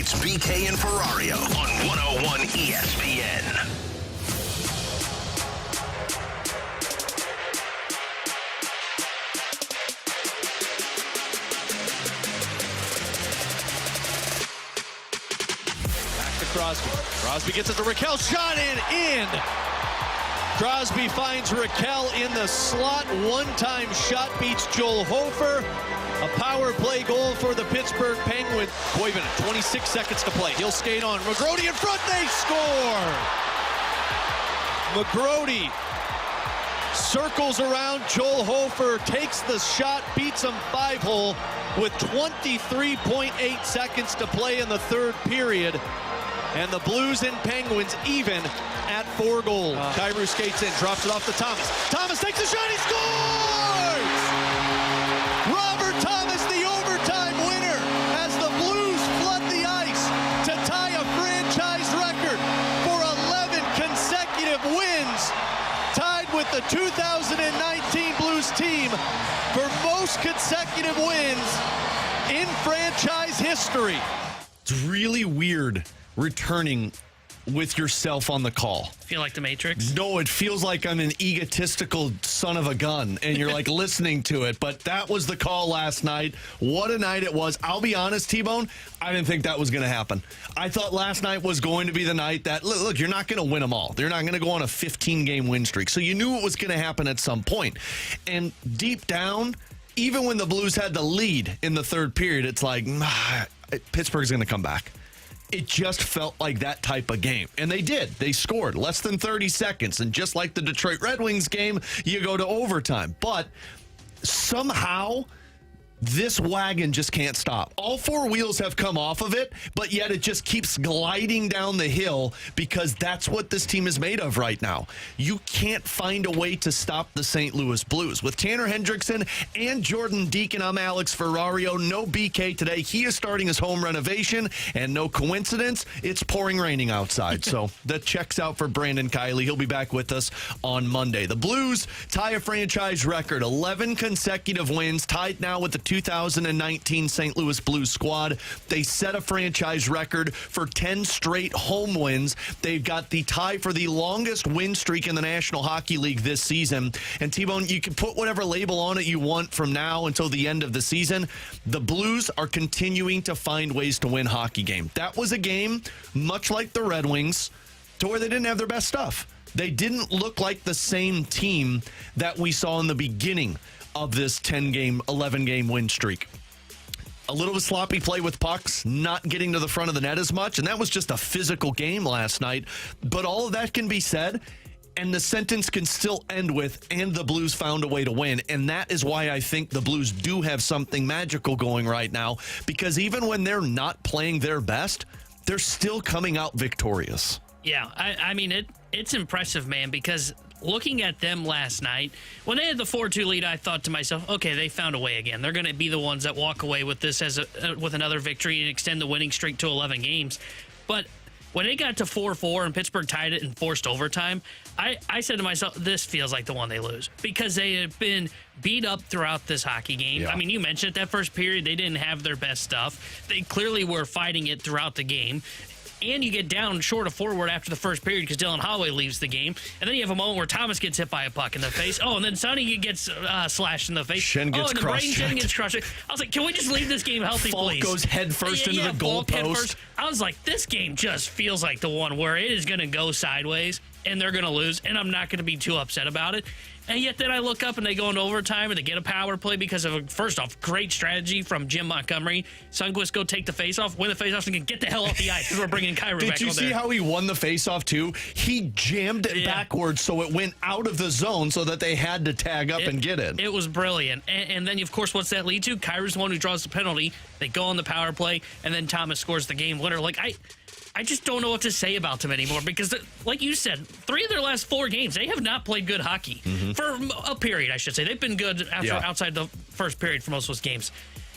It's BK and Ferrario on 101 ESPN. Crosby gets it to Raquel, shot and in. Crosby finds Raquel in the slot. One-time shot beats Joel Hofer. A power play goal for the Pittsburgh Penguins. Koivunen, 26 seconds to play. He'll skate on. McGrody in front. They score. McGrody circles around Joel Hofer, takes the shot, beats him 5-hole with 23.8 seconds to play in the third period. And the Blues and Penguins even at 4 goals. Kyrou skates in, drops it off to Thomas. Thomas takes a shot, he scores! Robert Thomas, the overtime winner, as the Blues flood the ice to tie a franchise record for 11 consecutive wins, tied with the 2019 Blues team for most consecutive wins in franchise history. It's really weird returning with yourself on the call. Feel like the Matrix? No, it feels like I'm an egotistical son of a gun, and you're like listening to it. But that was the call last night. What a night it was. I'll be honest, T-Bone, I didn't think that was going to happen. I thought last night was going to be the night that, look, you're not going to win them all. They're not going to go on a 15-game win streak. So you knew it was going to happen at some point. And deep down, even when the Blues had the lead in the third period, it's like, Pittsburgh's going to come back. It just felt like that type of game. And they did. They scored less than 30 seconds. And just like the Detroit Red Wings game, you go to overtime. But somehow, this wagon just can't stop. All 4 wheels have come off of it, but yet it just keeps gliding down the hill because that's what this team is made of right now. You can't find a way to stop the St. Louis Blues. With Tanner Hendrickson and Jordan Deacon, I'm Alex Ferrario. No BK today. He is starting his home renovation, and no coincidence, it's pouring raining outside. So that checks out for Brandon Kiley. He'll be back with us on Monday. The Blues tie a franchise record, 11 consecutive wins, tied now with the 2019 St. Louis Blues squad. They set a franchise record for 10 straight home wins. They've got the tie for the longest win streak in the National Hockey League this season. And T-Bone, you can put whatever label on it you want from now until the end of the season. The Blues are continuing to find ways to win hockey game. That was a game, much like the Red Wings, to where they didn't have their best stuff. They didn't look like the same team that we saw in the beginning of this 10-game, 11-game win streak. A little bit sloppy play with pucks, not getting to the front of the net as much, and that was just a physical game last night. But all of that can be said, and the sentence can still end with, and the Blues found a way to win. And that is why I think the Blues do have something magical going right now, because even when they're not playing their best, they're still coming out victorious. Yeah, I mean, it's impressive, man, because looking at them last night, when they had the 4-2 lead, I thought to myself, okay, they found a way again. They're going to be the ones that walk away with this as with another victory and extend the winning streak to 11 games. But when they got to 4-4 and Pittsburgh tied it and forced overtime, I said to myself, this feels like the one they lose, because they have been beat up throughout this hockey game. Yeah. I mean, you mentioned that first period, they didn't have their best stuff. They clearly were fighting it throughout the game. And you get down short of forward after the first period because Dylan Holloway leaves the game. And then you have a moment where Thomas gets hit by a puck in the face. Oh, and then Sonny gets slashed in the face. Shen gets and then Braden Shen gets crushed. I was like, can we just leave this game healthy, Falk please? goes head first into the goal post. I was like, this game just feels like the one where it is going to go sideways and they're going to lose, and I'm not going to be too upset about it. And yet then I look up and they go into overtime and they get a power play because of, first off, great strategy from Jim Montgomery. Sundqvist go take the faceoff, win the faceoff, and get the hell off the ice because we're bringing Kyrou back on there. Did you see how he won the faceoff too? He jammed it backwards so it went out of the zone so that they had to tag up and get it. It was brilliant. And then, of course, what's that lead to? Kyrou's the one who draws the penalty. They go on the power play, and then Thomas scores the game winner. Like, I just don't know what to say about them anymore because, like you said, 3 of their last 4 games, they have not played good hockey. For a period, I should say. They've been good outside the first period for most of those games.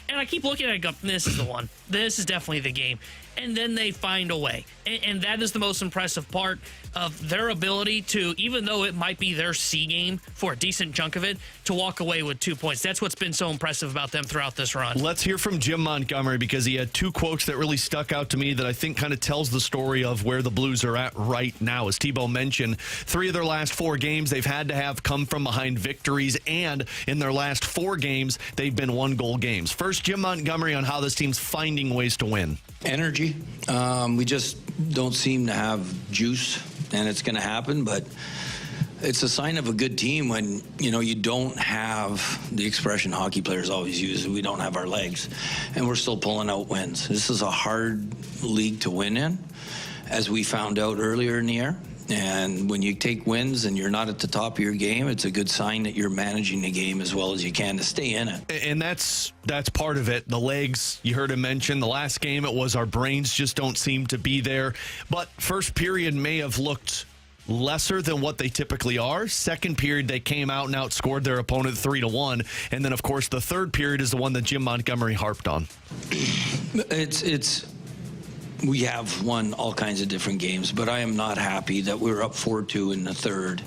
And I keep looking at it and go, this is the one. This is definitely the game. and then they find a way. And that is the most impressive part of their ability to, even though it might be their C game for a decent chunk of it, to walk away with 2 points. That's what's been so impressive about them throughout this run. Let's hear from Jim Montgomery, because he had 2 quotes that really stuck out to me that I think kind of tells the story of where the Blues are at right now. As Tebow mentioned, 3 of their last 4 games they've had to have come from behind victories, and in their last 4 games they've been 1-goal games. First, Jim Montgomery on how this team's finding ways to win. Energy. We just don't seem to have juice, and it's going to happen, but it's a sign of a good team when, you don't have the expression hockey players always use, we don't have our legs, and we're still pulling out wins. This is a hard league to win in, as we found out earlier in the year. And when you take wins and you're not at the top of your game, it's a good sign that you're managing the game as well as you can to stay in it. And that's part of it. The legs, you heard him mention. The last game, it was our brains just don't seem to be there. But first period may have looked lesser than what they typically are. Second period, they came out and outscored their opponent 3-1. And then, of course, the third period is the one that Jim Montgomery harped on. We have won all kinds of different games, but I am not happy that we were up 4-2 in the third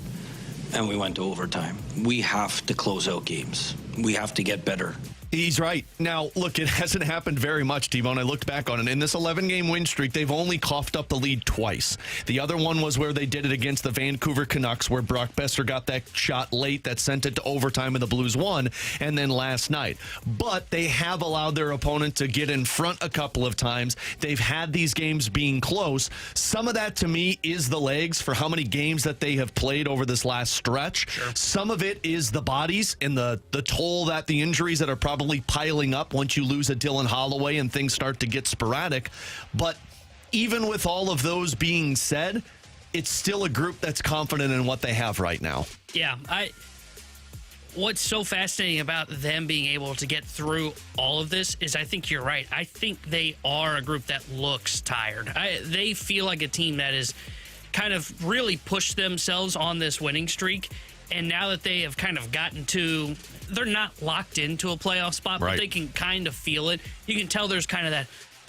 and we went to overtime. We have to close out games. We have to get better. He's right. Now, look, it hasn't happened very much, T-Bone. I looked back on it. In this 11-game win streak, they've only coughed up the lead twice. The other one was where they did it against the Vancouver Canucks, where Brock Besser got that shot late that sent it to overtime and the Blues won, and then last night. But they have allowed their opponent to get in front a couple of times. They've had these games being close. Some of that, to me, is the legs for how many games that they have played over this last stretch. Sure. Some of it is the bodies and the toll that the injuries that are probably piling up once you lose a Dylan Holloway and things start to get sporadic. But even with all of those being said, it's still a group that's confident in what they have right now. Yeah, what's so fascinating about them being able to get through all of this is I think you're right. I think they are a group that looks tired. They feel like a team that is kind of really pushed themselves on this winning streak. And now that they have kind of gotten to, they're not locked into a playoff spot, but they can kind of feel it. You can tell there's kind of that,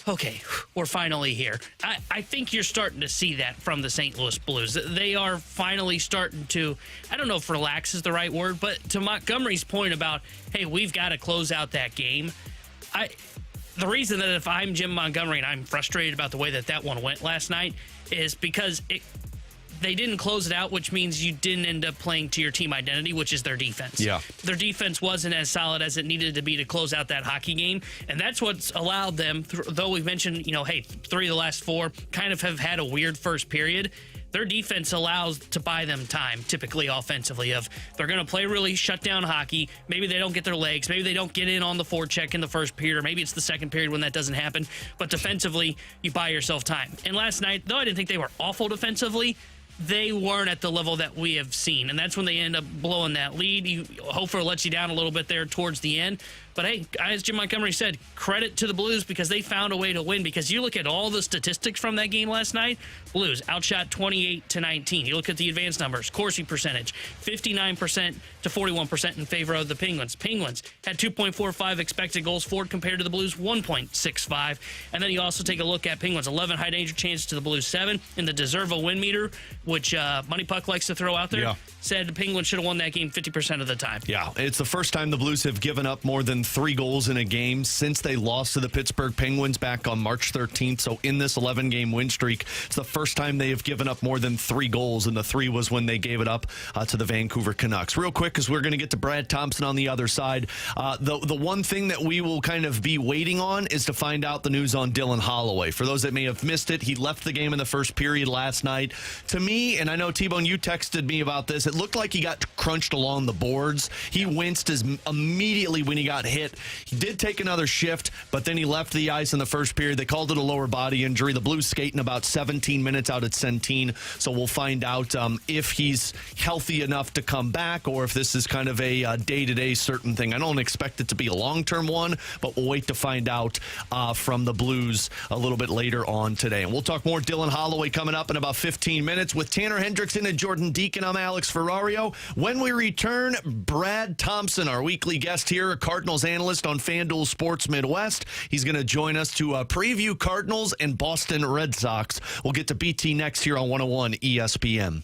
okay, we're finally here. I think you're starting to see that from the St. Louis Blues. They are finally starting to, I don't know if relax is the right word, but to Montgomery's point about, hey, we've got to close out that game. The reason that if I'm Jim Montgomery and I'm frustrated about the way that one went last night is because they didn't close it out, which means you didn't end up playing to your team identity, which is their defense. Yeah. Their defense wasn't as solid as it needed to be to close out that hockey game, and that's what's allowed them, though we've mentioned, hey, 3 of the last 4 kind of have had a weird first period. Their defense allows to buy them time, typically offensively, of they're going to play really shutdown hockey. Maybe they don't get their legs. Maybe they don't get in on the forecheck in the first period, or maybe it's the second period when that doesn't happen. But defensively, you buy yourself time. And last night, though I didn't think they were awful defensively, they weren't at the level that we have seen, and that's when they end up blowing that lead. Hofer lets you down a little bit there towards the end. But, hey, as Jim Montgomery said, credit to the Blues because they found a way to win. Because you look at all the statistics from that game last night, Blues outshot 28-19. You look at the advanced numbers, Corsi percentage, 59% to 41% in favor of the Penguins. Penguins had 2.45 expected goals for compared to the Blues, 1.65. And then you also take a look at Penguins, 11 high danger chances to the Blues, 7. In the deserve a win meter, which Money Puck likes to throw out there, said the Penguins should have won that game 50% of the time. Yeah, it's the first time the Blues have given up more than 3 goals in a game since they lost to the Pittsburgh Penguins back on March 13th. So in this 11-game win streak, it's the first time they have given up more than 3 goals, and the 3 was when they gave it up to the Vancouver Canucks. Real quick, because we're going to get to Brad Thompson on the other side. The one thing that we will kind of be waiting on is to find out the news on Dylan Holloway. For those that may have missed it, he left the game in the first period last night. To me, and I know, T-Bone, you texted me about this, it looked like he got crunched along the boards. He winced immediately when he got hit. He did take another shift, but then he left the ice in the first period. They called it a lower body injury. The Blues skating about 17 minutes out at Centene, so we'll find out if he's healthy enough to come back or if this is kind of a day-to-day certain thing. I don't expect it to be a long-term one, but we'll wait to find out from the Blues a little bit later on today. And we'll talk more Dylan Holloway coming up in about 15 minutes with with Tanner Hendrickson and Jordan Deacon. I'm Alex Ferrario. When we return, Brad Thompson, our weekly guest here, a Cardinals analyst on FanDuel Sports Midwest. He's going to join us to preview Cardinals and Boston Red Sox. We'll get to BT next here on 101 ESPN.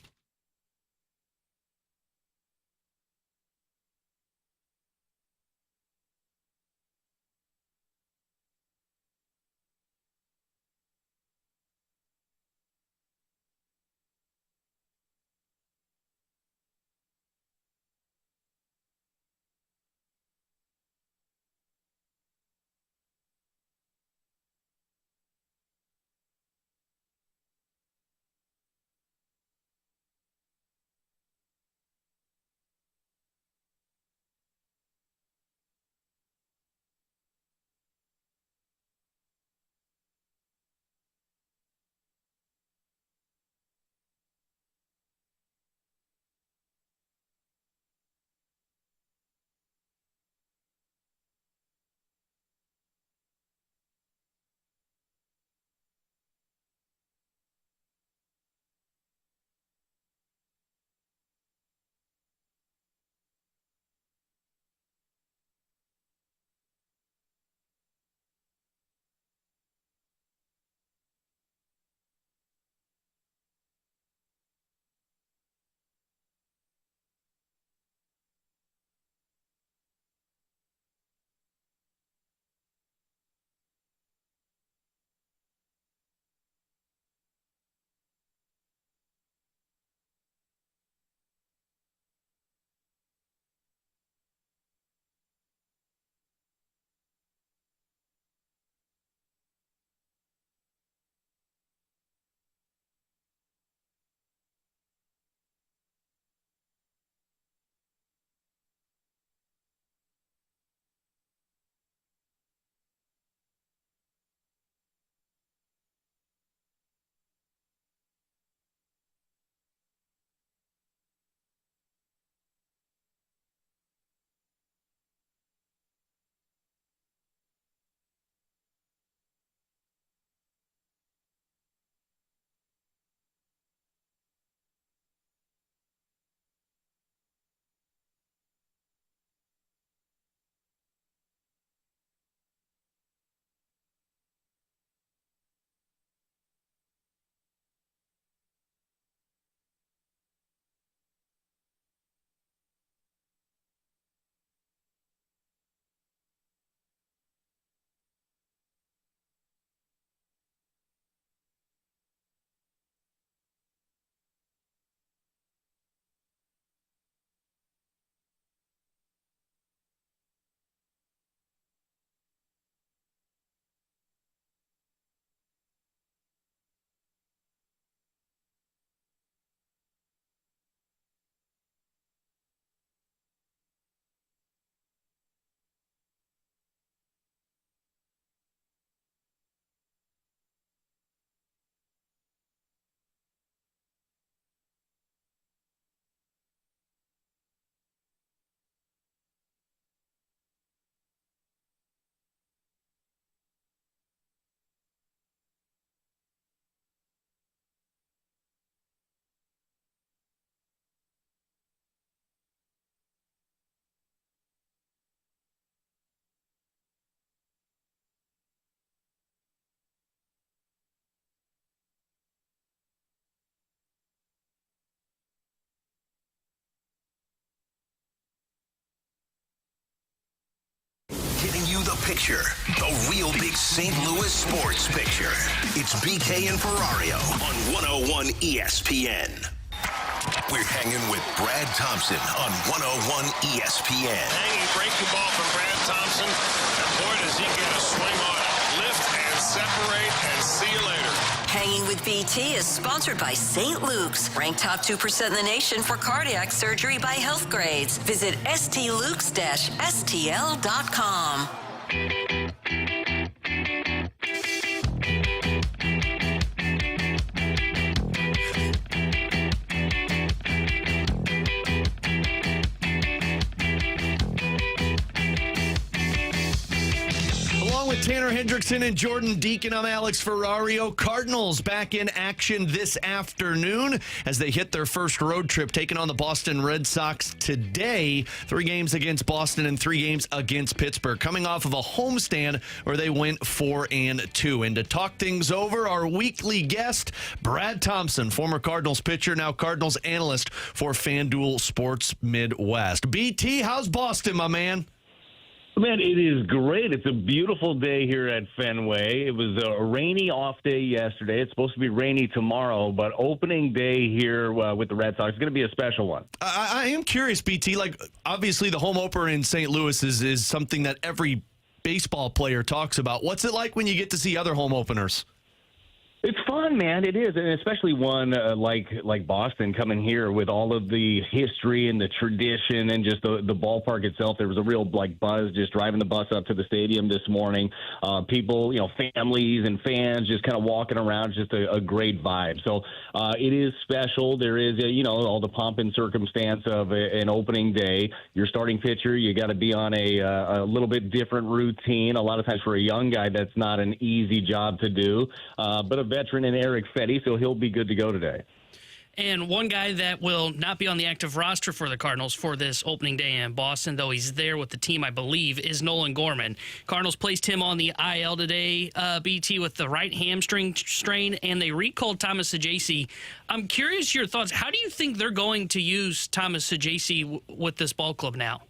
Giving you the picture, the real big St. Louis sports picture. It's BK and Ferrario on 101 ESPN. We're hanging with Brad Thompson on 101 ESPN. Hanging breaking ball from Brad Thompson. And boy, does he get a swing on it. Lift and separate and see you later. Hanging with BT is sponsored by St. Luke's, ranked top 2% in the nation for cardiac surgery by Health Grades. Visit stlukes-stl.com. With Tanner Hendrickson and Jordan Deacon, I'm Alex Ferrario. Cardinals back in action this afternoon as they hit their first road trip, taking on the Boston Red Sox today. 3 games against Boston and 3 games against Pittsburgh, coming off of a homestand where they went 4-2. And to talk things over, our weekly guest, Brad Thompson, former Cardinals pitcher, now Cardinals analyst for FanDuel Sports Midwest. BT, how's Boston, my man? Man, it is great. It's a beautiful day here at Fenway. It was a rainy off day yesterday. It's supposed to be rainy tomorrow, but opening day here with the Red Sox is going to be a special one. I am curious, BT. Like, obviously, the home opener in St. Louis is something that every baseball player talks about. What's it like when you get to see other home openers? It's fun, man. It is, and especially one like Boston coming here with all of the history and the tradition and just the ballpark itself. There was a real buzz just driving the bus up to the stadium this morning. People, families and fans just kind of walking around. Just a great vibe. So it is special. There is all the pomp and circumstance of an opening day. Your starting pitcher, you got to be on a little bit different routine. A lot of times for a young guy, that's not an easy job to do. But a veteran in Eric Fetty, so he'll be good to go today. And one guy that will not be on the active roster for the Cardinals for this opening day in Boston, though he's there with the team, I believe, is Nolan Gorman. Cardinals placed him on the IL today, BT, with the right hamstring strain, and they recalled Thomas Saggese. I'm curious your thoughts. How do you think they're going to use Thomas Saggese with this ball club now?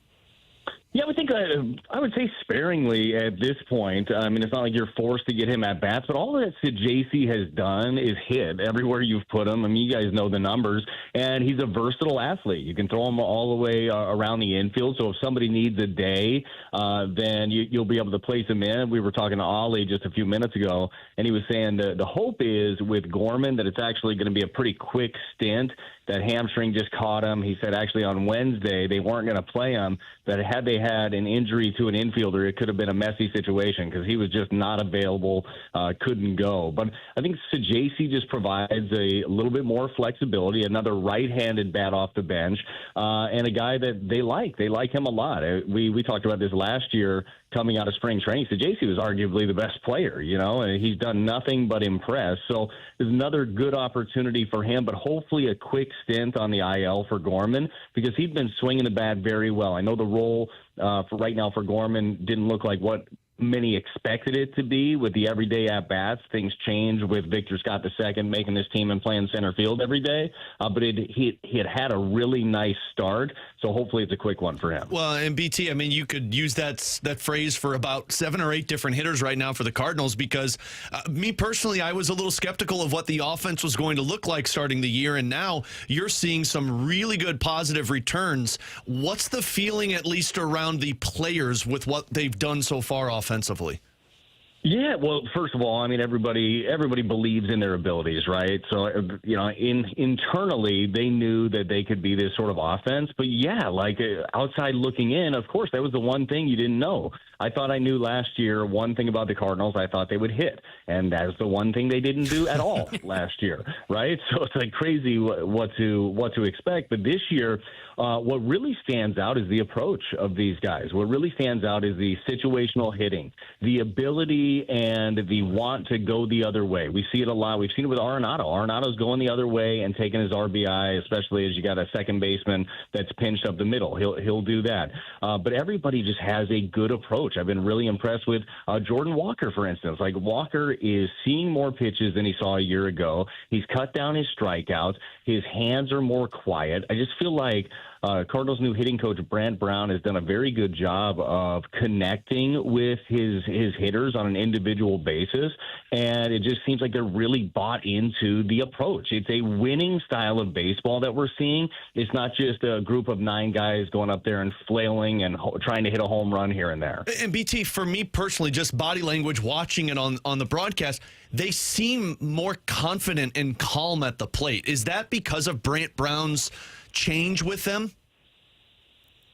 Yeah, I would say sparingly at this point. I mean, it's not like you're forced to get him at bats, but all that Saggese has done is hit everywhere you've put him. I mean, you guys know the numbers, and he's a versatile athlete. You can throw him all the way around the infield. So if somebody needs a day, then you'll be able to place him in. We were talking to Ollie just a few minutes ago, and he was saying the hope is with Gorman that it's actually going to be a pretty quick stint. That hamstring just caught him. He said actually on Wednesday they weren't going to play him, that had they had an injury to an infielder, it could have been a messy situation because he was just not available, couldn't go. But I think Saggese just provides a little bit more flexibility, another right-handed bat off the bench, and a guy that they like. They like him a lot. We talked about this last year coming out of spring training. Saggese was arguably the best player, and he's done nothing but impress. So there's another good opportunity for him, but hopefully a quick stint on the IL for Gorman because he's been swinging the bat very well. I know the role for right now for Gorman didn't look like what many expected it to be with the everyday at-bats. Things change with Victor Scott II making this team and playing center field every day. But he had a really nice start, so hopefully it's a quick one for him. Well, and BT, I mean, you could use that phrase for about 7 or 8 different hitters right now for the Cardinals because me personally, I was a little skeptical of what the offense was going to look like starting the year, and now you're seeing some really good positive returns. What's the feeling, at least around the players, with what they've done so far offensively? Yeah, well, first of all, I mean, everybody believes in their abilities, right? So, internally, they knew that they could be this sort of offense. But, yeah, outside looking in, of course, that was the one thing you didn't know. I thought I knew last year one thing about the Cardinals. I thought they would hit, and that's the one thing they didn't do at all last year, right? So it's crazy what to expect. But this year, what really stands out is the approach of these guys. What really stands out is the situational hitting, the ability and the want to go the other way. We see it a lot. We've seen it with Arenado. Arenado's going the other way and taking his RBI, especially as you got a second baseman that's pinched up the middle. He'll do that. But everybody just has a good approach. I've been really impressed with Jordan Walker, for instance. Walker is seeing more pitches than he saw a year ago. He's cut down his strikeouts. His hands are more quiet. I just feel like Cardinals' new hitting coach, Brad Brown, has done a very good job of connecting with his hitters on an individual basis, and it just seems like they're really bought into the approach. It's a winning style of baseball that we're seeing. It's not just a group of 9 guys going up there and flailing and trying to hit a home run here and there. And BT, for me personally, just body language, watching it on the broadcast, they seem more confident and calm at the plate. Is that because of Brad Brown's change with them?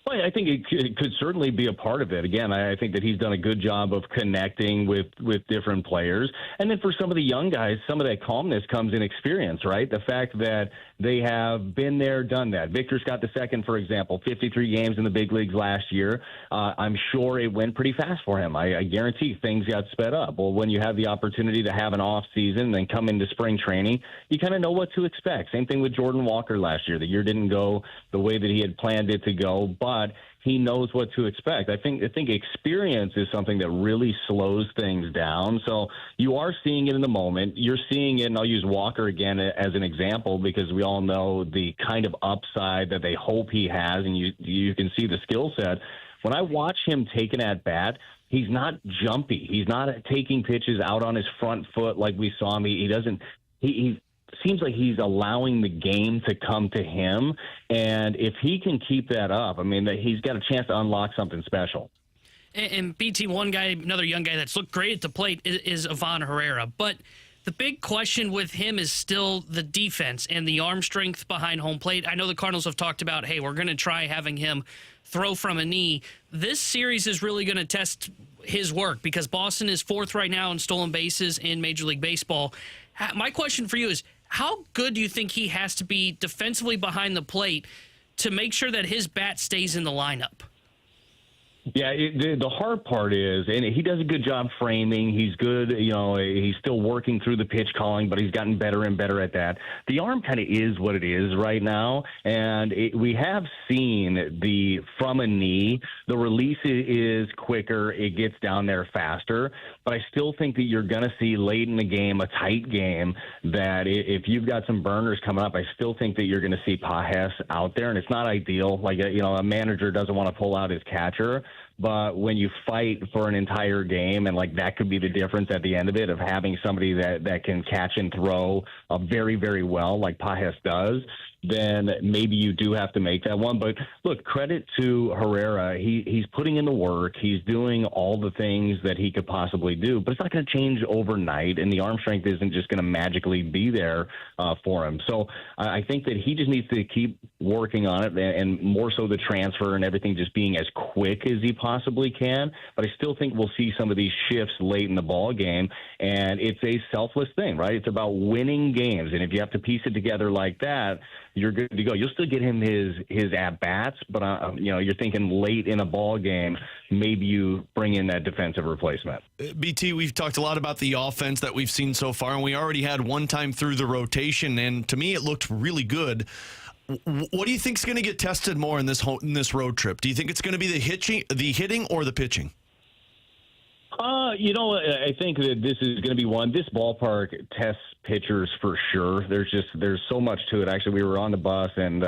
Well, I think it could certainly be a part of it. Again, I think that he's done a good job of connecting with different players. And then for some of the young guys, some of that calmness comes in experience, right? The fact that they have been there, done that. Victor Scott II, for example, 53 games in the big leagues last year. I'm sure it went pretty fast for him. I guarantee things got sped up. Well, when you have the opportunity to have an off season and then come into spring training, you kind of know what to expect. Same thing with Jordan Walker last year. The year didn't go the way that he had planned it to go, but he knows what to expect. I think experience is something that really slows things down. So you are seeing it in the moment. You're seeing it, and I'll use Walker again as an example because we all know the kind of upside that they hope he has, and you can see the skill set. When I watch him take an at-bat, he's not jumpy. He's not taking pitches out on his front foot like we saw him. He seems like he's allowing the game to come to him. And if he can keep that up, I mean, he's got a chance to unlock something special. And BT, one guy, another young guy that's looked great at the plate is Ivan Herrera. But the big question with him is still the defense and the arm strength behind home plate. I know the Cardinals have talked about, hey, we're going to try having him throw from a knee. This series is really going to test his work because Boston is 4th right now in stolen bases in Major League Baseball. My question for you is, how good do you think he has to be defensively behind the plate to make sure that his bat stays in the lineup? Yeah, the hard part is, and he does a good job framing. He's good, he's still working through the pitch calling, but he's gotten better and better at that. The arm kind of is what it is right now, and we have seen from a knee, the release is quicker, it gets down there faster, but I still think that you're going to see late in the game, a tight game, that if you've got some burners coming up, I still think that you're going to see Pages out there, and it's not ideal. Like, a manager doesn't want to pull out his catcher. But when you fight for an entire game, and that could be the difference at the end of it, of having somebody that can catch and throw very, very well, like Pages does, then maybe you do have to make that one. But look, credit to Herrera. He's putting in the work. He's doing all the things that he could possibly do, but it's not going to change overnight, and the arm strength isn't just going to magically be there for him. So I think that he just needs to keep working on it, and more so the transfer and everything just being as quick as he possibly can. But I still think we'll see some of these shifts late in the ball game, and it's a selfless thing, right? It's about winning games, and if you have to piece it together like that, you're good to go. You'll still get him his at-bats, but you're thinking late in a ball game, maybe you bring in that defensive replacement. BT, we've talked a lot about the offense that we've seen so far, and we already had one time through the rotation, and to me it looked really good. What do you think is going to get tested more in this road trip? Do you think it's going to be the hitting or the pitching? I think that this is going to be one. This ballpark tests pitchers for sure. There's so much to it. Actually, we were on the bus and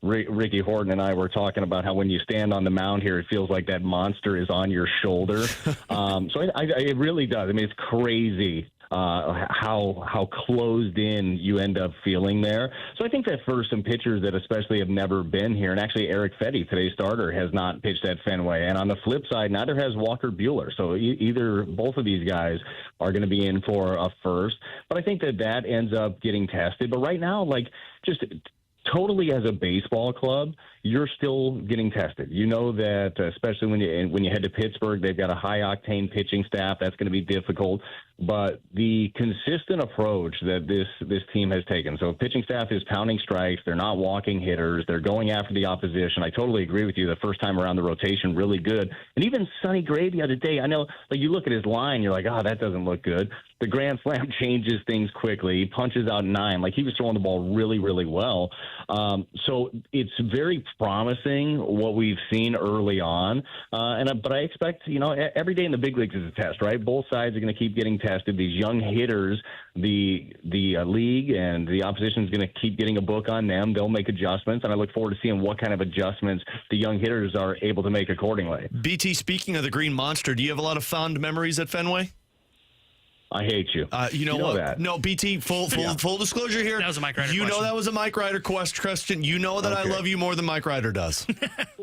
Ricky Horton and I were talking about how when you stand on the mound here, it feels like that monster is on your shoulder. So it really does. I mean, it's crazy. How closed in you end up feeling there. So I think that for some pitchers that especially have never been here, and actually Eric Fetty, today's starter, has not pitched at Fenway. And on the flip side, neither has Walker Buehler. So both of these guys are going to be in for a first. But I think that ends up getting tested. But right now, just totally as a baseball club, you're still getting tested. You know that, especially when you head to Pittsburgh, they've got a high-octane pitching staff. That's going to be difficult. But the consistent approach that this team has taken, so pitching staff is pounding strikes, they're not walking hitters, they're going after the opposition. I totally agree with you. The first time around the rotation, really good. And even Sonny Gray the other day, I know, you look at his line, you're like, that doesn't look good. The grand slam changes things quickly. He punches out 9. He was throwing the ball really, really well. So it's very promising what we've seen early on. But I expect, every day in the big leagues is a test, right? Both sides are going to keep getting tested. These young hitters, the league and the opposition is going to keep getting a book on them. They'll make adjustments, and I look forward to seeing what kind of adjustments the young hitters are able to make accordingly. BT, speaking of the Green Monster, do you have a lot of fond memories at Fenway? I hate you. You know that. No, BT, full disclosure here. That was a Mike Ryder question. question. Know that was a Mike Ryder question. You know that I love you more than Mike Ryder does.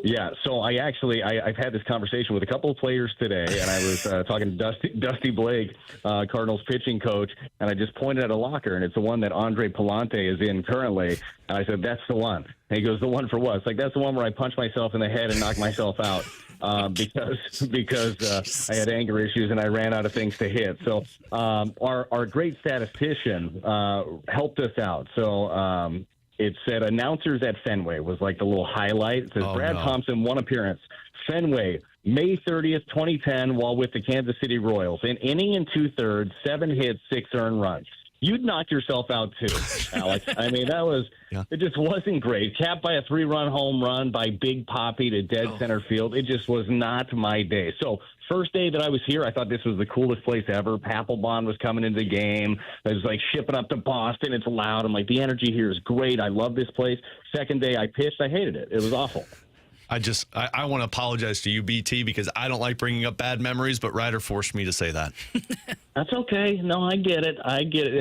Yeah, so I've had this conversation with a couple of players today, and I was talking to Dusty Blake, Cardinals pitching coach, and I just pointed at a locker, and it's the one that Andre Palante is in currently, and I said, that's the one. And he goes, the one for what? It's like, that's the one where I punch myself in the head and knock myself out because I had anger issues and I ran out of things to hit. So our great statistician helped us out. So it said announcers at Fenway was like the little highlight. It says Brad Thompson, one appearance. Fenway, May 30th, 2010, while with the Kansas City Royals. An inning and two-thirds, 7 hits, 6 earned runs. You'd knock yourself out too, Alex. I mean, it just wasn't great. Capped by a 3-run home run by Big Poppy to dead center field. It just was not my day. So first day that I was here, I thought this was the coolest place ever. Papelbon was coming into the game. I was like shipping up to Boston. It's loud. I'm like, the energy here is great. I love this place. Second day I pitched. I hated it. It was awful. I want to apologize to you, BT, because I don't like bringing up bad memories, but Ryder forced me to say that. That's okay. No, I get it.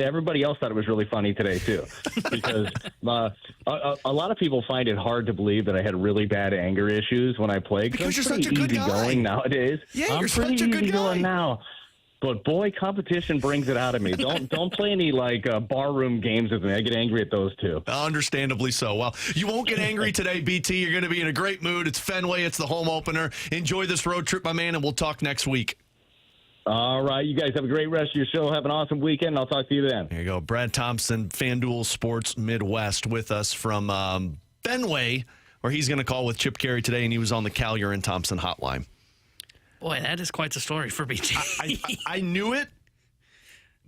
Everybody else thought it was really funny today, too, because a lot of people find it hard to believe that I had really bad anger issues when I played. Because you're I'm such a good guy. Going nowadays. Yeah, I'm you're pretty such a good easygoing guy. now. But boy, competition brings it out of me. Don't play any barroom games with me. I get angry at those too. Understandably so. Well, you won't get angry today, BT. You're going to be in a great mood. It's Fenway. It's the home opener. Enjoy this road trip, my man, and we'll talk next week. All right. You guys have a great rest of your show. Have an awesome weekend. I'll talk to you then. There you go. Brad Thompson, FanDuel Sports Midwest, with us from Fenway, where he's going to call with Chip Carey today, and he was on the Callier and Thompson hotline. Boy, that is quite the story for BT. I knew it,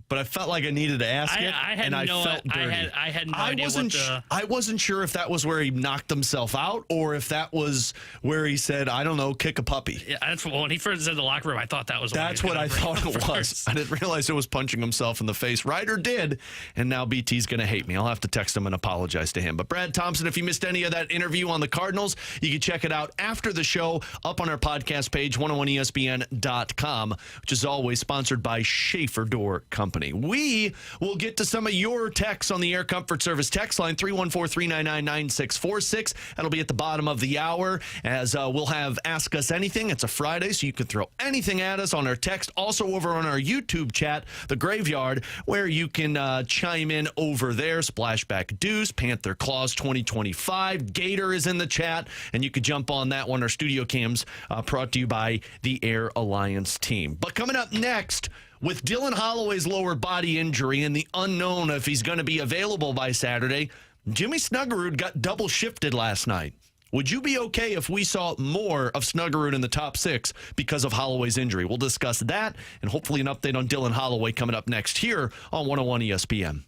but I felt like I needed to ask it, I felt dirty. I had no idea I wasn't sure if that was where he knocked himself out or if that was where he said, I don't know, kick a puppy. Yeah, when he first said the locker room, I thought that was That's what I thought it was. I didn't realize it was punching himself in the face. Ryder did, and now BT's going to hate me. I'll have to text him and apologize to him. But Brad Thompson, if you missed any of that interview on the Cardinals, you can check it out after the show up on our podcast page, 101ESPN.com, which is always sponsored by Schaefer Door Company. We will get to some of your texts on the Air Comfort Service text line, 314-399-9646. That'll be at the bottom of the hour, as we'll have Ask Us Anything. It's a Friday, so you can throw anything at us on our text. Also over on our YouTube chat, The Graveyard, where you can chime in over there. Splashback Deuce, Panther Claus 2025. Gator is in the chat, and you could jump on that one. Our studio cams brought to you by the Air Alliance team. But coming up next, with Dylan Holloway's lower body injury and the unknown if he's going to be available by Saturday, Jimmy Snuggerud got double shifted last night. Would you be okay if we saw more of Snuggerud in the top 6 because of Holloway's injury? We'll discuss that and hopefully an update on Dylan Holloway coming up next here on 101 ESPN.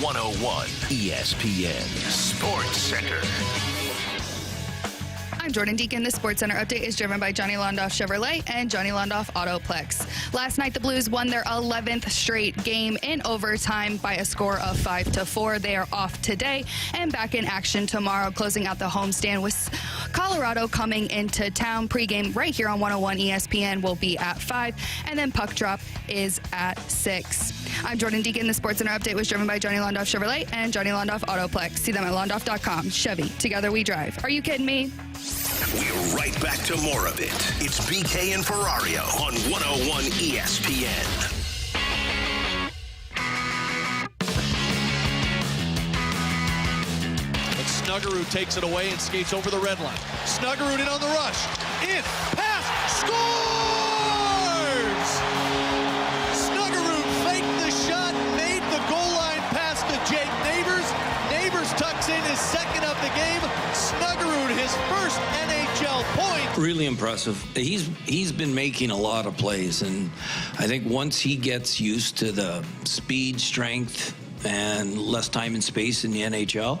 101 ESPN Sports Center. I'm Jordan Deacon. The Sports Center update is driven by Johnny Londoff Chevrolet and Johnny Londoff Autoplex. Last night, the Blues won their 11th straight game in overtime by a score of 5-4. They are off today and back in action tomorrow, closing out the homestand with Colorado coming into town. Pregame right here on 101 ESPN will be at 5, and then puck drop is at 6. I'm Jordan Deacon. The Sports Center update was driven by Johnny Londoff Chevrolet and Johnny Londoff Autoplex. See them at londoff.com. Chevy, together we drive. Are you kidding me? We're right back to more of it. It's BK and Ferrario on 101 ESPN. But Snuggerud takes it away and skates over the red line. Snuggerud in on the rush. In, pass, scores! Snuggerud faked the shot, made the goal line pass to Jake Neighbors. Neighbors tucks in his second of the game. Snuggerud, his first NHL point. Really impressive. He's been making a lot of plays, and I think once he gets used to the speed, strength, and less time and space in the NHL,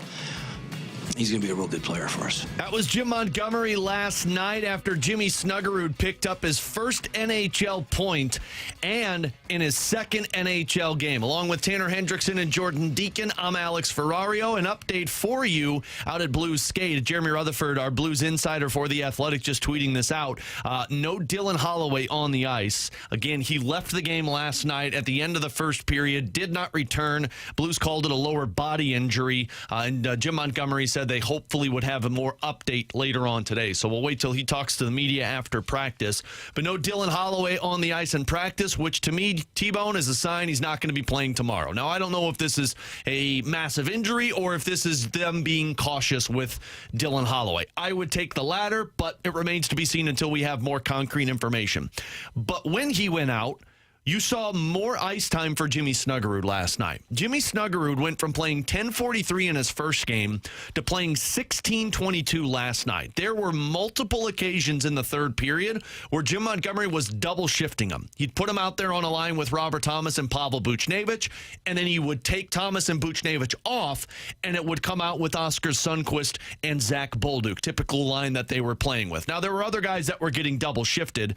he's going to be a real good player for us. That was Jim Montgomery last night after Jimmy Snuggerud picked up his first NHL point and in his second NHL game. Along with Tanner Hendrickson and Jordan Deacon, I'm Alex Ferrario. An update for you out at Blues Skate. Jeremy Rutherford, our Blues insider for The Athletic, just tweeting this out. No Dylan Holloway on the ice. Again, he left the game last night at the end of the first period, did not return. Blues called it a lower body injury, and Jim Montgomery said they hopefully would have a more update later on today. So we'll wait till he talks to the media after practice. But no Dylan Holloway on the ice in practice, which to me, T-Bone, is a sign he's not going to be playing tomorrow. Now, I don't know if this is a massive injury or if this is them being cautious with Dylan Holloway. I would take the latter, but it remains to be seen until we have more concrete information. But when he went out, you saw more ice time for Jimmy Snuggerud last night. Jimmy Snuggerud went from playing 10:43 in his first game to playing 16:22 last night. There were multiple occasions in the third period where Jim Montgomery was double shifting him. He'd put him out there on a line with Robert Thomas and Pavel Buchnevich, and then he would take Thomas and Buchnevich off, and it would come out with Oscar Sundqvist and Zach Bolduc, typical line that they were playing with. Now, there were other guys that were getting double shifted,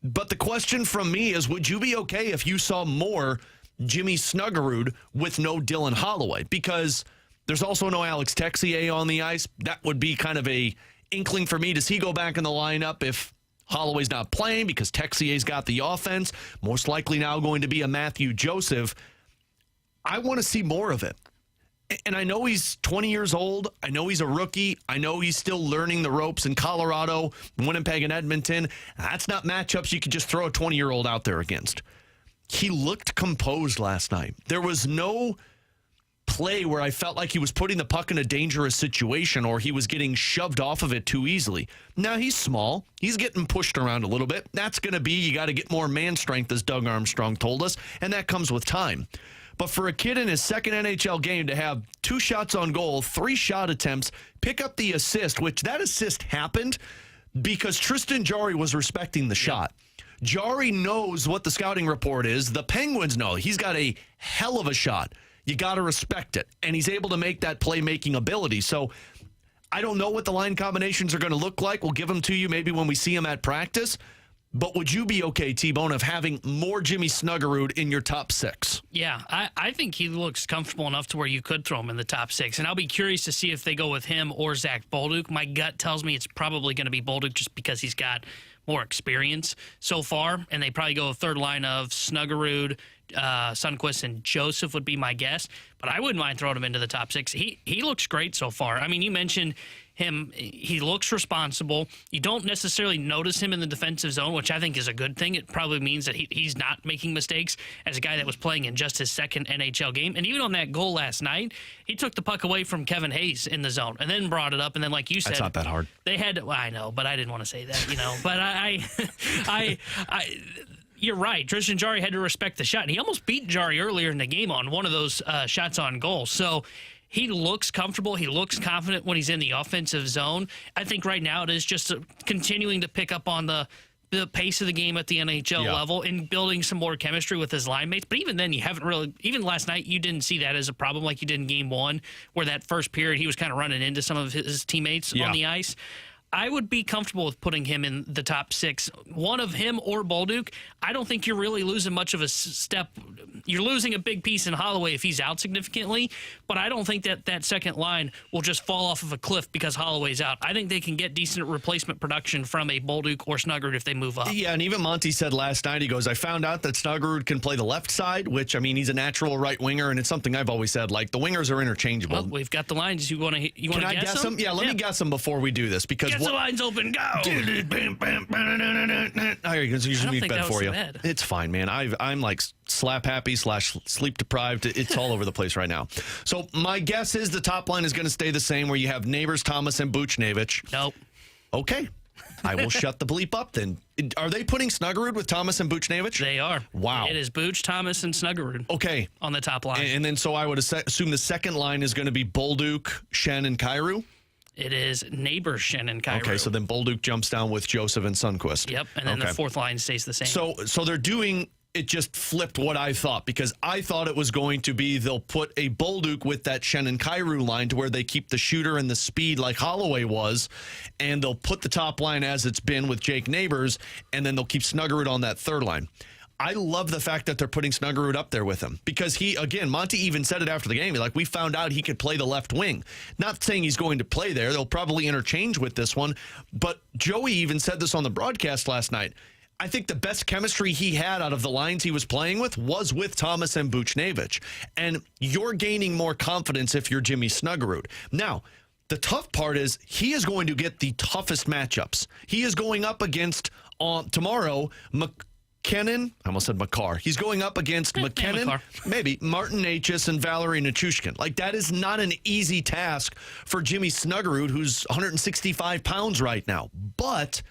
but the question from me is, would you be okay if you saw more Jimmy Snuggerud with no Dylan Holloway? Because there's also no Alex Texier on the ice. That would be kind of a inkling for me. Does he go back in the lineup if Holloway's not playing because Texier's got the offense? Most likely now going to be a Matthew Joseph. I want to see more of it. And I know he's 20 years old. I know he's a rookie. I know he's still learning the ropes in Colorado, Winnipeg, and Edmonton. That's not matchups you could just throw a 20-year-old out there against. He looked composed last night. There was no play where I felt like he was putting the puck in a dangerous situation or he was getting shoved off of it too easily. Now, he's small. He's getting pushed around a little bit. That's going to be, you got to get more man strength, as Doug Armstrong told us, and that comes with time. But for a kid in his second NHL game to have 2 shots on goal, 3 shot attempts, pick up the assist, which that assist happened because Tristan Jarry was respecting the shot. Jarry knows what the scouting report is. The Penguins know he's got a hell of a shot. You got to respect it. And he's able to make that playmaking ability. So I don't know what the line combinations are going to look like. We'll give them to you maybe when we see him at practice. But would you be okay, T-Bone, of having more Jimmy Snuggerud in your top 6? Yeah, I think he looks comfortable enough to where you could throw him in the top 6. And I'll be curious to see if they go with him or Zach Bolduc. My gut tells me it's probably going to be Bolduc just because he's got more experience so far. And they probably go a third line of Snuggerud, Sundqvist, and Joseph would be my guess. But I wouldn't mind throwing him into the top 6. He looks great so far. I mean, you mentioned him. He looks responsible. You don't necessarily notice him in the defensive zone, which I think is a good thing. It probably means that he's not making mistakes as a guy that was playing in just his second NHL game. And even on that goal last night, he took the puck away from Kevin Hayes in the zone and then brought it up. And then, like you said, that's not that hard. They had, well, I know, but I didn't want to say that, But I you're right. Tristan Jarry had to respect the shot. And he almost beat Jarry earlier in the game on one of those shots on goal. So he looks comfortable. He looks confident when he's in the offensive zone. I think right now it is just continuing to pick up on the the pace of the game at the NHL level and building some more chemistry with his line mates. But even then, you haven't really, even last night, you didn't see that as a problem like you did in game one, where that first period he was kind of running into some of his teammates on the ice. I would be comfortable with putting him in the top 6. One of him or Bolduc. I don't think you're really losing much of a step. You're losing a big piece in Holloway if he's out significantly, but I don't think that second line will just fall off of a cliff because Holloway's out. I think they can get decent replacement production from a Bolduc or Snuggerud if they move up. Yeah, and even Monty said last night, he goes, I found out that Snuggerud can play the left side, which, I mean, he's a natural right winger, and it's something I've always said, like, the wingers are interchangeable. Well, we've got the lines. You want to Can I guess them? Yeah, let me guess them before we do this, because the lines open, go! I think that for you. Bad. It's fine, man. I'm like slap happy / sleep deprived. It's all over the place right now. So my guess is the top line is going to stay the same, where you have Neighbors, Thomas, and Buchnevich. Nope. Okay. I will shut the bleep up then. Are they putting Snuggerud with Thomas and Buchnevich? They are. Wow. It is Buch, Thomas, and Snuggerud. Okay. On the top line. And then so I would assume the second line is going to be Bolduc, Shen, and Kyrou? It is Neighbors, Shen, and Kyrou. Okay, so then Bolduc jumps down with Joseph and Sundqvist. Yep, and then the fourth line stays the same. So they're doing it, just flipped what I thought, because I thought it was going to be they'll put a Bolduc with that Shen and Kyrou line to where they keep the shooter and the speed like Holloway was, and they'll put the top line as it's been with Jake Neighbors, and then they'll keep Snuggerud on that third line. I love the fact that they're putting Snuggerud up there with him, because he, again, Monty even said it after the game. Like, we found out he could play the left wing. Not saying he's going to play there. They'll probably interchange with this one. But Joey even said this on the broadcast last night. I think the best chemistry he had out of the lines he was playing with was with Thomas and Buchnevich. And you're gaining more confidence if you're Jimmy Snuggerud. Now, the tough part is he is going to get the toughest matchups. He is going up against, tomorrow, McKinnon, I almost said McCarr. He's going up against McKinnon, maybe Martin Necas and Valerie Nichushkin. Like, that is not an easy task for Jimmy Snuggerud, who's 165 pounds right now. But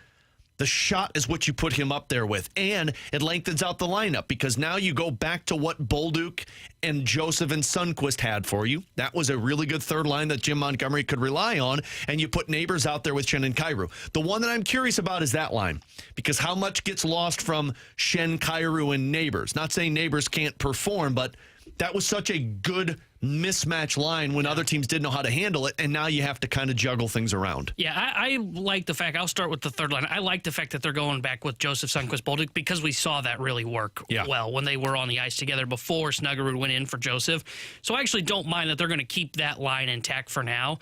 the shot is what you put him up there with, and it lengthens out the lineup, because now you go back to what Bolduc and Joseph and Sundqvist had for you. That was a really good third line that Jim Montgomery could rely on, and you put Neighbors out there with Shen and Kyrou. The one that I'm curious about is that line, because how much gets lost from Shen, Kyrou, and Neighbors? Not saying Neighbors can't perform, but that was such a good mismatch line when other teams didn't know how to handle it, and now you have to kind of juggle things around. Yeah, I like the fact, I'll start with the third line. I like the fact that they're going back with Joseph, Sundqvist, Bolduc, because we saw that really work well when they were on the ice together before Snuggerud went in for Joseph. So I actually don't mind that they're going to keep that line intact for now.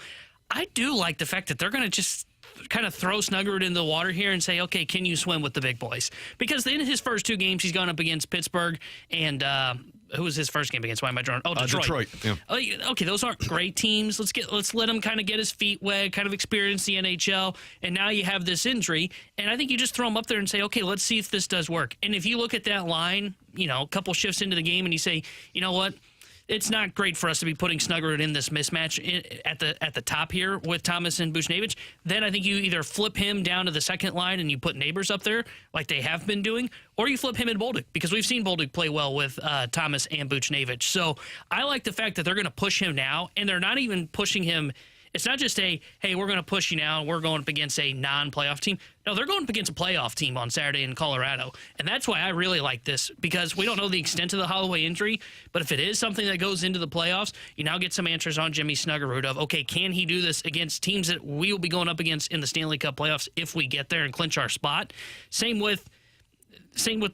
I do like the fact that they're going to just kind of throw Snuggerud in the water here and say, okay, can you swim with the big boys? Because in his first 2 games, he's gone up against Pittsburgh and who was his first game against? Why am I drawing? Oh, Detroit. Yeah. Okay, those aren't great teams. Let's let him kind of get his feet wet, kind of experience the NHL, and now you have this injury, and I think you just throw him up there and say, okay, let's see if this does work. And if you look at that line, a couple shifts into the game, and you say, you know what? It's not great for us to be putting Snuggerud in this mismatch at the top here with Thomas and Buchnevich. Then I think you either flip him down to the second line and you put Neighbors up there like they have been doing, or you flip him and Bolduc, because we've seen Bolduc play well with Thomas and Buchnevich. So I like the fact that they're going to push him now, and they're not even pushing him. It's not just hey, we're going to push you now, and we're going up against a non-playoff team. No, they're going up against a playoff team on Saturday in Colorado. And that's why I really like this, because we don't know the extent of the Holloway injury, but if it is something that goes into the playoffs, you now get some answers on Jimmy Snuggerud of, okay, can he do this against teams that we will be going up against in the Stanley Cup playoffs if we get there and clinch our spot? Same with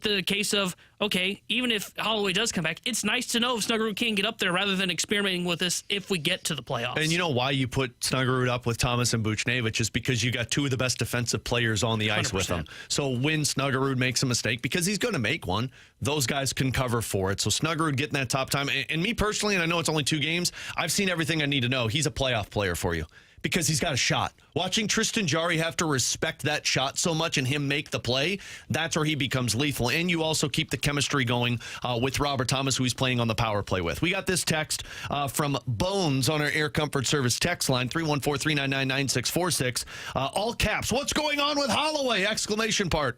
the case of, okay, even if Holloway does come back, it's nice to know if Snuggerud can get up there rather than experimenting with this if we get to the playoffs. And you know why you put Snuggerud up with Thomas and Buchnevich is because you got 2 of the best defensive players on the ice 100%. with them. So when Snuggerud makes a mistake, because he's going to make one, those guys can cover for it. So Snuggerud getting that top time. And me personally, and I know it's only 2 games, I've seen everything I need to know. He's a playoff player for you, because he's got a shot. Watching Tristan Jarry have to respect that shot so much and him make the play, that's where he becomes lethal. And you also keep the chemistry going with Robert Thomas, who he's playing on the power play with. We got this text from Bones on our Air Comfort Service text line, 314-399-9646. All caps, what's going on with Holloway? Exclamation point.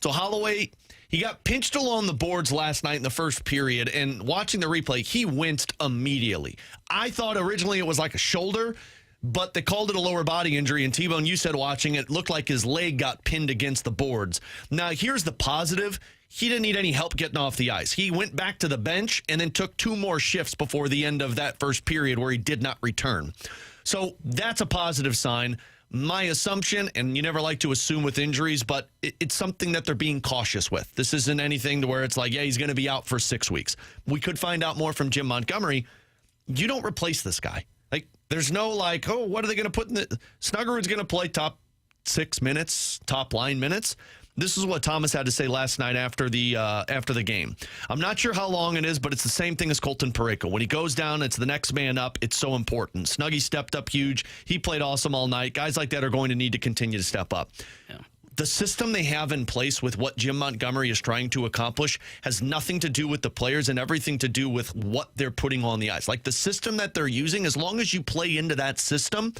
So Holloway, he got pinched along the boards last night in the first period, and watching the replay, he winced immediately. I thought originally it was like a shoulder. but they called it a lower body injury. And T-Bone, you said watching it looked like his leg got pinned against the boards. Now, here's the positive. He didn't need any help getting off the ice. He went back to the bench and then took 2 more shifts before the end of that first period where he did not return. So that's a positive sign. My assumption, and you never like to assume with injuries, but it's something that they're being cautious with. This isn't anything to where it's like, yeah, he's going to be out for 6 weeks. We could find out more from Jim Montgomery. You don't replace this guy. Like, there's no like, oh, what are they going to put in the... Snuggerud's going to play top 6 minutes, top line minutes. This is what Thomas had to say last night after the game. I'm not sure how long it is, but it's the same thing as Colton Parayko. When he goes down, it's the next man up. It's so important. Snuggie stepped up huge. He played awesome all night. Guys like that are going to need to continue to step up. Yeah. The system they have in place with what Jim Montgomery is trying to accomplish has nothing to do with the players and everything to do with what they're putting on the ice. Like the system that they're using, as long as you play into that system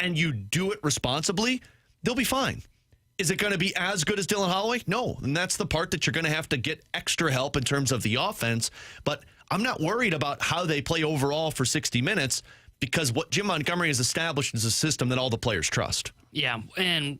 and you do it responsibly, they'll be fine. Is it going to be as good as Dylan Holloway? No. And that's the part that you're going to have to get extra help in terms of the offense. But I'm not worried about how they play overall for 60 minutes because what Jim Montgomery has established is a system that all the players trust. Yeah, and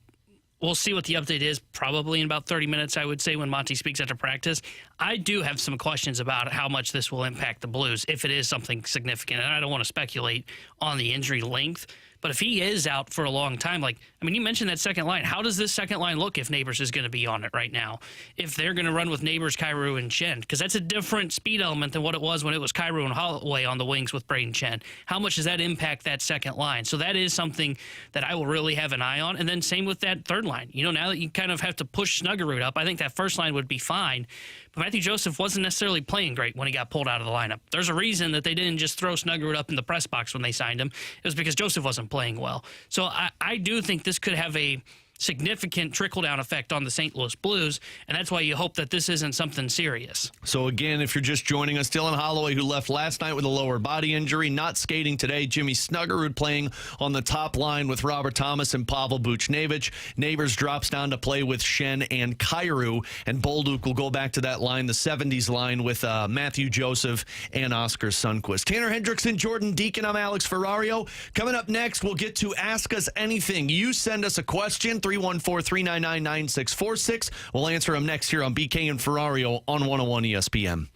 we'll see what the update is probably in about 30 minutes, I would say, when Monty speaks after practice. I do have some questions about how much this will impact the Blues, if it is something significant. And I don't want to speculate on the injury length. But if he is out for a long time, you mentioned that second line. How does this second line look if Neighbors is going to be on it right now? If they're going to run with Neighbors, Kyrou, and Chen, because that's a different speed element than what it was when it was Kyrou and Holloway on the wings with Braden Chen. How much does that impact that second line? So that is something that I will really have an eye on. And then same with that third line. Now that you kind of have to push Snuggerud up, I think that first line would be fine. But Matthew Joseph wasn't necessarily playing great when he got pulled out of the lineup. There's a reason that they didn't just throw Snuggerud up in the press box when they signed him. It was because Joseph wasn't playing well. So I do think this could have a significant trickle-down effect on the St. Louis Blues, and that's why you hope that this isn't something serious. So again, if you're just joining us, Dylan Holloway, who left last night with a lower body injury, not skating today. Jimmy Snuggerud playing on the top line with Robert Thomas and Pavel Buchnevich. Neighbors drops down to play with Shen and Kyrou, and Bolduc will go back to that line, the 70s line, with Matthew Joseph and Oscar Sundquist. Tanner Hendrickson, Jordan Deacon, I'm Alex Ferrario. Coming up next, we'll get to Ask Us Anything. You send us a question, 314-399-9646. We'll answer them next here on BK and Ferrario on 101 ESPN.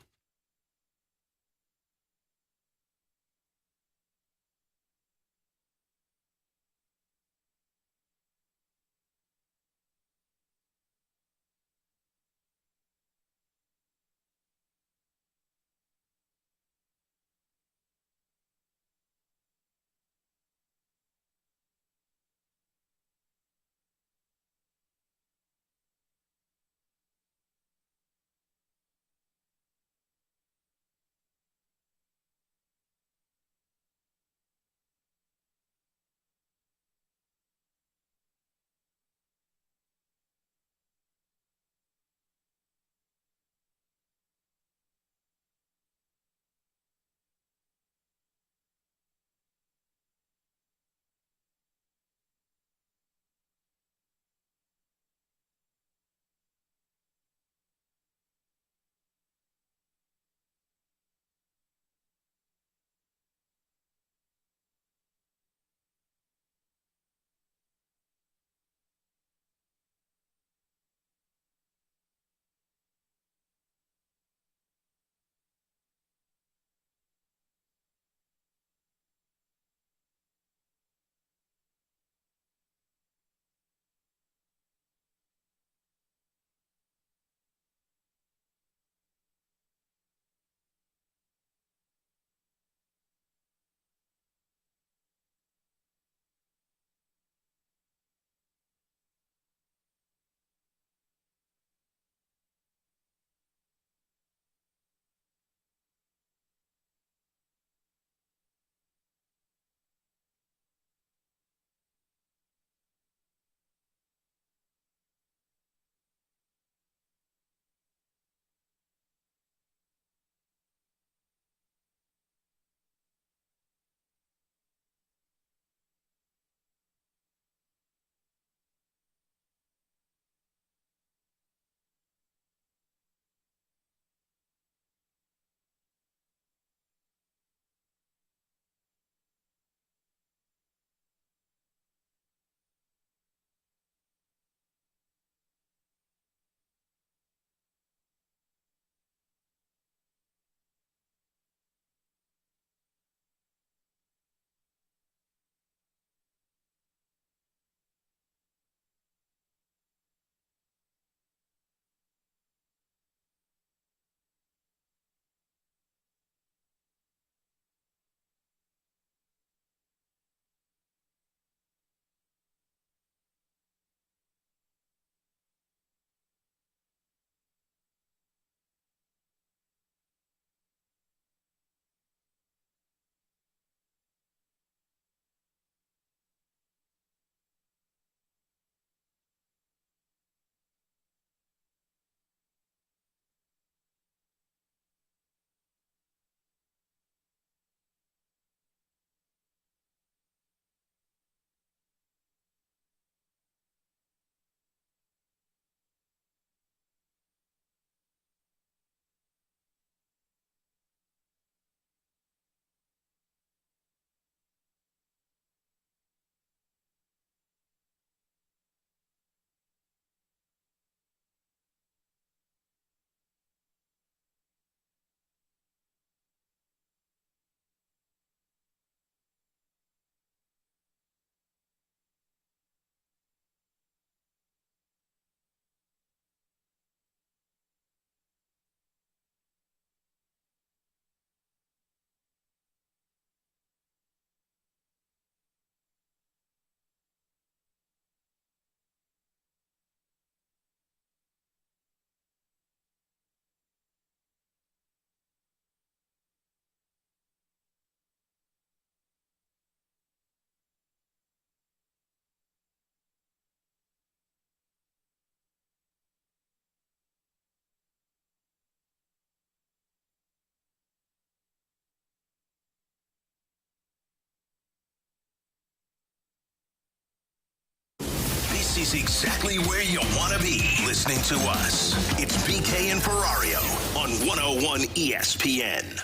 This is exactly where you want to be listening to us. It's BK and Ferrario on 101 ESPN.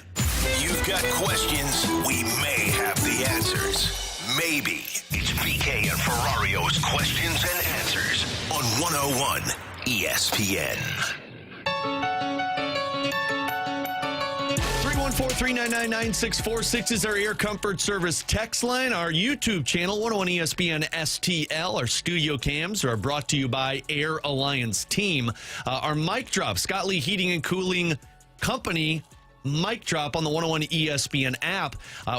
You've got questions, we may have the answers. Maybe. It's BK and Ferrario's questions and answers on 101 ESPN. 314-399-9646 is our Air Comfort Service text line. Our YouTube channel, 101 ESPN STL. Our studio cams are brought to you by Air Alliance Team. Our mic drop, Scott Lee Heating and Cooling Company mic drop on the 101 ESPN app.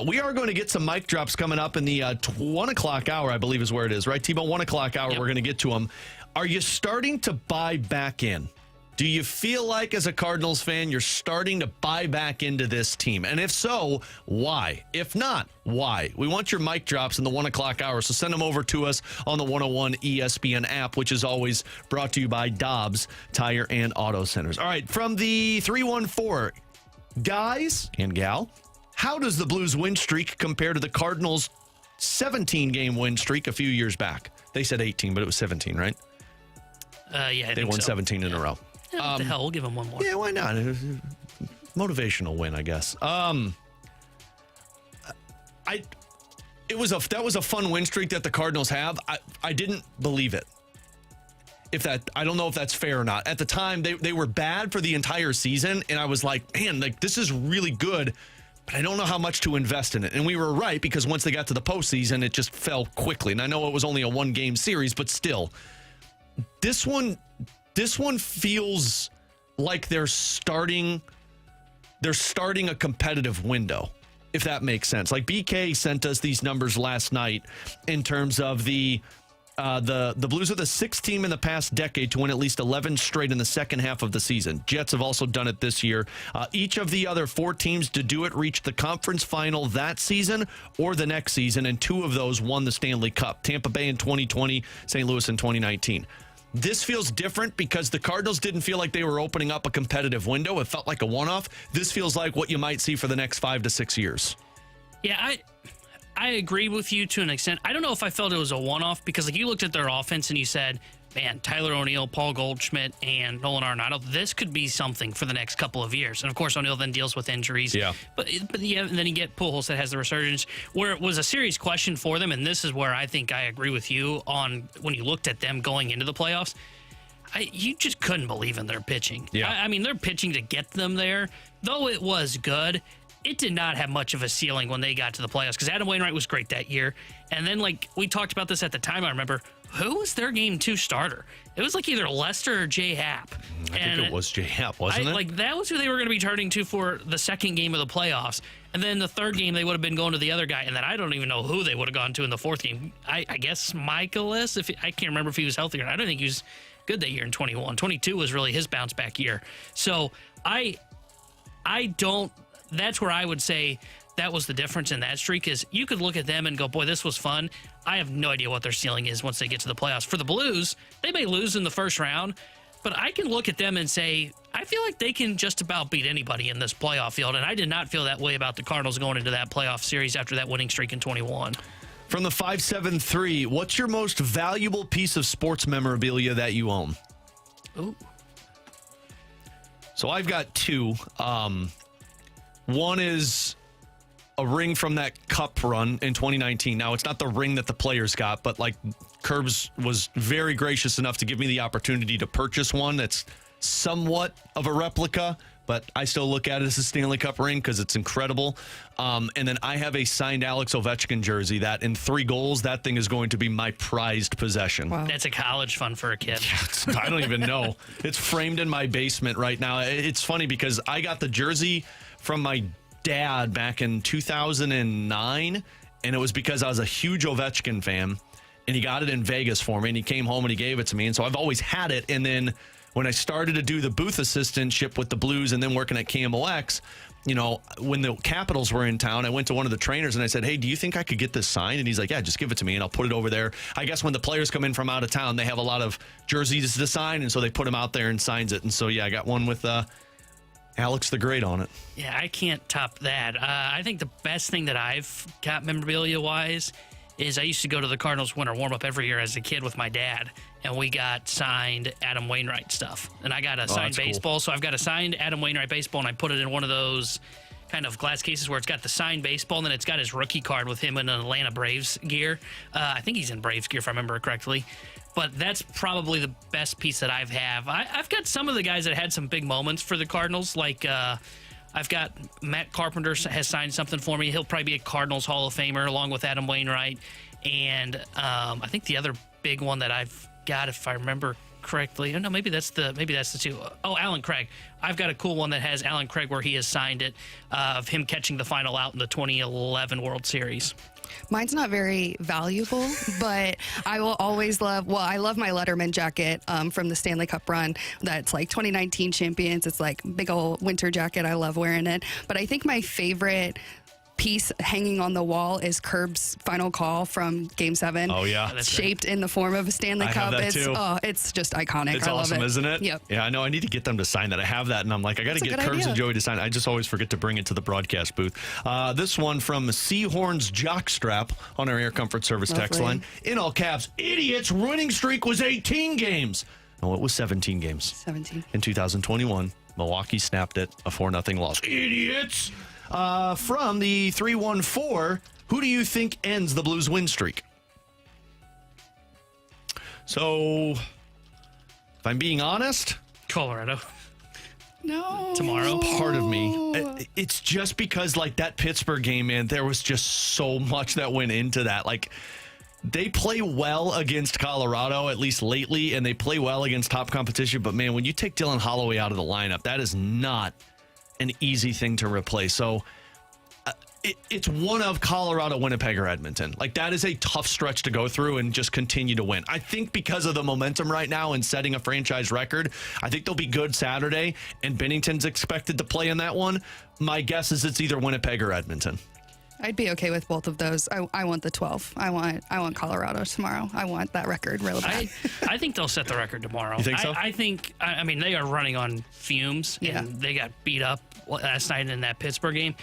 We are going to get some mic drops coming up in the 1 o'clock hour, I believe is where it is, right, T-Bone? 1 o'clock hour, We're going to get to them. Are you starting to buy back in? Do you feel like, as a Cardinals fan, you're starting to buy back into this team? And if so, why? If not, why? We want your mic drops in the 1 o'clock hour, so send them over to us on the 101 ESPN app, which is always brought to you by Dobbs Tire and Auto Centers. All right, from the 314, guys and gal, how does the Blues win streak compare to the Cardinals' 17-game win streak a few years back? They said 18, but it was 17, right? Yeah, they won 17 in a row. Yeah, what the hell? We'll give them one more. Yeah, why not? Motivational win, I guess. That was a fun win streak that the Cardinals have. I didn't believe it. I don't know if that's fair or not. At the time, they were bad for the entire season, and I was like, man, like, this is really good, but I don't know how much to invest in it. And we were right, because once they got to the postseason, it just fell quickly. And I know it was only a one-game series, but still, this one feels like they're starting a competitive window, if that makes sense. Like, BK sent us these numbers last night in terms of the Blues are the sixth team in the past decade to win at least 11 straight in the second half of the season. Jets have also done it this year. Each of the other four teams to do it reached the conference final that season or the next season, and two of those won the Stanley Cup. Tampa Bay in 2020, St. Louis in 2019. This feels different because the Cardinals didn't feel like they were opening up a competitive window. It felt like a one-off. This feels like what you might see for the next 5 to 6 years. Yeah, I agree with you to an extent. I don't know if I felt it was a one-off because, like, you looked at their offense and you said, man, Tyler O'Neill, Paul Goldschmidt, and Nolan Arenado, this could be something for the next couple of years. And, of course, O'Neill then deals with injuries. Yeah. But yeah, and then you get Pujols that has the resurgence, where it was a serious question for them, and this is where I think I agree with you on when you looked at them going into the playoffs. You just couldn't believe in their pitching. Yeah. I mean, their pitching to get them there, though it was good, it did not have much of a ceiling when they got to the playoffs because Adam Wainwright was great that year. And then, like, we talked about this at the time, I remember, who was their game 2 starter? It was like either Lester or Jay Happ. I think it was Jay Happ, wasn't it? Like, that was who they were going to be turning to for the second game of the playoffs. And then the third game, they would have been going to the other guy. And then I don't even know who they would have gone to in the fourth game. I guess Michaelis. I can't remember if he was healthy or not. I don't think he was good that year in 21. 22 was really his bounce back year. So I don't. That's where I would say that was the difference in that streak is you could look at them and go, boy, this was fun. I have no idea what their ceiling is once they get to the playoffs. For the Blues, they may lose in the first round, but I can look at them and say, I feel like they can just about beat anybody in this playoff field, and I did not feel that way about the Cardinals going into that playoff series after that winning streak in 21. From the 573, what's your most valuable piece of sports memorabilia that you own? Ooh. So I've got two. One is a ring from that cup run in 2019. Now, it's not the ring that the players got, but like Curbs was very gracious enough to give me the opportunity to purchase one that's somewhat of a replica, but I still look at it as a Stanley Cup ring because it's incredible. And then I have a signed Alex Ovechkin jersey that in 3 goals, that thing is going to be my prized possession. Wow. That's a college fund for a kid. I don't even know. It's framed in my basement right now. It's funny because I got the jersey from my dad back in 2009, and it was because I was a huge Ovechkin fan, and he got it in Vegas for me, and he came home and he gave it to me, and so I've always had it. And then when I started to do the booth assistantship with the Blues and then working at KMOX, you know, when the Capitals were in town, I went to one of the trainers and I said, hey, do you think I could get this signed? And he's like, yeah, just give it to me and I'll put it over there. I guess when the players come in from out of town, they have a lot of jerseys to sign, and so they put them out there and signs it. And so, yeah, I got one with Alex the Great on it. Yeah, I can't top that. I think the best thing that I've got memorabilia-wise is I used to go to the Cardinals winter warm-up every year as a kid with my dad, and we got signed Adam Wainwright stuff. And I got a signed baseball, cool. So I've got a signed Adam Wainwright baseball, and I put it in one of those kind of glass cases where it's got the signed baseball, and then it's got his rookie card with him in an Atlanta Braves gear. I think he's in Braves gear, if I remember correctly. But that's probably the best piece that I've got some of the guys that had some big moments for the Cardinals, like I've got Matt Carpenter has signed something for me. He'll probably be a Cardinals Hall of Famer along with Adam Wainwright. And I think the other big one that I've got, if I remember correctly, no, maybe that's the two. Oh, Alan Craig. I've got a cool one that has Alan Craig where he has signed it of him catching the final out in the 2011 World Series. Mine's not very valuable, but I will always I love my Letterman jacket from the Stanley Cup run. That's like 2019 champions. It's like big old winter jacket. I love wearing it. But I think my favorite piece hanging on the wall is Kerb's final call from Game 7. Oh, yeah. It's shaped in the form of a Stanley Cup. It's just iconic. It's I love awesome, isn't it? Yep. Yeah, I know. I need to get them to sign that. I have that, and I'm like, I got to get Kerbs and Joey to sign it. I just always forget to bring it to the broadcast booth. This one from Seahorns Jockstrap on our Air Comfort Service text line. In all caps, idiots, winning streak was 18 games. No, it was 17 games. 17. In 2021, Milwaukee snapped it, a 4-0 loss. Idiots! From the 314, who do you think ends the Blues win streak? So, if I'm being honest, Colorado. No. Tomorrow. Part of me. It's just because, like, that Pittsburgh game, man, there was just so much that went into that. Like, they play well against Colorado, at least lately, and they play well against top competition. But, man, when you take Dylan Holloway out of the lineup, that is not an easy thing to replace. So it's one of Colorado, Winnipeg, or Edmonton. Like, that is a tough stretch to go through and just continue to win. I think because of the momentum right now and setting a franchise record, I think they'll be good Saturday, and Binnington's expected to play in that one. My guess is it's either Winnipeg or Edmonton. I'd be okay with both of those. I want the 12. I want Colorado tomorrow. I want that record real bad. I think they'll set the record tomorrow. You think so? I mean, they are running on fumes, Yeah. and they got beat up last night in that Pittsburgh game.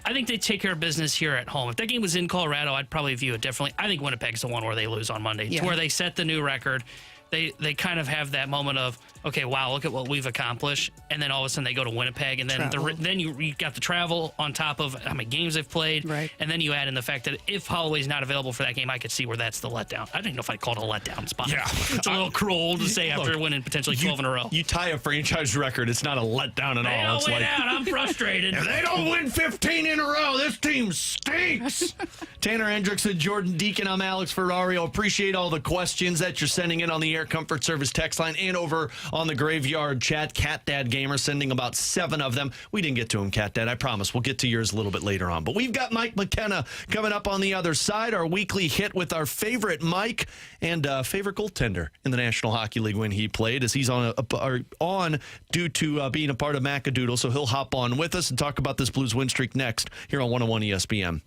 I think they take care of business here at home. If that game was in Colorado, I'd probably view it differently. I think Winnipeg's the one where they lose on Monday. Yeah. It's where they set the new record. They kind of have that moment of, okay, wow, look at what we've accomplished. And then all of a sudden they go to Winnipeg. And then you got the travel on top of how many games they've played. Right. And then you add in the fact that if Holloway's not available for that game, I could see where that's the letdown. I don't even know if I'd call it a letdown spot. Yeah. It's a little cruel to say after winning potentially 12 in a row. You tie a franchise record, it's not a letdown at all. It's like, I'm frustrated. If they don't win 15 in a row, this team stinks. Tanner Hendrickson, Jordan Deacon, I'm Alex Ferrario. Appreciate all the questions that you're sending in on the Air Comfort Service text line and over on the Graveyard chat. Cat Dad Gamer sending about 7 of them. We didn't get to them, Cat Dad. I promise. We'll get to yours a little bit later on. But we've got Mike McKenna coming up on the other side, our weekly hit with our favorite Mike and favorite goaltender in the National Hockey League when he played, as he's on due to being a part of Macadoodle. So he'll hop on with us and talk about this Blues win streak next here on 101 ESPN.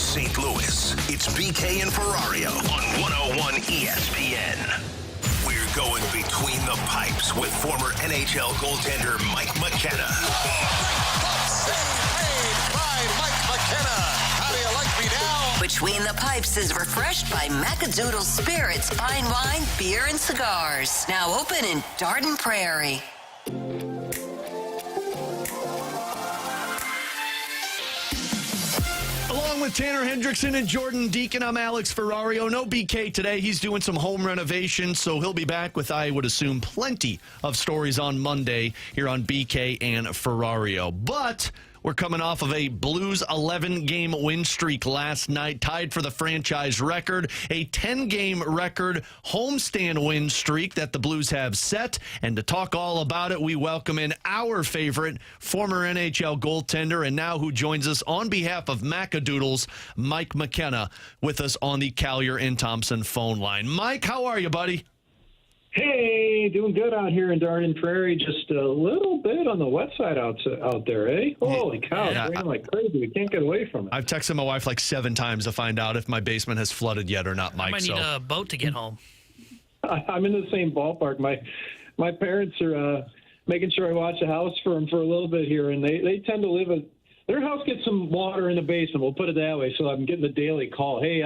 St. Louis. It's BK and Ferrario on 101 ESPN. We're going between the pipes with former NHL goaltender Mike McKenna. Save by Mike McKenna. How do you like me now? Between the Pipes is refreshed by Macadoodle Spirits, fine wine, beer, and cigars. Now open in Darden Prairie. Along with Tanner Hendrickson and Jordan Deacon, I'm Alex Ferrario. No BK today. He's doing some home renovations, so he'll be back with, I would assume, plenty of stories on Monday here on BK and Ferrario. But we're coming off of a Blues 11-game win streak last night, tied for the franchise record, a 10-game record homestand win streak that the Blues have set. And to talk all about it, we welcome in our favorite former NHL goaltender and now who joins us on behalf of Macadoodles, Mike McKenna, with us on the Collier and Thompson phone line. Mike, how are you, buddy? Hey, doing good out here in Darden Prairie. Just a little bit on the wet side out there, eh? Holy cow, it's raining like crazy. We can't get away from it. I've texted my wife like 7 times to find out if my basement has flooded yet or not, Mike. I might need a boat to get home. I'm in the same ballpark. My parents are making sure I watch the house for them for a little bit here, and they tend to live their house gets some water in the basement, we'll put it that way, so I'm getting the daily call. Hey,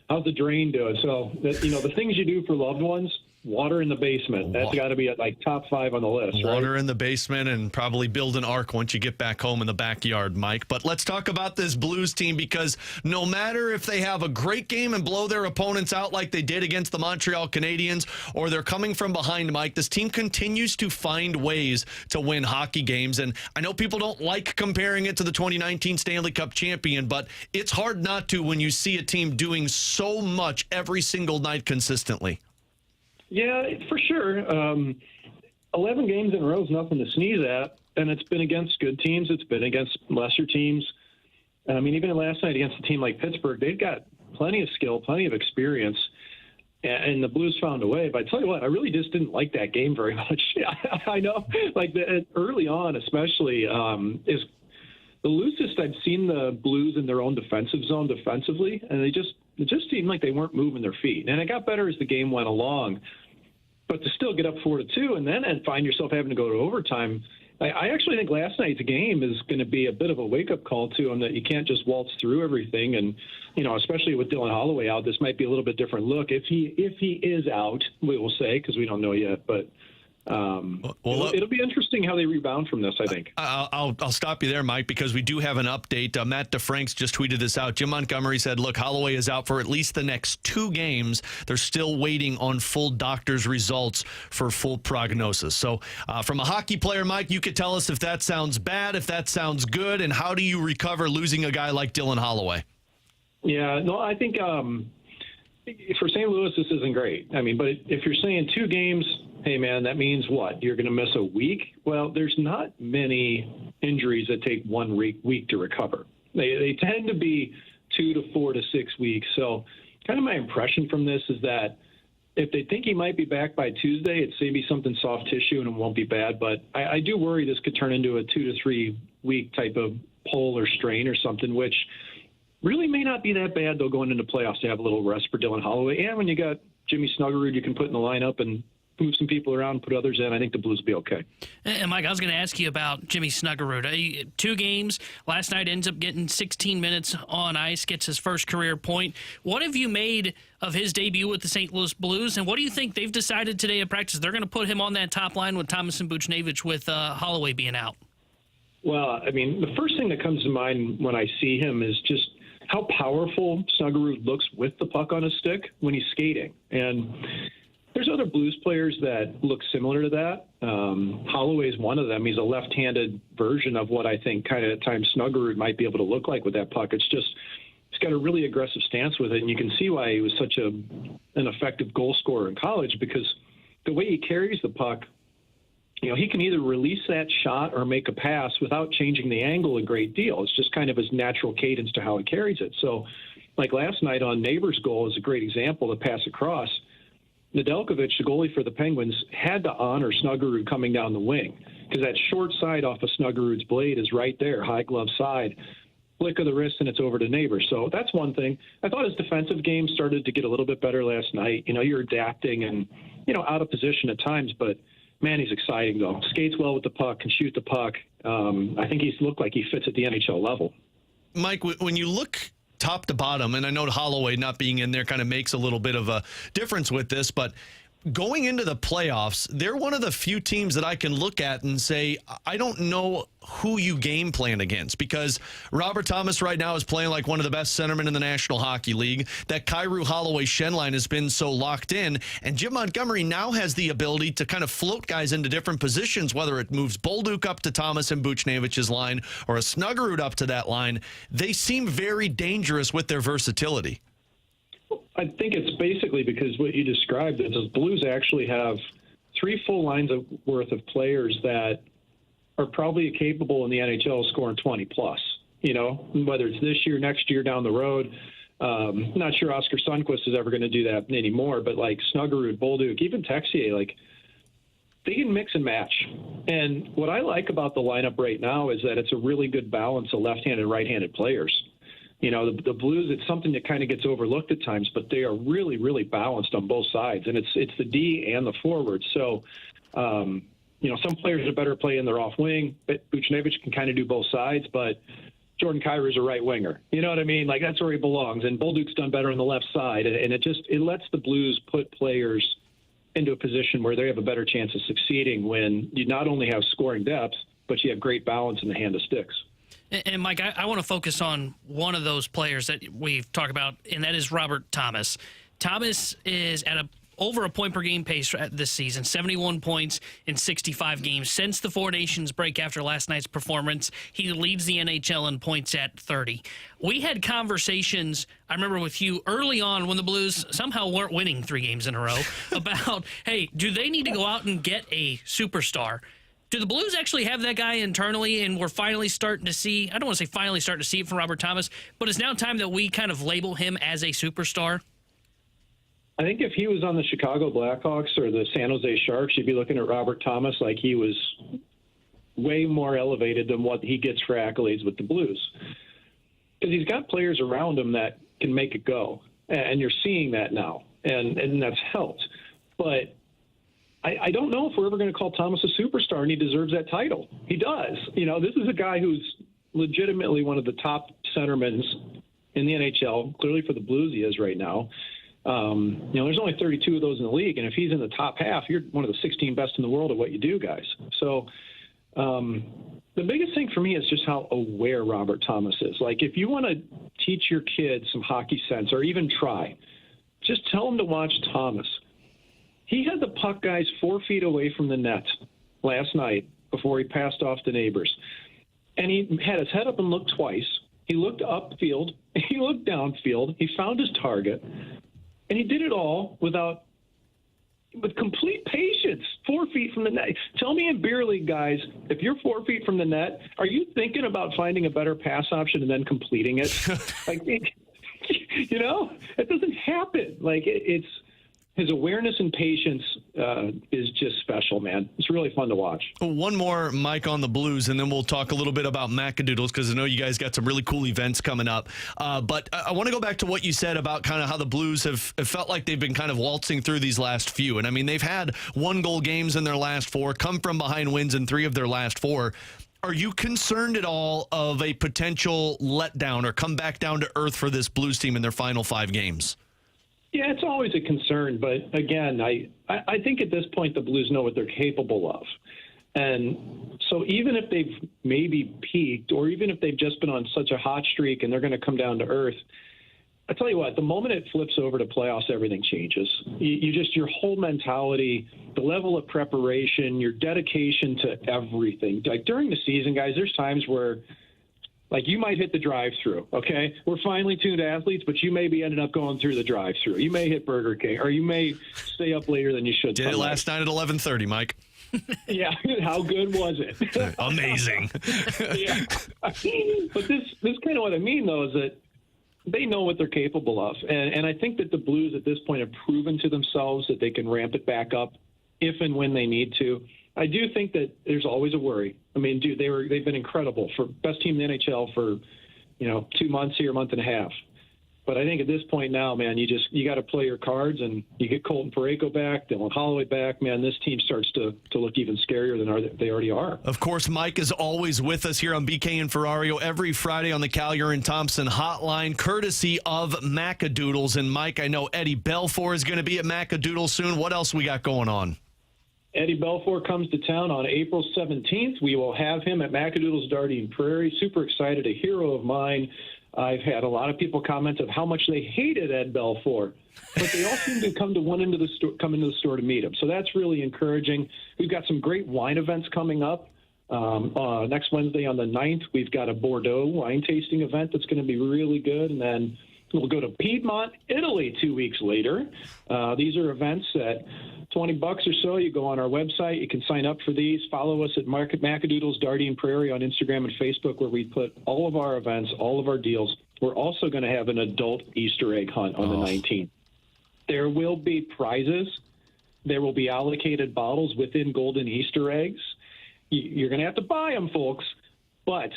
how's the drain doing? So, the things you do for loved ones, water in the basement. That's got to be at like top 5 on the list, right? Water in the basement and probably build an ark once you get back home in the backyard, Mike. But let's talk about this Blues team, because no matter if they have a great game and blow their opponents out like they did against the Montreal Canadiens, or they're coming from behind, Mike, this team continues to find ways to win hockey games. And I know people don't like comparing it to the 2019 Stanley Cup champion, but it's hard not to when you see a team doing so much every single night consistently. Yeah, for sure. 11 games in a row is nothing to sneeze at, and it's been against good teams. It's been against lesser teams. I mean, even last night against a team like Pittsburgh, they've got plenty of skill, plenty of experience, and the Blues found a way. But I tell you what, I really just didn't like that game very much. I know, like early on especially, is the loosest I've seen the Blues in their own defensive zone defensively, and it just seemed like they weren't moving their feet. And it got better as the game went along. But to still get up 4-2 and then find yourself having to go to overtime, I actually think last night's game is going to be a bit of a wake-up call to him, that you can't just waltz through everything. And, especially with Dylan Holloway out, this might be a little bit different look. If he is out, we will say, because we don't know yet. But it'll be interesting how they rebound from this, I think. I'll stop you there, Mike, because we do have an update. Matt DeFranks just tweeted this out. Jim Montgomery said, look, Holloway is out for at least the next 2 games. They're still waiting on full doctor's results for full prognosis. So from a hockey player, Mike, you could tell us if that sounds bad, if that sounds good, and how do you recover losing a guy like Dylan Holloway? Yeah, no, I think for St. Louis, this isn't great. I mean, but if you're saying 2 games, hey, man, that means what? You're going to miss a week? Well, there's not many injuries that take 1 week to recover. They tend to be 2 to 4 to 6 weeks. So kind of my impression from this is that if they think he might be back by Tuesday, it's maybe something soft tissue and it won't be bad. But I do worry this could turn into a 2 to 3 week type of pull or strain or something, which really may not be that bad, though, going into playoffs to have a little rest for Dylan Holloway. And when you got Jimmy Snuggerud you can put in the lineup and move some people around, put others in, I think the Blues will be okay. And Mike, I was going to ask you about Jimmy Snuggerud. 2 games. Last night ends up getting 16 minutes on ice, gets his first career point. What have you made of his debut with the St. Louis Blues, and what do you think they've decided today at practice? They're going to put him on that top line with Thomas and Buchnevich with Holloway being out. Well, I mean, the first thing that comes to mind when I see him is just how powerful Snuggerud looks with the puck on his stick when he's skating. And there's other Blues players that look similar to that. Holloway's one of them. He's a left-handed version of what I think kind of at times Snuggerud might be able to look like with that puck. It's just he's got a really aggressive stance with it, and you can see why he was such an effective goal scorer in college, because the way he carries the puck, he can either release that shot or make a pass without changing the angle a great deal. It's just kind of his natural cadence to how he carries it. So, like last night on Neighbors' goal is a great example to pass across. Nedeljkovic, the goalie for the Penguins, had to honor Snuggerud coming down the wing, because that short side off of Snuggerud's blade is right there, high glove side. flick of the wrist and it's over to Neighbors. So that's one thing. I thought his defensive game started to get a little bit better last night. You're adapting and, out of position at times, but man, he's exciting though. Skates well with the puck, can shoot the puck. I think he's looked like he fits at the NHL level. Mike, when you look top to bottom, and I know Holloway not being in there kind of makes a little bit of a difference with this, but going into the playoffs, they're one of the few teams that I can look at and say, I don't know who you game plan against, because Robert Thomas right now is playing like one of the best centermen in the National Hockey League. That Kyrou Holloway-Schenn line has been so locked in, and Jim Montgomery now has the ability to kind of float guys into different positions, whether it moves Bolduc up to Thomas and Buchnevich's line or a Snuggerud up to that line. They seem very dangerous with their versatility. I think it's basically because what you described is the Blues actually have 3 full lines worth of players that are probably capable in the NHL of scoring 20 plus, whether it's this year, next year, down the road. Not sure Oscar Sundqvist is ever going to do that anymore, but like Snuggerud, Bolduc, even Texier, like they can mix and match. And what I like about the lineup right now is that it's a really good balance of left-handed and right-handed players. The Blues, it's something that kind of gets overlooked at times, but they are really, really balanced on both sides, and it's the D and the forward. So, some players are better playing their off wing, but Buchnevich can kind of do both sides, but Jordan Kyrou is a right winger. You know what I mean? Like, that's where he belongs, and Bolduc's done better on the left side, and it lets the Blues put players into a position where they have a better chance of succeeding when you not only have scoring depth, but you have great balance in the hand of sticks. And, Mike, I want to focus on one of those players that we've talked about, and that is Robert Thomas. Thomas is at over a point-per-game pace this season, 71 points in 65 games. Since the Four Nations break after last night's performance, he leads the NHL in points at 30. We had conversations, I remember with you, early on when the Blues somehow weren't winning 3 games in a row, about, hey, do they need to go out and get a superstar? Do the Blues actually have that guy internally, and we're finally starting to see, I don't want to say finally starting to see it from Robert Thomas, but it's now time that we kind of label him as a superstar? I think if he was on the Chicago Blackhawks or the San Jose Sharks, you'd be looking at Robert Thomas like he was way more elevated than what he gets for accolades with the Blues. Because he's got players around him that can make it go, and you're seeing that now, and that's helped. But I don't know if we're ever going to call Thomas a superstar, and he deserves that title. He does. This is a guy who's legitimately one of the top centermen in the NHL. Clearly for the Blues he is right now. There's only 32 of those in the league, and if he's in the top half, you're one of the 16 best in the world at what you do, guys. So the biggest thing for me is just how aware Robert Thomas is. Like, if you want to teach your kids some hockey sense, or even try, just tell them to watch Thomas. He had the puck guys 4 feet away from the net last night before he passed off to Neighbors. And he had his head up and looked twice. He looked upfield. He looked downfield. He found his target. And he did it all with complete patience, 4 feet from the net. Tell me in beer league, guys, if you're 4 feet from the net, are you thinking about finding a better pass option and then completing it? It doesn't happen. It's his awareness and patience is just special, man. It's really fun to watch. One more, Mike, on the Blues, and then we'll talk a little bit about Macadoodles, because I know you guys got some really cool events coming up. But I want to go back to what you said about kind of how the Blues have felt like they've been kind of waltzing through these last few. And, I mean, they've had 1-goal games in their last 4, come from behind wins in 3 of their last 4. Are you concerned at all of a potential letdown or come back down to earth for this Blues team in their final 5 games? Yeah, it's always a concern, but again, I think at this point the Blues know what they're capable of. And so even if they've maybe peaked, or even if they've just been on such a hot streak and they're going to come down to earth, I tell you what, the moment it flips over to playoffs, everything changes. Your whole mentality, the level of preparation, your dedication to everything. Like during the season, guys, there's times where you might hit the drive-through, okay? We're finely tuned athletes, but you may be ending up going through the drive-through. You may hit Burger King, or you may stay up later than you should. Did it last night at 11:30, Mike. Yeah, how good was it? Amazing. Yeah. But this kind of what I mean, though, is that they know what they're capable of. And I think that the Blues at this point have proven to themselves that they can ramp it back up if and when they need to. I do think that there's always a worry. I mean, dude, they've been incredible, for best team in the NHL for 2 months here, a month and a half. But I think at this point now, man, you got to play your cards, and you get Colton Parayko back, Dylan Holloway back. Man, this team starts to look even scarier than they already are. Of course, Mike is always with us here on BK and Ferrario every Friday on the Callier and Thompson hotline, courtesy of Macadoodles. And Mike, I know Eddie Belfour is going to be at Macadoodles soon. What else we got going on? Eddie Belfour comes to town on April 17th. We will have him at Macadoodles Darting Prairie. Super excited, a hero of mine. I've had a lot of people comment of how much they hated Ed Belfour, but they all seem to come into the store to meet him. So that's really encouraging. We've got some great wine events coming up. Next Wednesday on the 9th, we've got a Bordeaux wine tasting event that's going to be really good. And then we'll go to Piedmont, Italy 2 weeks later. These are events at $20 or so. You go on our website. You can sign up for these. Follow us at Macadoodles Darting Prairie on Instagram and Facebook, where we put all of our events, all of our deals. We're also going to have an adult Easter egg hunt on the 19th. There will be prizes. There will be allocated bottles within golden Easter eggs. You're going to have to buy them, folks, but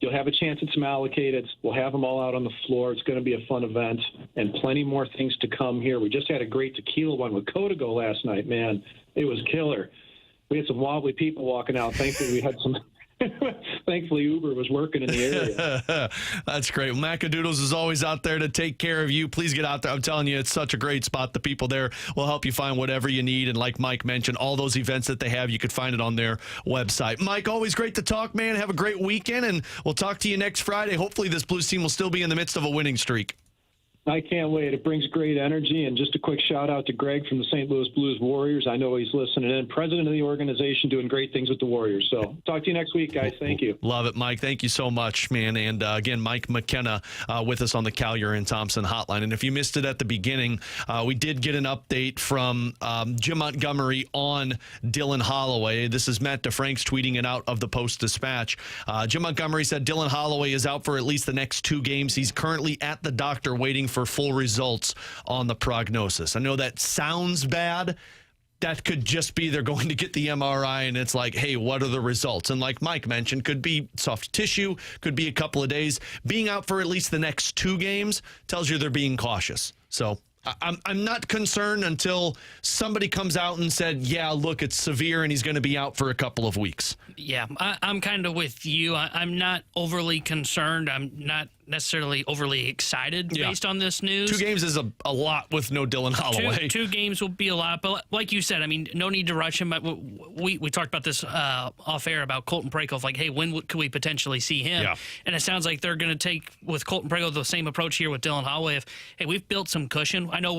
you'll have a chance at some allocateds. We'll have them all out on the floor. It's going to be a fun event, and plenty more things to come here. We just had a great tequila one with Codigo last night, man. It was killer. We had some wobbly people walking out. Thankfully, we had some. Thankfully, Uber was working in the area. That's great. Macadoodles is always out there to take care of you. Please get out there. I'm telling you, it's such a great spot. The people there will help you find whatever you need. And like Mike mentioned, all those events that they have, you could find it on their website. Mike, always great to talk, man. Have a great weekend, and we'll talk to you next Friday. Hopefully this Blues team will still be in the midst of a winning streak. I can't wait. It brings great energy. And just a quick shout out to Greg from the St. Louis Blues Warriors. I know he's listening in. President of the organization, doing great things with the Warriors. So talk to you next week, guys. Thank you. Love it, Mike. Thank you so much, man. And again, Mike McKenna with us on the Callier and Thompson hotline. And if you missed it at the beginning, we did get an update from Jim Montgomery on Dylan Holloway. This is Matt DeFrank's tweeting it out of the Post-Dispatch. Jim Montgomery said Dylan Holloway is out for at least the next 2 games. He's currently at the doctor waiting for full results on the prognosis. I know that sounds bad. That could just be they're going to get the MRI and it's like, hey, what are the results? And like Mike mentioned, could be soft tissue, could be a couple of days. Being out for at least the next 2 games tells you they're being cautious. So I'm not concerned until somebody comes out and said, yeah, look, it's severe and he's going to be out for a couple of weeks. Yeah, I'm kind of with you. I'm not overly concerned. I'm not necessarily overly excited based on this news. 2 games is a lot with no Dylan Holloway. Two games will be a lot, but like you said, I mean, no need to rush him. We talked about this off air about Colton Parayko, like, hey, when could we potentially see him? Yeah. And it sounds like they're going to take with Colton Parayko the same approach here with Dylan Holloway. If, hey, we've built some cushion. I know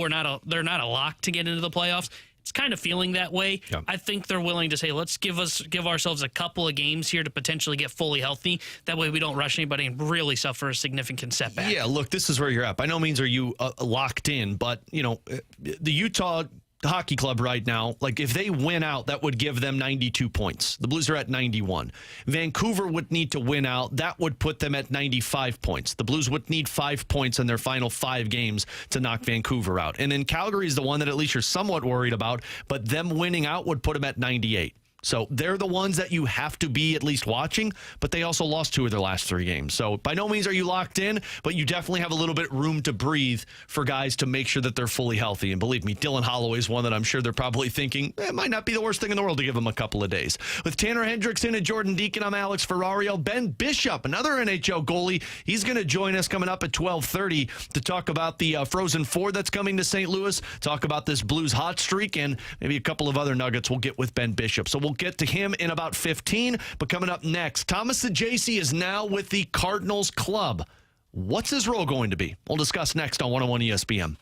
they're not a lock to get into the playoffs. It's kind of feeling that way. Yeah. I think they're willing to say, let's give ourselves a couple of games here to potentially get fully healthy. That way we don't rush anybody and really suffer a significant setback. Yeah, look, this is where you're at. By no means are you locked in, but, the Utah Hockey Club right now, like if they win out, that would give them 92 points. The Blues are at 91. Vancouver would need to win out. That would put them at 95 points. The Blues would need 5 points in their final 5 games to knock Vancouver out. And then Calgary is the one that at least you're somewhat worried about, but them winning out would put them at 98. So they're the ones that you have to be at least watching, but they also lost 2 of their last 3 games. So by no means are you locked in, but you definitely have a little bit room to breathe for guys to make sure that they're fully healthy. And believe me, Dylan Holloway is one that I'm sure they're probably thinking, it might not be the worst thing in the world to give him a couple of days. With Tanner Hendrickson and Jordan Deacon, I'm Alex Ferrario. Ben Bishop, another NHL goalie, he's going to join us coming up at 12:30 to talk about the Frozen Four that's coming to St. Louis, talk about this Blues hot streak, and maybe a couple of other nuggets we'll get with Ben Bishop. So we'll get to him in about 15. But coming up next, Thomas Saggese is now with the Cardinals club. What's his role going to be? We'll discuss next on 101 ESPN.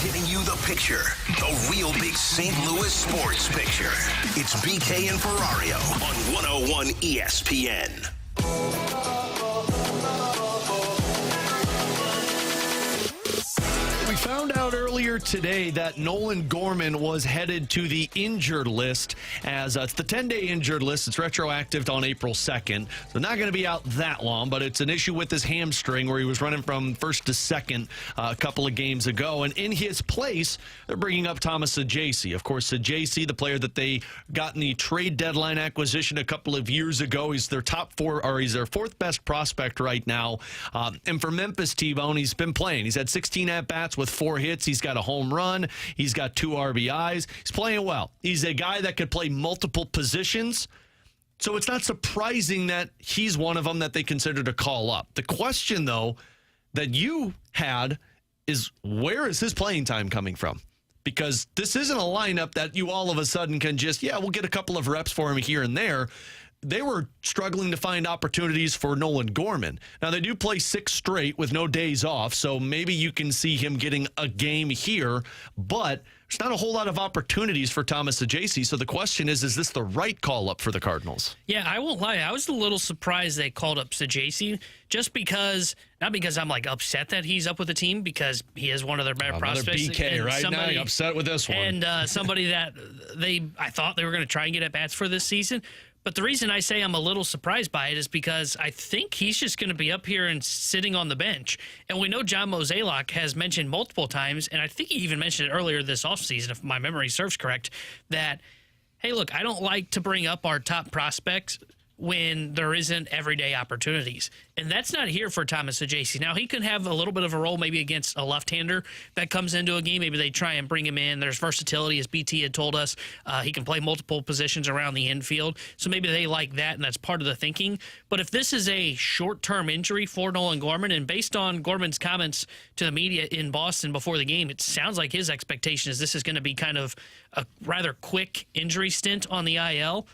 Giving you the picture, the real big St. Louis sports picture. It's BK and Ferrario on 101 ESPN. We found out earlier today that Nolan Gorman was headed to the injured list, as it's the 10-day injured list. It's retroactive on April 2nd, so not going to be out that long, but it's an issue with his hamstring where he was running from first to second a couple of games ago. And in his place, they're bringing up Thomas Saggese. Of course, Saggese, the player that they got in the trade deadline acquisition a couple of years ago, he's their he's their fourth best prospect right now. And for Memphis, T-Bone, he's been playing. He's had 16 at-bats with 4 hits. He's got a home run. He's got 2 RBIs. He's playing well. He's a guy that could play multiple positions. So it's not surprising that he's one of them that they considered a call up. The question, though, that you had is, where is his playing time coming from? Because this isn't a lineup that you all of a sudden can just, we'll get a couple of reps for him here and there. They were struggling to find opportunities for Nolan Gorman. Now, they do play 6 straight with no days off, so maybe you can see him getting a game here, but there's not a whole lot of opportunities for Thomas Saggese. So the question is this the right call-up for the Cardinals? Yeah, I won't lie. I was a little surprised they called up Saggese, just because, not because I'm like upset that he's up with the team, because he is one of their better prospects. BK right now, you're upset with this one. And somebody that I thought they were going to try and get at bats for this season. But the reason I say I'm a little surprised by it is because I think he's just going to be up here and sitting on the bench. And we know John Mozeliak has mentioned multiple times, and I think he even mentioned it earlier this offseason, if my memory serves correct, that, hey, look, I don't like to bring up our top prospects when there isn't everyday opportunities. And that's not here for Thomas Saggese. Now, he could have a little bit of a role maybe against a left-hander that comes into a game. Maybe they try and bring him in. There's versatility, as BT had told us. He can play multiple positions around the infield. So maybe they like that, and that's part of the thinking. But if this is a short-term injury for Nolan Gorman, and based on Gorman's comments to the media in Boston before the game, it sounds like his expectation is this is going to be kind of a rather quick injury stint on the IL,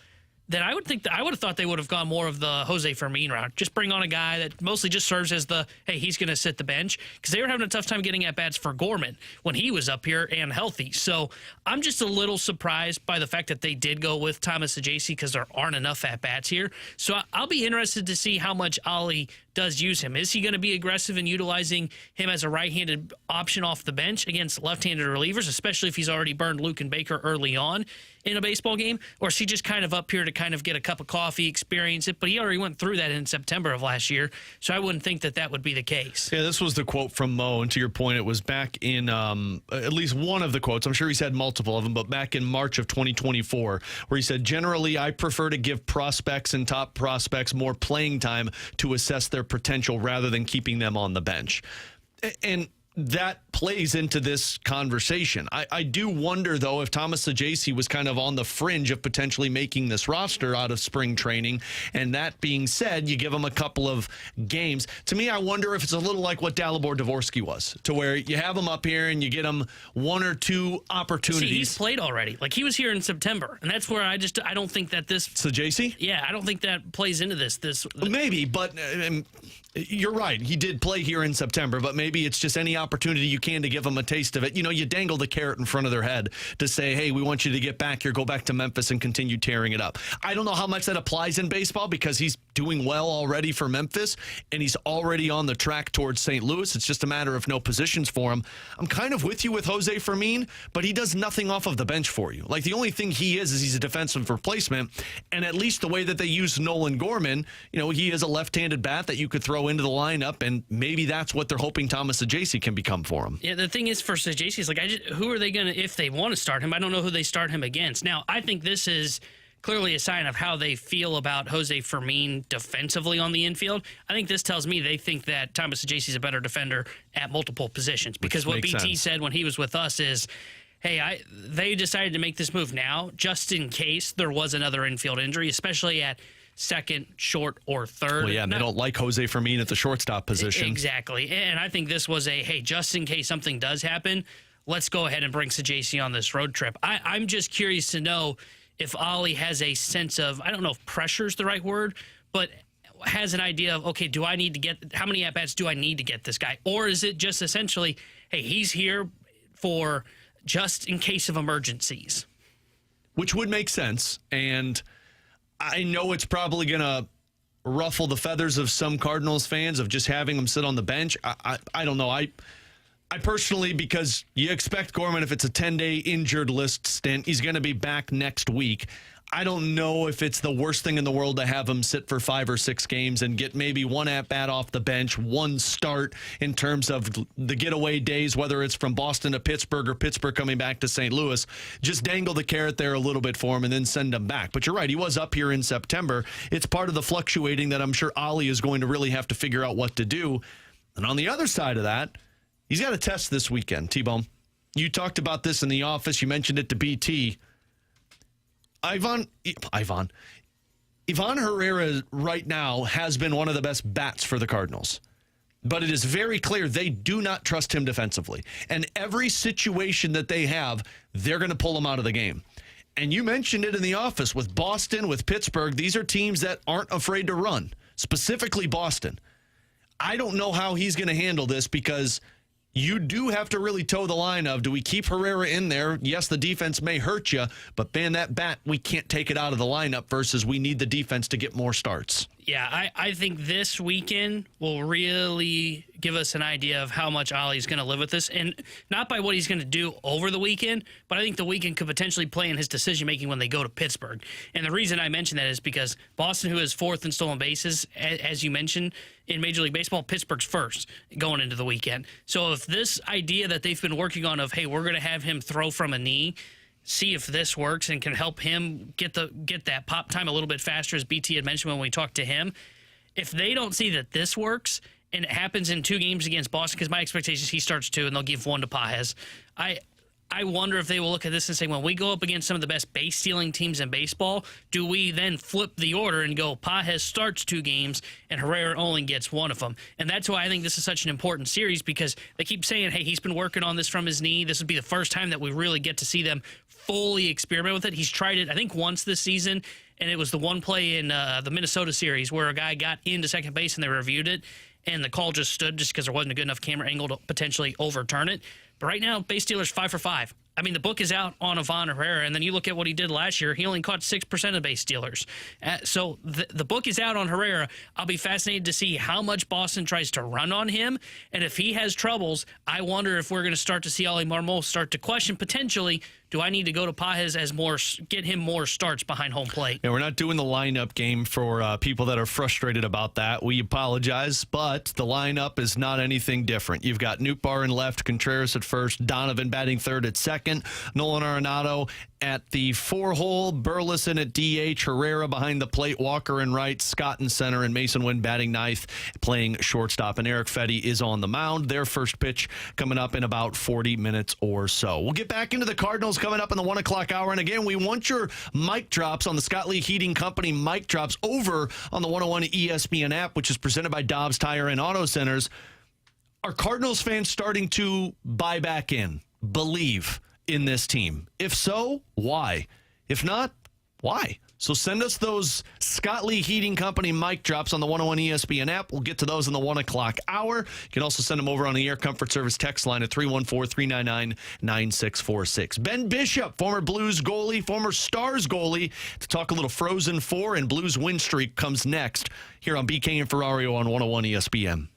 then I would have thought they would have gone more of the Jose Fermin route. Just bring on a guy that mostly just serves as he's going to sit the bench, because they were having a tough time getting at-bats for Gorman when he was up here and healthy. So I'm just a little surprised by the fact that they did go with Thomas Saggese, because there aren't enough at-bats here. So I'll be interested to see how much Ollie does use him. Is he going to be aggressive in utilizing him as a right-handed option off the bench against left-handed relievers, especially if he's already burned Luke and Baker early on in a baseball game? Or is he just kind of up here to kind of get a cup of coffee, experience it? But he already went through that in September of last year, so I wouldn't think that would be the case. Yeah, this was the quote from Mo, and to your point, it was back in at least one of the quotes. I'm sure he's had multiple of them, but back in March of 2024, where he said, generally, I prefer to give prospects and top prospects more playing time to assess their potential rather than keeping them on the bench. And that plays into this conversation. I do wonder, though, if Thomas Saggese was kind of on the fringe of potentially making this roster out of spring training. And that being said, you give him a couple of games. To me, I wonder if it's a little like what Dalibor Dvorsky was, to where you have him up here and you get him 1 or 2 opportunities. See, he's played already. Like, he was here in September, and that's where I don't think that this... Saggese? Yeah, I don't think that plays into this. Maybe, but... You're right. He did play here in September, but maybe it's just any opportunity you can to give them a taste of it. You know, you dangle the carrot in front of their head to say, hey, we want you to get back here, go back to Memphis and continue tearing it up. I don't know how much that applies in baseball, because he's doing well already for Memphis, and he's already on the track towards St. Louis. It's just a matter of no positions for him. I'm kind of with you with Jose Fermin, but he does nothing off of the bench for you. Like, the only thing he is he's a defensive replacement, and at least the way that they use Nolan Gorman, you know, he is a left-handed bat that you could throw into the lineup, and maybe that's what they're hoping Thomas Saggese can become for him. Yeah, the thing is for Saggese, is like, who are they going to, if they want to start him? I don't know who they start him against. Now, I think this is clearly a sign of how they feel about Jose Fermin defensively on the infield. I think this tells me they think that Thomas Saggese is a better defender at multiple positions, because what BT said when he was with us is, hey, they decided to make this move now just in case there was another infield injury, especially at second, short, or third. Well, yeah, and they don't like Jose Fermin at the shortstop position. Exactly. And I think this was hey, just in case something does happen, let's go ahead and bring Saggese on this road trip. I'm just curious to know if Ollie has a sense of, I don't know if pressure is the right word, but has an idea of, okay, do I need to get, how many at-bats do I need to get this guy? Or is it just essentially, hey, he's here for just in case of emergencies. Which would make sense. And I know it's probably going to ruffle the feathers of some Cardinals fans of just having him sit on the bench. I don't know. I personally, because you expect Gorman, if it's a 10-day injured list stint, he's going to be back next week. I don't know if it's the worst thing in the world to have him sit for 5 or 6 games and get maybe one at-bat off the bench, one start in terms of the getaway days, whether it's from Boston to Pittsburgh or Pittsburgh coming back to St. Louis. Just dangle the carrot there a little bit for him and then send him back. But you're right, he was up here in September. It's part of the fluctuating that I'm sure Ollie is going to really have to figure out what to do. And on the other side of that, he's got a test this weekend, T-Bone. You talked about this in the office. You mentioned it to BT. Ivan Herrera right now has been one of the best bats for the Cardinals. But it is very clear they do not trust him defensively. And every situation that they have, they're going to pull him out of the game. And you mentioned it in the office with Boston, with Pittsburgh. These are teams that aren't afraid to run, specifically Boston. I don't know how he's going to handle this because you do have to really toe the line of, do we keep Herrera in there? Yes, the defense may hurt you, but man, that bat, we can't take it out of the lineup versus we need the defense to get more starts. Yeah, I think this weekend will really give us an idea of how much Ollie's going to live with this. And not by what he's going to do over the weekend, but I think the weekend could potentially play in his decision-making when they go to Pittsburgh. And the reason I mention that is because Boston, who is 4th in stolen bases, as you mentioned, in Major League Baseball, Pittsburgh's 1st going into the weekend. So if this idea that they've been working on of, hey, we're going to have him throw from a knee, see if this works and can help him get that pop time a little bit faster, as BT had mentioned when we talked to him. If they don't see that this works and it happens in 2 games against Boston, because my expectation is he starts 2 and they'll give 1 to Pages, I wonder if they will look at this and say, when we go up against some of the best base-stealing teams in baseball, do we then flip the order and go, Pages starts 2 games and Herrera only gets 1 of them? And that's why I think this is such an important series, because they keep saying, hey, he's been working on this from his knee. This would be the first time that we really get to see them fully experiment with it. He's tried it, I think, once this season, and it was the one play in the Minnesota series where a guy got into second base and they reviewed it, and the call just stood just because there wasn't a good enough camera angle to potentially overturn it. But right now, base stealers 5 for 5. I mean, the book is out on Ivan Herrera, and then you look at what he did last year. He only caught 6% of base stealers. So the book is out on Herrera. I'll be fascinated to see how much Boston tries to run on him, and if he has troubles, I wonder if we're going to start to see Oli Marmol start to question potentially, do I need to go to Pages as get him more starts behind home plate? Yeah, we're not doing the lineup game for people that are frustrated about that. We apologize, but the lineup is not anything different. You've got Nootbaar in left, Contreras at first, Donovan batting third at second, Nolan Arenado at the 4-hole, Burleson at DH, Herrera behind the plate, Walker in right, Scott in center, and Mason Wynn batting ninth, playing shortstop. And Eric Fetty is on the mound. Their first pitch coming up in about 40 minutes or so. We'll get back into the Cardinals coming up in the 1 o'clock hour. And again, we want your mic drops on the Scott Lee Heating Company mic drops over on the 101 ESPN app, which is presented by Dobbs Tire and Auto Centers. Are Cardinals fans starting to buy back in, believe in this team? If so, why? If not, why? So send us those Scott Lee Heating Company mic drops on the 101 ESPN app. We'll get to those in the 1 o'clock hour. You can also send them over on the Air Comfort Service text line at 314-399-9646. Ben Bishop, former Blues goalie, former Stars goalie, to talk a little Frozen 4 and Blues win streak comes next here on BK and Ferrario on 101 ESPN.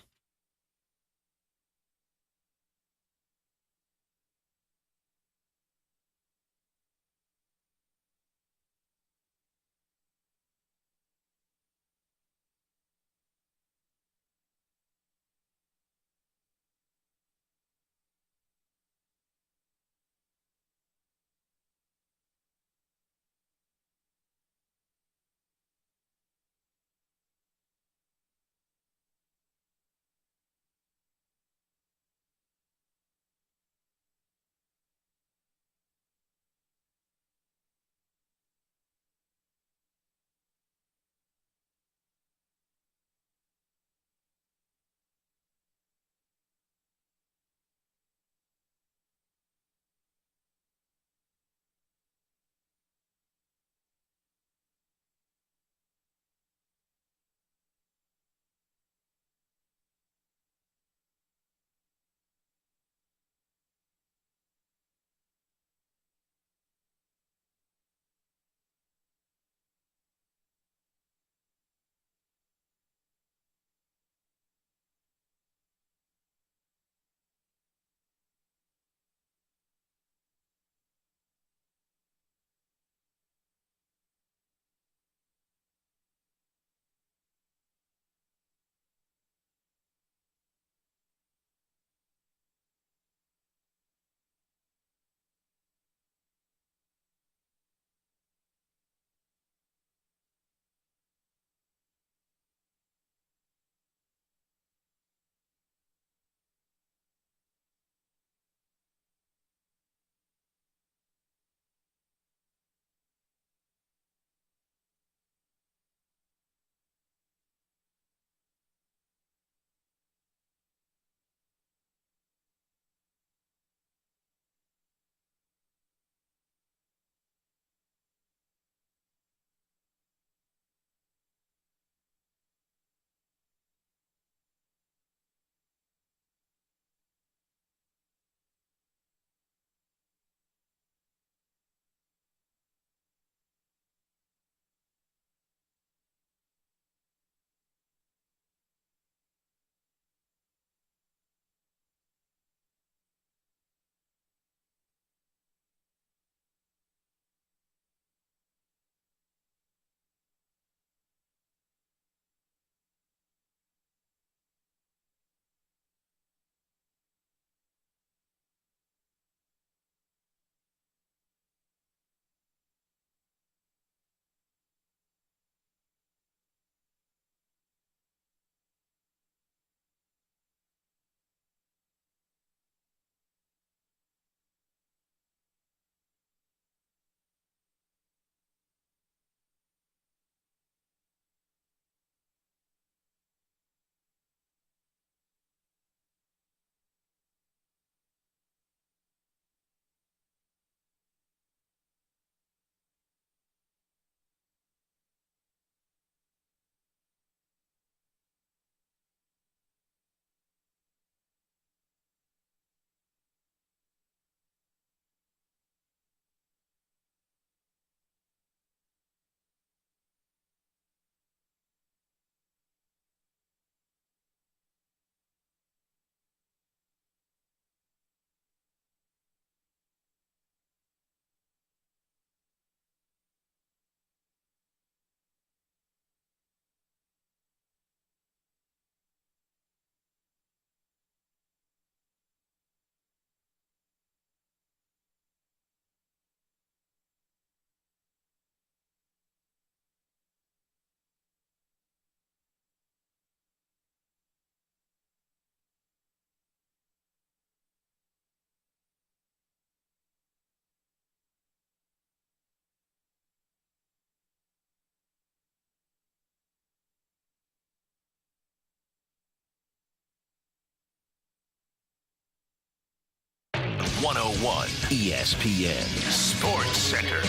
101 ESPN Sports Center.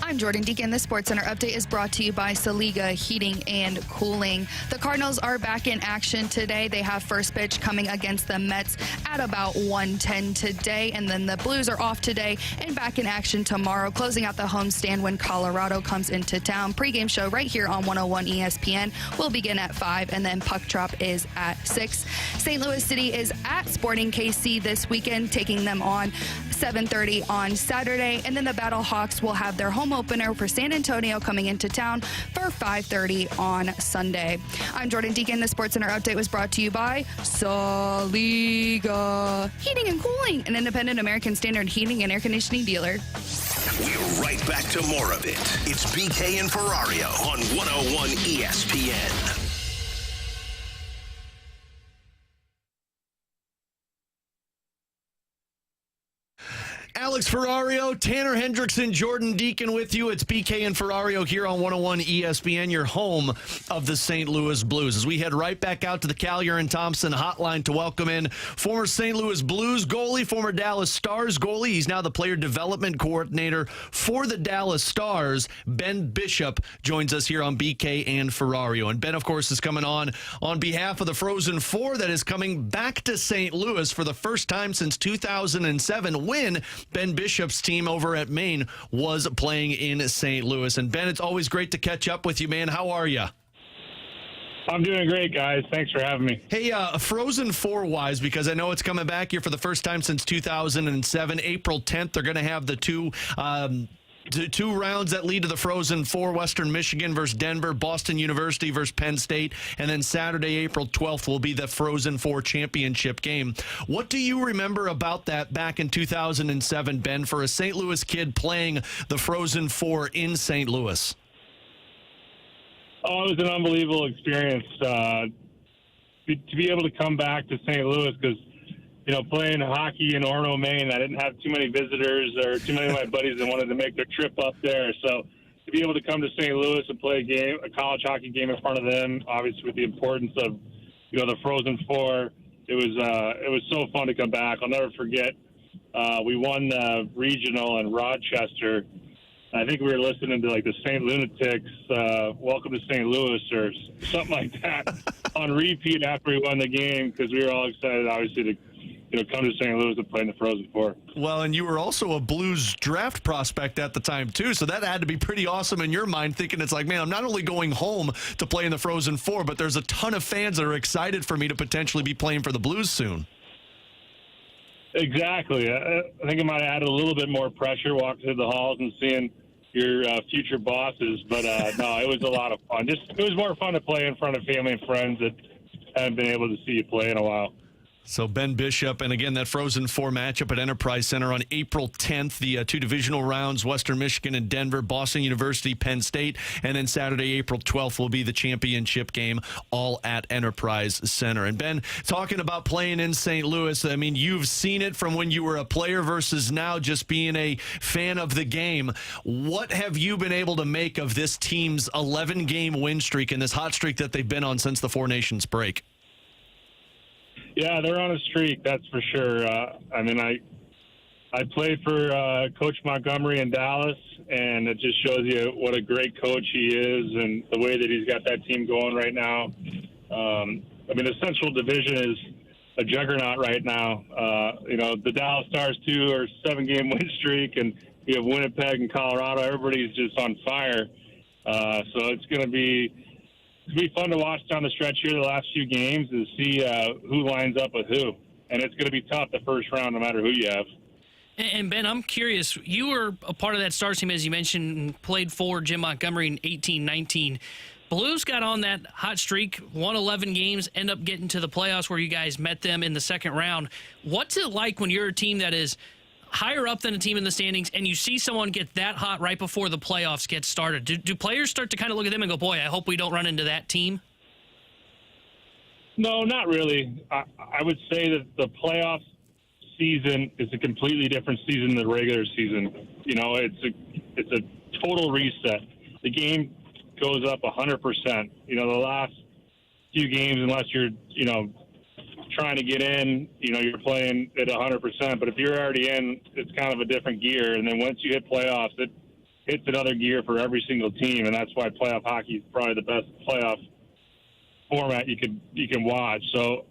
I'm Jordan Deacon. The Sports Center update is brought to you by Saliga Heating and Cooling. The Cardinals are back in action today. They have first pitch coming against the Mets at about 1:10 today. And then the Blues are off today and back in action tomorrow, closing out the homestand when Colorado comes into town. Pre-game show right here on 101 ESPN will begin at 5, and then puck drop is at 6. St. Louis City is at Sporting KC this weekend, taking them on 7:30 on Saturday. And then the Battle Hawks will have their home opener for San Antonio coming into town for 5:30 on Sunday. I'm Jordan Deacon. The Sports Center update was brought to you by Saliga Heating and Cooling, an independent American Standard heating and air conditioning dealer. We're right back to more of it. It's BK and Ferrario on 101 ESPN. Alex Ferrario, Tanner Hendrickson, Jordan Deacon with you. It's BK and Ferrario here on 101 ESPN, your home of the St. Louis Blues. As we head right back out to the Collier and Thompson hotline to welcome in former St. Louis Blues goalie, former Dallas Stars goalie. He's now the player development coordinator for the Dallas Stars. Ben Bishop joins us here on BK and Ferrario. And Ben, of course, is coming on behalf of the Frozen Four that is coming back to St. Louis for the first time since 2007 when Ben Bishop's team over at Maine was playing in St. Louis. And Ben, it's always great to catch up with you, man. How are you? I'm doing great, guys. Thanks for having me. Hey, Frozen Four-wise, because I know it's coming back here for the first time since 2007. April 10th, they're going to have the two rounds that lead to the Frozen Four: Western Michigan versus Denver, Boston University versus Penn State, and then Saturday, April 12th, will be the Frozen Four championship game. What do you remember about that back in 2007, Ben, for a St. Louis kid playing the Frozen Four in St. Louis? Oh, it was an unbelievable experience to be able to come back to St. Louis because, you know, playing hockey in Orono, Maine, I didn't have too many visitors or too many of my buddies that wanted to make their trip up there. So to be able to come to St. Louis and play a college hockey game in front of them, obviously with the importance of, you know, the Frozen Four, it was so fun to come back. I'll never forget. We won the regional in Rochester. I think we were listening to like the St. Lunatics, Welcome to St. Louis or something like that on repeat after we won the game because we were all excited, obviously, to come to St. Louis and play in the Frozen Four. Well, and you were also a Blues draft prospect at the time, too, so that had to be pretty awesome in your mind, thinking it's like, man, I'm not only going home to play in the Frozen Four, but there's a ton of fans that are excited for me to potentially be playing for the Blues soon. Exactly. I think it might have added a little bit more pressure walking through the halls and seeing your future bosses, but no, it was a lot of fun. It was more fun to play in front of family and friends that haven't been able to see you play in a while. So Ben Bishop, and again, that Frozen Four matchup at Enterprise Center on April 10th, the two divisional rounds, Western Michigan and Denver, Boston University, Penn State, and then Saturday, April 12th will be the championship game, all at Enterprise Center. And Ben, talking about playing in St. Louis, I mean, you've seen it from when you were a player versus now just being a fan of the game. What have you been able to make of this team's 11-game win streak and this hot streak that they've been on since the Four Nations break? Yeah, they're on a streak, that's for sure. I mean, I played for Coach Montgomery in Dallas, and it just shows you what a great coach he is and the way that he's got that team going right now. I mean, the Central Division is a juggernaut right now. You know, the Dallas Stars, too, are 7-game win streak, and you have Winnipeg and Colorado. Everybody's just on fire. So it's going to be fun to watch down the stretch here the last few games and see who lines up with who. And it's going to be tough the first round no matter who you have. And Ben, I'm curious, you were a part of that Stars team, as you mentioned, and played for Jim Montgomery in 18-19. Blues got on that hot streak, won 11 games, end up getting to the playoffs where you guys met them in the second round. What's it like when you're a team that is higher up than a team in the standings and you see someone get that hot right before the playoffs get started? Do players start to kind of look at them and go, boy, I hope we don't run into that team? No, not really. I would say that the playoff season is a completely different season than the regular season. You know, it's a total reset. The game goes up 100%. You know, the last few games, unless you're, you know, trying to get in, you're playing at 100%. But if you're already in, it's kind of a different gear. And then once you hit playoffs, it hits another gear for every single team. And that's why playoff hockey is probably the best playoff format you can watch. So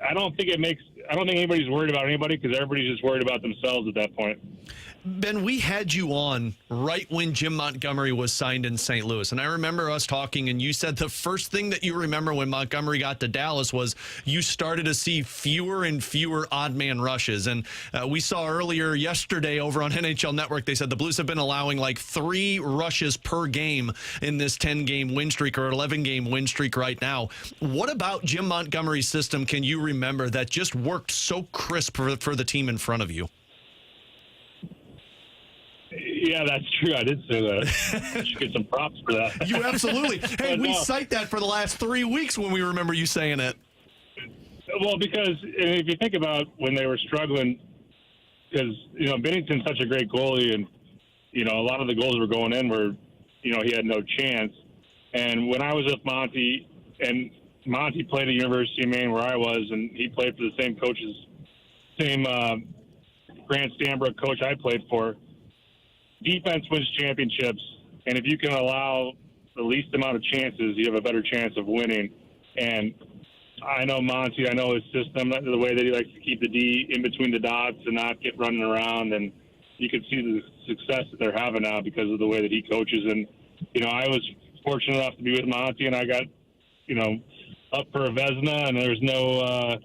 I don't think anybody's worried about anybody because everybody's just worried about themselves at that point. Ben, we had you on right when Jim Montgomery was signed in St. Louis. And I remember us talking, and you said the first thing that you remember when Montgomery got to Dallas was you started to see fewer and fewer odd man rushes. And we saw earlier yesterday over on NHL Network, they said the Blues have been allowing like 3 rushes per game in this 10-game win streak or 11-game win streak right now. What about Jim Montgomery's system can you remember that just worked so crisp for the team in front of you? Yeah, that's true. I did say that. You should get some props for that. You absolutely. Hey, we cite that for the last 3 weeks when we remember you saying it. Well, because if you think about when they were struggling, because, Binnington's such a great goalie, and, a lot of the goals were going in where, he had no chance. And when I was with Monty, and Monty played at University of Maine where I was, and he played for the same Grant Stanbrook coach I played for. Defense wins championships, and if you can allow the least amount of chances, you have a better chance of winning. And I know Monty, I know his system, the way that he likes to keep the D in between the dots and not get running around, and you can see the success that they're having now because of the way that he coaches. And, I was fortunate enough to be with Monty, and I got, up for a Vezina, and there's no,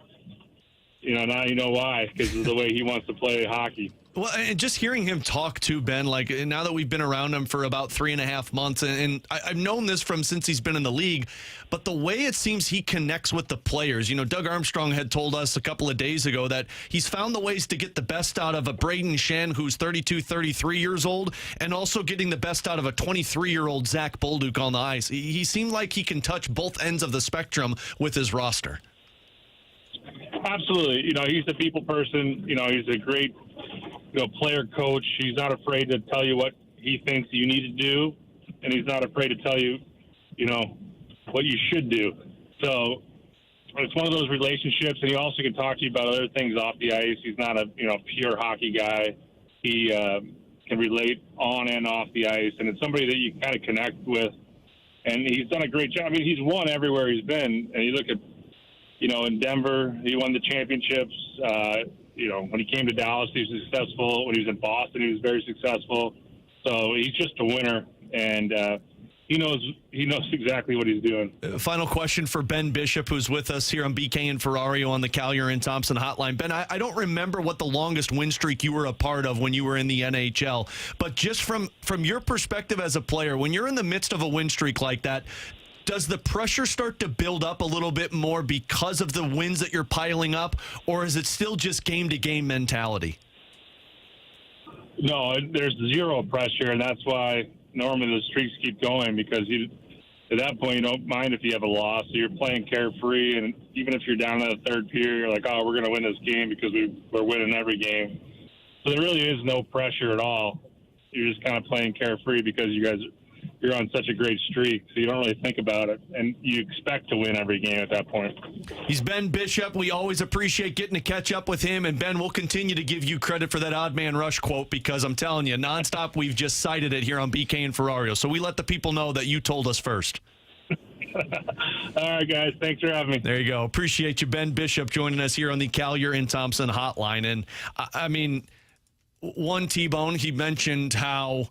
now you know why, because of the way he wants to play hockey. Well, and just hearing him talk to Ben, like now that we've been around him for about 3.5 months, and I've known this from since he's been in the league, but the way it seems he connects with the players, Doug Armstrong had told us a couple of days ago that he's found the ways to get the best out of a Braden Shen who's 32, 33 years old, and also getting the best out of a 23-year-old Zach Bolduc on the ice. He seemed like he can touch both ends of the spectrum with his roster. Absolutely. He's a people person. He's a great player coach. He's not afraid to tell you what he thinks you need to do, and he's not afraid to tell you, what you should do. So it's one of those relationships, and he also can talk to you about other things off the ice. He's not a pure hockey guy. He can relate on and off the ice, and it's somebody that you kind of connect with. And he's done a great job. I mean, he's won everywhere he's been, and you look at in Denver, he won the championships. When he came to Dallas, he was successful. When he was in Boston, he was very successful. So he's just a winner, and he knows exactly what he's doing. Final question for Ben Bishop, who's with us here on BK and Ferrario on the Callier and Thompson hotline. Ben, I don't remember what the longest win streak you were a part of when you were in the NHL, but just from your perspective as a player, when you're in the midst of a win streak like that, does the pressure start to build up a little bit more because of the wins that you're piling up, or is it still just game-to-game mentality? No, there's zero pressure, and that's why normally the streaks keep going because at that point you don't mind if you have a loss. So you're playing carefree, and even if you're down in the third period, you're like, oh, we're going to win this game because we're winning every game. So there really is no pressure at all. You're just kind of playing carefree because you're on such a great streak, so you don't really think about it, and you expect to win every game at that point. He's Ben Bishop. We always appreciate getting to catch up with him, and Ben, we'll continue to give you credit for that odd man rush quote because I'm telling you, nonstop, we've just cited it here on BK and Ferrario, so we let the people know that you told us first. All right, guys. Thanks for having me. There you go. Appreciate you, Ben Bishop, joining us here on the Callier and Thompson hotline. And, I mean, one T-Bone, he mentioned how,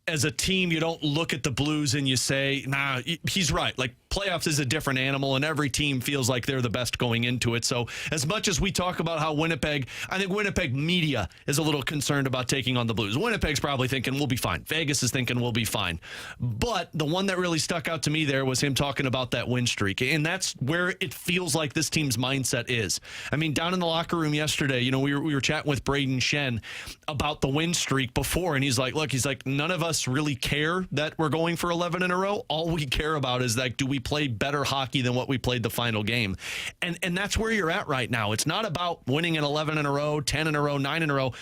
as a team, you don't look at the Blues and you say, nah, he's right. Like, playoffs is a different animal, and every team feels like they're the best going into it. So as much as we talk about how I think Winnipeg media is a little concerned about taking on the Blues. Winnipeg's probably thinking we'll be fine. Vegas is thinking we'll be fine. But the one that really stuck out to me there was him talking about that win streak. And that's where it feels like this team's mindset is. I mean, down in the locker room yesterday, we were chatting with Braden Shen about the win streak before, and he's like, none of us really care that we're going for 11 in a row. All we care about is like, do we play better hockey than what we played the final game? And that's where you're at right now. It's not about winning an 11 in a row, 10 in a row, 9 in a row.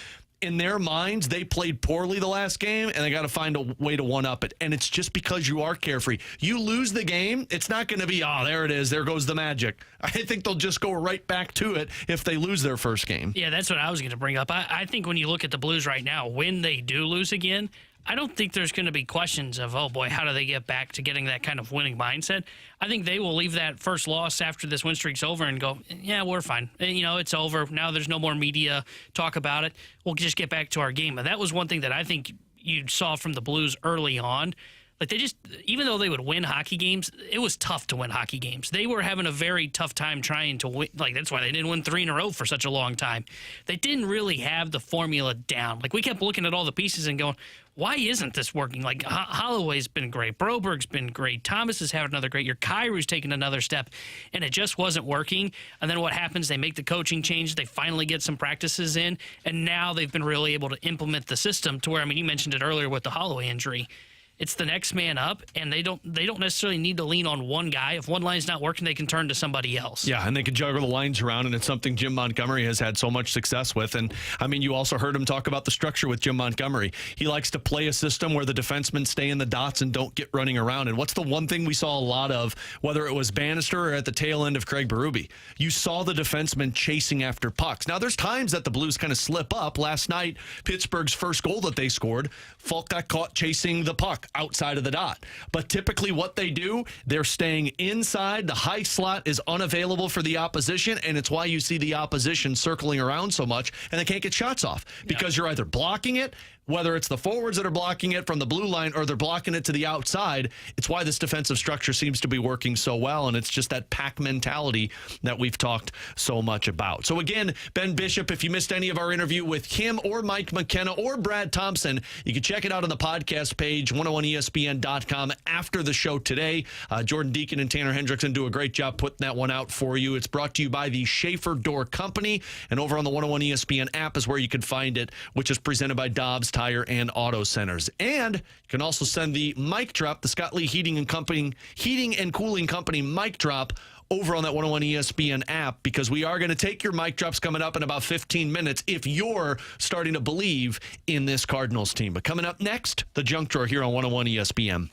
in their minds, they played poorly the last game, and they got to find a way to one-up it. And it's just because you are carefree. You lose the game, it's not going to be, oh, there it is, there goes the magic. I think they'll just go right back to it if they lose their first game. Yeah, that's what I was going to bring up. I think when you look at the Blues right now, when they do lose again, I don't think there's going to be questions of, oh, boy, how do they get back to getting that kind of winning mindset? I think they will leave that first loss after this win streak's over and go, yeah, we're fine. It's over. Now there's no more media talk about it. We'll just get back to our game. And that was one thing that I think you saw from the Blues early on. Like, they just, even though they would win hockey games, it was tough to win hockey games. They were having a very tough time trying to win. Like, that's why they didn't win 3 in a row for such a long time. They didn't really have the formula down. Like, we kept looking at all the pieces and going, why isn't this working? Like, Holloway's been great. Broberg's been great. Thomas has had another great year. Kyrie's taken another step, and it just wasn't working. And then what happens? They make the coaching change. They finally get some practices in, and now they've been really able to implement the system to where, you mentioned it earlier with the Holloway injury. It's the next man up, and they don't necessarily need to lean on one guy. If one line's not working, they can turn to somebody else. Yeah, and they can juggle the lines around, and it's something Jim Montgomery has had so much success with. And, you also heard him talk about the structure with Jim Montgomery. He likes to play a system where the defensemen stay in the dots and don't get running around. And what's the one thing we saw a lot of, whether it was Bannister or at the tail end of Craig Berube? You saw the defensemen chasing after pucks. Now, there's times that the Blues kind of slip up. Last night, Pittsburgh's first goal that they scored, Falk got caught chasing the puck outside of the dot. But typically what they do, they're staying inside. The high slot is unavailable for the opposition, and it's why you see the opposition circling around so much, and they can't get shots off because you're either blocking it, whether it's the forwards that are blocking it from the blue line or they're blocking it to the outside. It's why this defensive structure seems to be working so well, and it's just that pack mentality that we've talked so much about. So again, Ben Bishop, if you missed any of our interview with him or Mike McKenna or Brad Thompson, you can check it out on the podcast page, 101ESPN.com after the show today. Jordan Deacon and Tanner Hendrickson do a great job putting that one out for you. It's brought to you by the Schaefer Door Company, and over on the 101 ESPN app is where you can find it, which is presented by Dobbs Tire and Auto Centers. And you can also send the mic drop, the Scott Lee Heating and Cooling Company mic drop over on that 101 ESPN app, because we are going to take your mic drops coming up in about 15 minutes if you're starting to believe in this Cardinals team. But coming up next, the junk drawer here on 101 ESPN.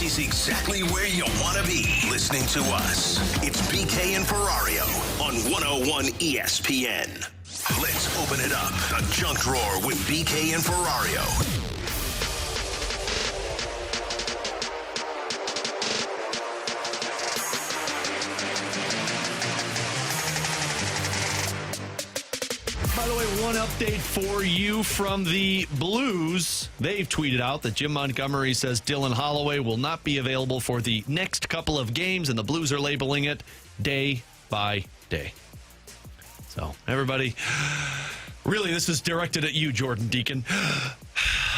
is exactly where you want to be listening to us. It's BK and Ferrario on 101 ESPN. Let's open it up. The Junk Drawer with BK and Ferrario. By the way, one update for you from the Blues. They've tweeted out that Jim Montgomery says Dylan Holloway will not be available for the next couple of games, and the Blues are labeling it day by day. So, everybody, really, this is directed at you, Jordan Deacon.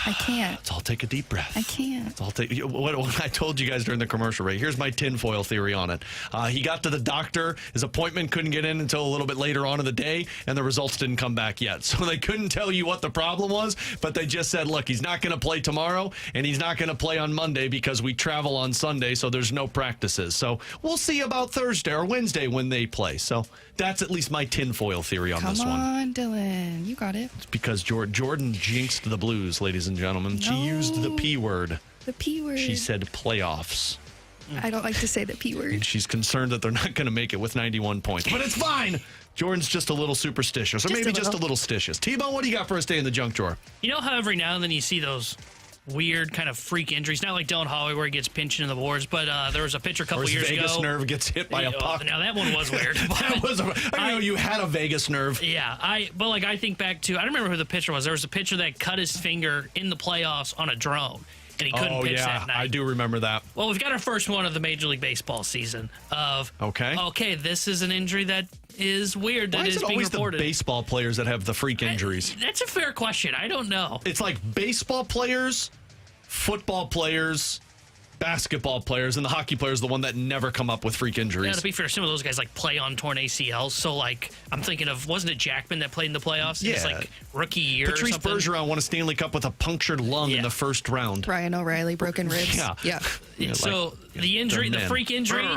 I can't. Let's all take a deep breath. I can't. Let's all take. What I told you guys during the commercial break. Here's my tinfoil theory on it. He got to the doctor. His appointment couldn't get in until a little bit later on in the day, and the results didn't come back yet. So they couldn't tell you what the problem was, but they just said, look, he's not going to play tomorrow, and he's not going to play on Monday because we travel on Sunday, so there's no practices. So we'll see about Thursday or Wednesday when they play. So that's at least my tinfoil theory on this one. Come on, Dylan. You got it. It's because Jordan jinxed the Blues, ladies and gentlemen. She used the P word. The P word. She said playoffs. I don't like to say the P word. And she's concerned that they're not going to make it with 91 points. But it's fine. Jordan's just a little superstitious, or maybe just a little stitious. T-Bone, what do you got for us today in the junk drawer? You know how every now and then you see those weird kind of freak injuries, not like Dylan Holloway where he gets pinched in the boards, but there was a pitcher a couple years ago. Vegas nerve gets hit by a puck. Now that one was weird. I didn't know you had a Vegas nerve. Yeah, I think back to, I don't remember who the pitcher was. There was a pitcher that cut his finger in the playoffs on a drone, and he couldn't pitch that night. I do remember that. Well, we've got our first one of the Major League Baseball season of, okay, this is an injury that is weird that is being reported. Why is it always the baseball players that have the freak injuries? That's a fair question. I don't know. It's like baseball players, football players, basketball players, and the hockey players, the one that never come up with freak injuries. Yeah, to be fair, some of those guys like play on torn ACLs. So like, I'm thinking of, wasn't it Jackman that played in the playoffs? Yeah. His like rookie year. Patrice or something? Bergeron won a Stanley Cup with a punctured lung in the first round. Ryan O'Reilly, broken ribs. Yeah. So the injury, the freak injury,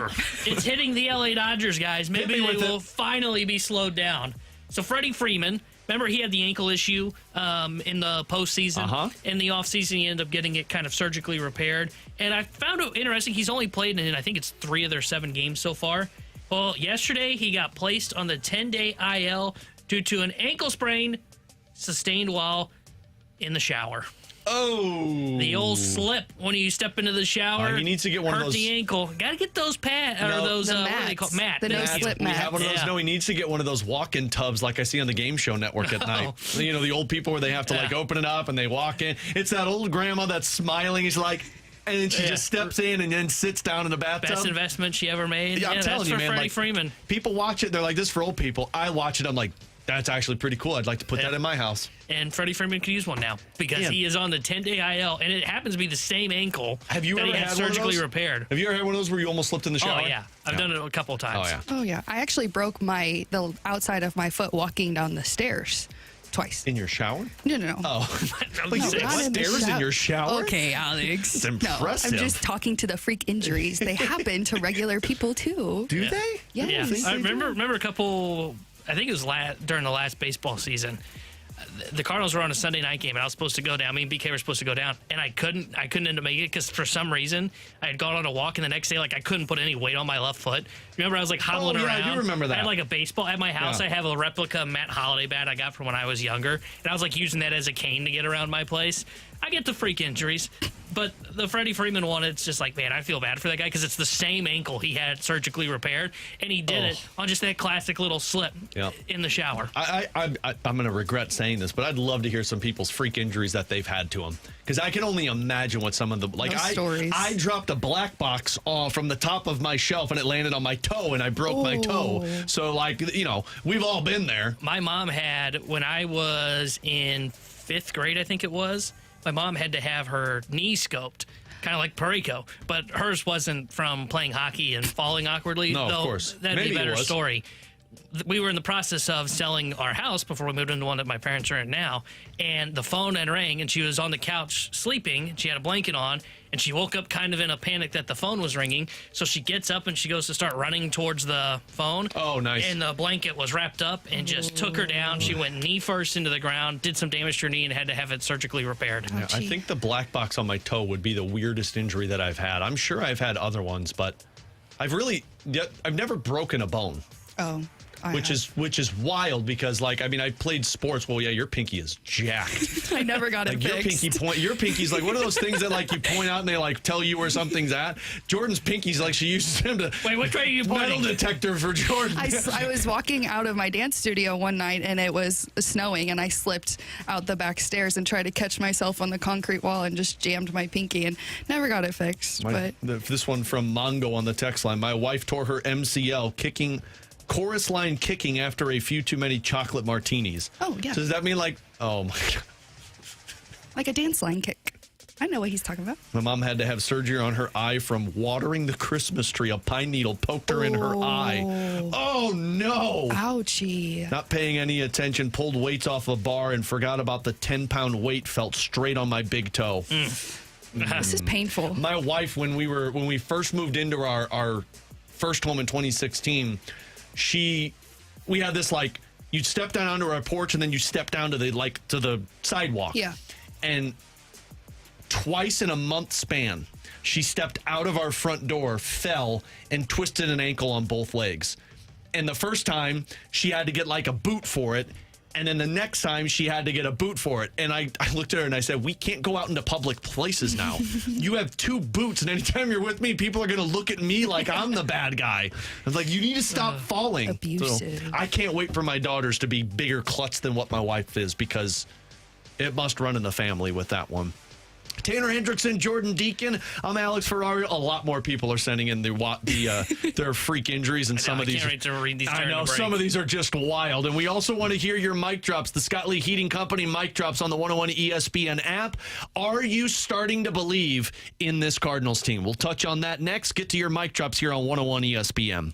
it's hitting the LA Dodgers, guys. Maybe they will finally be slowed down. So Freddie Freeman, remember he had the ankle issue in the postseason. In the offseason, he ended up getting it kind of surgically repaired. And I found it interesting. He's only played in, I think it's 3 of their 7 games so far. Well, yesterday he got placed on the 10-day IL due to an ankle sprain sustained while in the shower. Oh. The old slip when you step into the shower. He needs to get one of those. Hurt the ankle. Got to get those pads, or those, the what are they called? Mats. The no-slip We mats. have one of those. Yeah. No, he needs to get one of those walk-in tubs like I see on the Game Show Network at night. You know, the old people where they have to like open it up and they walk in. It's that old grandma that's smiling. He's like, and then she just steps in and then sits down in the bathtub. Best investment she ever made. Yeah, I'm telling you, man. Freddie Like, Freeman. People watch it. They're like, this is for old people. I watch it. I'm like, that's actually pretty cool. I'd like to put that in my house. And Freddie Freeman could use one now because he is on the 10-day IL, and it happens to be the same ankle that he had surgically repaired. Have you ever had one of those where you almost slipped in the shower? Oh, yeah. I've done it a couple of times. Oh, yeah. I actually broke the outside of my foot walking down the stairs twice. In your shower? No. Oh. No, you not in the stairs in your shower? Okay, Alex. It's impressive. No, I'm just talking to the freak injuries. They happen to regular people, too. Do they? Yes. I remember a couple, I think it was during the last baseball season. The Cardinals were on a Sunday night game, and I was supposed to go down. Me and BK were supposed to go down, and I couldn't end up making it because for some reason I had gone on a walk, and the next day, like, I couldn't put any weight on my left foot. Remember, I was like hobbling around. I do remember that. I had like a baseball at my house. I have a replica Matt Holliday bat I got from when I was younger, and I was like using that as a cane to get around my place. I get the freak injuries, but the Freddie Freeman one, it's just like, man, I feel bad for that guy because it's the same ankle he had surgically repaired, and he did it on just that classic little slip in the shower. I'm going to regret saying this, but I'd love to hear some people's freak injuries that they've had to them. Because I can only imagine what some of the, like, stories. I dropped a black box from the top of my shelf and it landed on my toe and I broke my toe. So, like, you know, we've all been there. My mom had, when I was in 5th grade, I think it was, my mom had to have her knee scoped, kind of like Perico, but hers wasn't from playing hockey and falling awkwardly. No, though of course. That'd Maybe be a better it was. story. we were in the process of selling our house before we moved into one that my parents are in now, and the phone had rang, and she was on the couch sleeping. She had a blanket on, and she woke up kind of in a panic that the phone was ringing. So she gets up and she goes to start running towards the phone. Oh, nice. And the blanket was wrapped up and just took her down. She went knee first into the ground, did some damage to her knee, and had to have it surgically repaired. Yeah, I think the black box on my toe would be the weirdest injury that I've had. I'm sure I've had other ones, but I've never broken a bone. Oh. Which is wild because, like, I mean, I played sports. Well, yeah, your pinky is jacked. I never got it fixed. Your pinky's like one of those things that, like, you point out and they, like, tell you where something's at. Jordan's pinky's like she uses him to... Wait, which way are you pointing? Metal detector for Jordan. I was walking out of my dance studio one night, and it was snowing, and I slipped out the back stairs and tried to catch myself on the concrete wall and just jammed my pinky and never got it fixed. This one from Mongo on the text line. My wife tore her MCL chorus line kicking after a few too many chocolate martinis. Oh, yeah. So does that mean oh my God. Like a dance line kick. I know what he's talking about. My mom had to have surgery on her eye from watering the Christmas tree. A pine needle poked her in her eye. Oh, no. Ouchie. Not paying any attention, pulled weights off a bar and forgot about the 10-pound weight felt straight on my big toe. This is painful. My wife, when we first moved into our first home in 2016, we had this, like, you'd step down onto our porch and then you step down to the sidewalk. Yeah. And twice in a month span, she stepped out of our front door, fell, and twisted an ankle on both legs. And the first time, she had to get, like, a boot for it. And then the next time, she had to get a boot for it. And I looked at her and I said, we can't go out into public places now. You have 2 boots, and anytime you're with me, people are going to look at me like I'm the bad guy. I was like, you need to stop falling. Abusive. So I can't wait for my daughters to be bigger klutz than what my wife is, because it must run in the family with that one. Tanner Hendrickson, Jordan Deacon. I'm Alex Ferrario. A lot more people are sending in their freak injuries, and some of these. I can't wait to read these. I know some of these are just wild, and we also want to hear your mic drops. The Scott Lee Heating Company mic drops on the 101 ESPN app. Are you starting to believe in this Cardinals team? We'll touch on that next. Get to your mic drops here on 101 ESPN.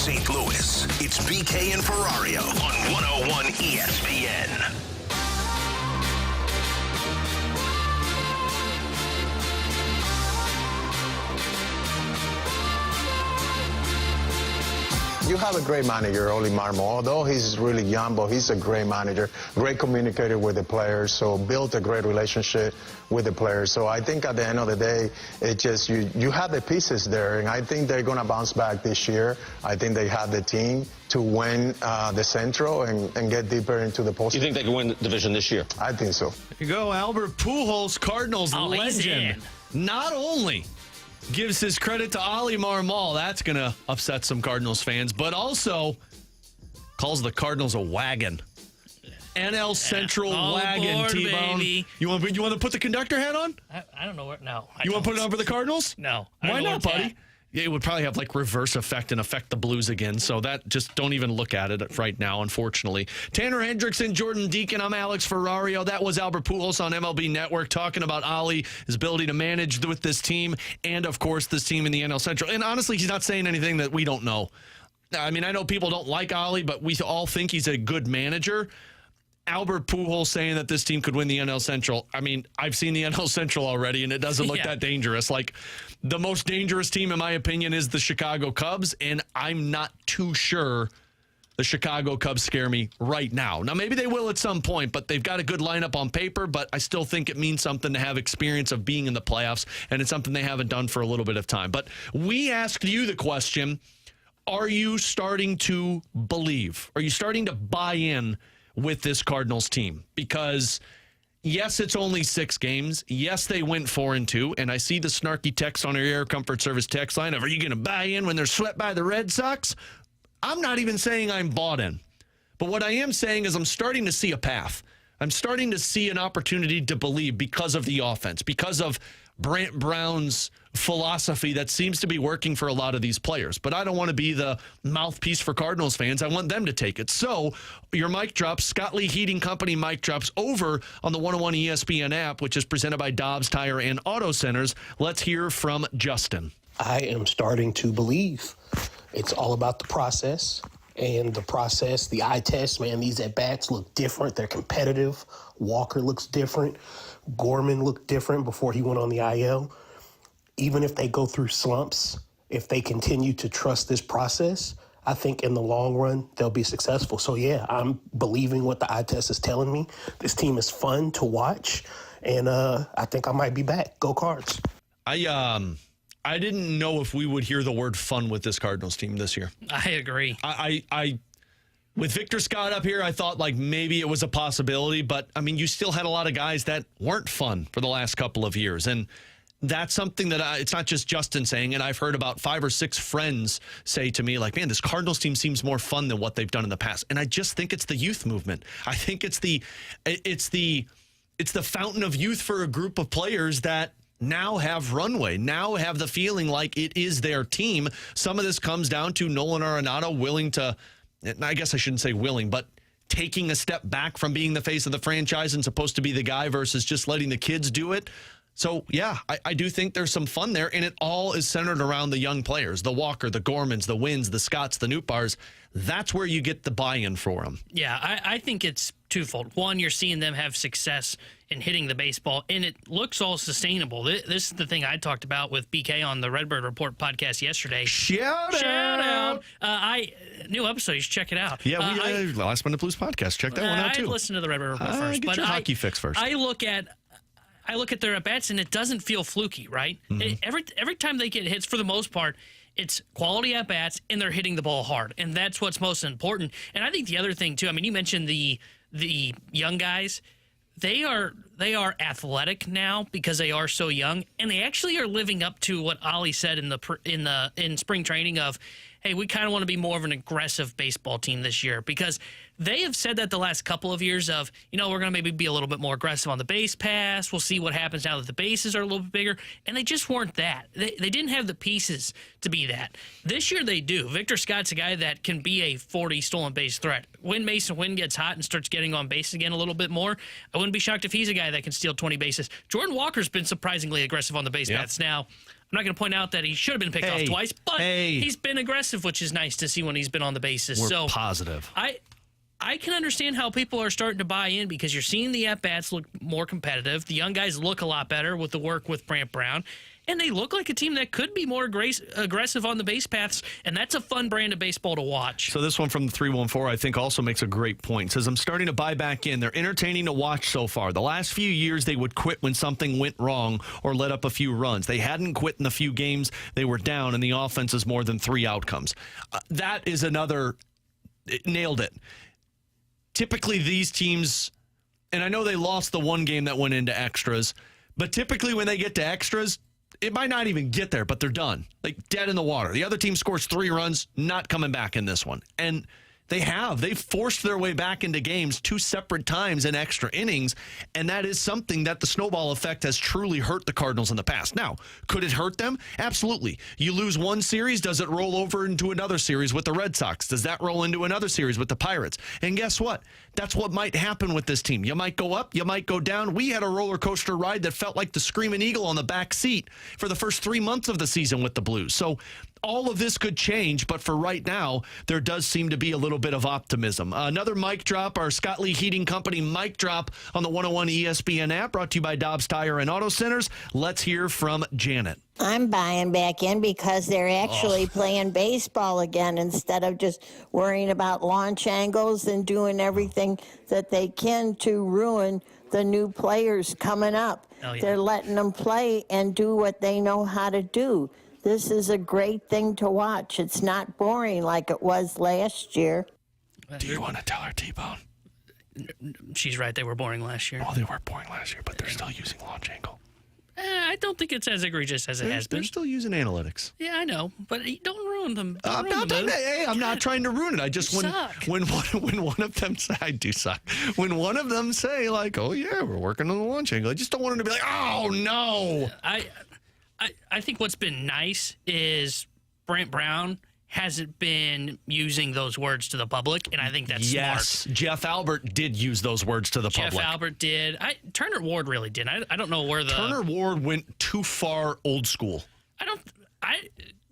St. Louis. It's BK and Ferrario on 101 ESPN. You have a great manager, Oli Marmol. Although he's really young, but he's a great manager, great communicator with the players, so built a great relationship with the players. So I think at the end of the day, it just you have the pieces there, and I think they're going to bounce back this year. I think they have the team to win the Central and get deeper into the postseason. You think they can win the division this year? I think so. There you go, Albert Pujols, Cardinals legend. Not only gives his credit to Oli Marmol, that's going to upset some Cardinals fans, but also calls the Cardinals a wagon. NL Central wagon, board, T-Bone. baby. You want to put the conductor hat on? I don't know where. No. You want to put it on for the Cardinals? No. Why not, buddy? Yeah, it would probably have like reverse effect and affect the Blues again. So that just don't even look at it right now, unfortunately. Tanner Hendrickson, Jordan Deacon, I'm Alex Ferrario. That was Albert Pujols on MLB Network talking about Oli, his ability to manage with this team, and of course this team in the NL Central. And honestly, he's not saying anything that we don't know. I mean, I know people don't like Oli, but we all think he's a good manager. Albert Pujols saying that this team could win the NL Central. I mean, I've seen the NL Central already, and it doesn't look that dangerous. Like, the most dangerous team, in my opinion, is the Chicago Cubs, and I'm not too sure the Chicago Cubs scare me right now. Now, maybe they will at some point, but they've got a good lineup on paper, but I still think it means something to have experience of being in the playoffs, and it's something they haven't done for a little bit of time. But we asked you the question, are you starting to believe? Are you starting to buy in with this Cardinals team? Because yes, it's only 6 games. Yes, they went 4-2. And I see the snarky text on our Air Comfort Service text line of, are you going to buy in when they're swept by the Red Sox? I'm not even saying I'm bought in. But what I am saying is I'm starting to see a path. I'm starting to see an opportunity to believe because of the offense, because of Brant Brown's philosophy that seems to be working for a lot of these players. But I don't want to be the mouthpiece for Cardinals fans. I want them to take it. So your mic drops, Scott Lee Heating Company mic drops over on the 101 ESPN app, which is presented by Dobbs Tire and Auto Centers. Let's hear from Justin. I am starting to believe. It's all about the process. And the process, the eye test, man, these at-bats look different. They're competitive. Walker looks different. Gorman looked different before he went on the IL. Even if they go through slumps, if they continue to trust this process, I think in the long run, they'll be successful. So, yeah, I'm believing what the eye test is telling me. This team is fun to watch, and I think I might be back. Go Cards. I didn't know if we would hear the word fun with this Cardinals team this year. I agree. I with Victor Scott up here, I thought like maybe it was a possibility, but I mean, you still had a lot of guys that weren't fun for the last couple of years. And that's something that it's not just Justin saying, and I've heard about 5 or 6 friends say to me like, man, this Cardinals team seems more fun than what they've done in the past. And I just think it's the youth movement. I think it's the fountain of youth for a group of players that now have runway, now have the feeling like it is their team. Some of this comes down to Nolan Arenado willing to, I guess I shouldn't say willing, but taking a step back from being the face of the franchise and supposed to be the guy versus just letting the kids do it. So, yeah, I do think there's some fun there, and it all is centered around the young players, the Walker, the Gormans, the Wins, the Scotts, the Nootbars. That's where you get the buy-in for them. Yeah, I think it's twofold. One, you're seeing them have success in hitting the baseball, and it looks all sustainable. This is the thing I talked about with BK on the Redbird Report podcast yesterday. Shout out! New episode, you should check it out. Yeah, Last Minute Blues podcast. Check that one out, too. I listened to the Redbird Report first. Get your hockey fix first. I look at their at-bats, and it doesn't feel fluky, right? Mm-hmm. Every time they get hits, for the most part, it's quality at-bats, and they're hitting the ball hard, and that's what's most important. And I think the other thing, too, I mean, you mentioned the young guys. They are athletic now because they are so young, and they actually are living up to what Oli said in spring training of, hey, we kind of want to be more of an aggressive baseball team this year, because they have said that the last couple of years of, we're going to maybe be a little bit more aggressive on the base pass. We'll see what happens now that the bases are a little bit bigger. And they just weren't that. They didn't have the pieces to be that. This year they do. Victor Scott's a guy that can be a 40 stolen base threat. When Mason Wynn gets hot and starts getting on base again a little bit more, I wouldn't be shocked if he's a guy that can steal 20 bases. Jordan Walker's been surprisingly aggressive on the base paths. Now, I'm not going to point out that he should have been picked off twice, but he's been aggressive, which is nice to see when he's been on the bases. We're positive. I can understand how people are starting to buy in because you're seeing the at-bats look more competitive. The young guys look a lot better with the work with Brant Brown. And they look like a team that could be more aggressive on the base paths, and that's a fun brand of baseball to watch. So this one from the 314, I think, also makes a great point. It says, I'm starting to buy back in. They're entertaining to watch so far. The last few years, they would quit when something went wrong or let up a few runs. They hadn't quit in the few games they were down, and the offense is more than 3 outcomes. That is another – nailed it. Typically, these teams – and I know they lost the one game that went into extras, but typically when they get to extras – it might not even get there, but they're done. Like dead in the water. The other team scores 3 runs, not coming back in this one. And they've forced their way back into games 2 separate times in extra innings. And that is something that the snowball effect has truly hurt the Cardinals in the past. Now, could it hurt them? Absolutely. You lose one series, does it roll over into another series with the Red Sox? Does that roll into another series with the Pirates? And guess what? That's what might happen with this team. You might go up, you might go down. We had a roller coaster ride that felt like the Screaming Eagle on the back seat for the first 3 months of the season with the Blues. So all of this could change, but for right now, there does seem to be a little bit of optimism. Another mic drop, our Scott Lee Heating Company mic drop on the 101 ESPN app, brought to you by Dobbs Tire and Auto Centers. Let's hear from Janet. I'm buying back in because they're actually playing baseball again instead of just worrying about launch angles and doing everything that they can to ruin the new players coming up. Oh, yeah. They're letting them play and do what they know how to do. This is a great thing to watch. It's not boring like it was last year. Do you want to tell her, T-Bone? She's right. They were boring last year. Oh, they were boring last year, but they're still using launch angle. I don't think it's as egregious as it has been. They're still using analytics. Yeah, I know, but don't ruin them. I'm not trying to ruin it. I just when one of them say I do suck. When one of them say like, "Oh yeah, we're working on the launch angle," I just don't want them to be like, "Oh no." I think what's been nice is Brant Brown hasn't been using those words to the public, and I think that's smart. Jeff Albert did use those words to the public. Jeff Albert did. Turner Ward really did. I don't know where Turner Ward went too far old school.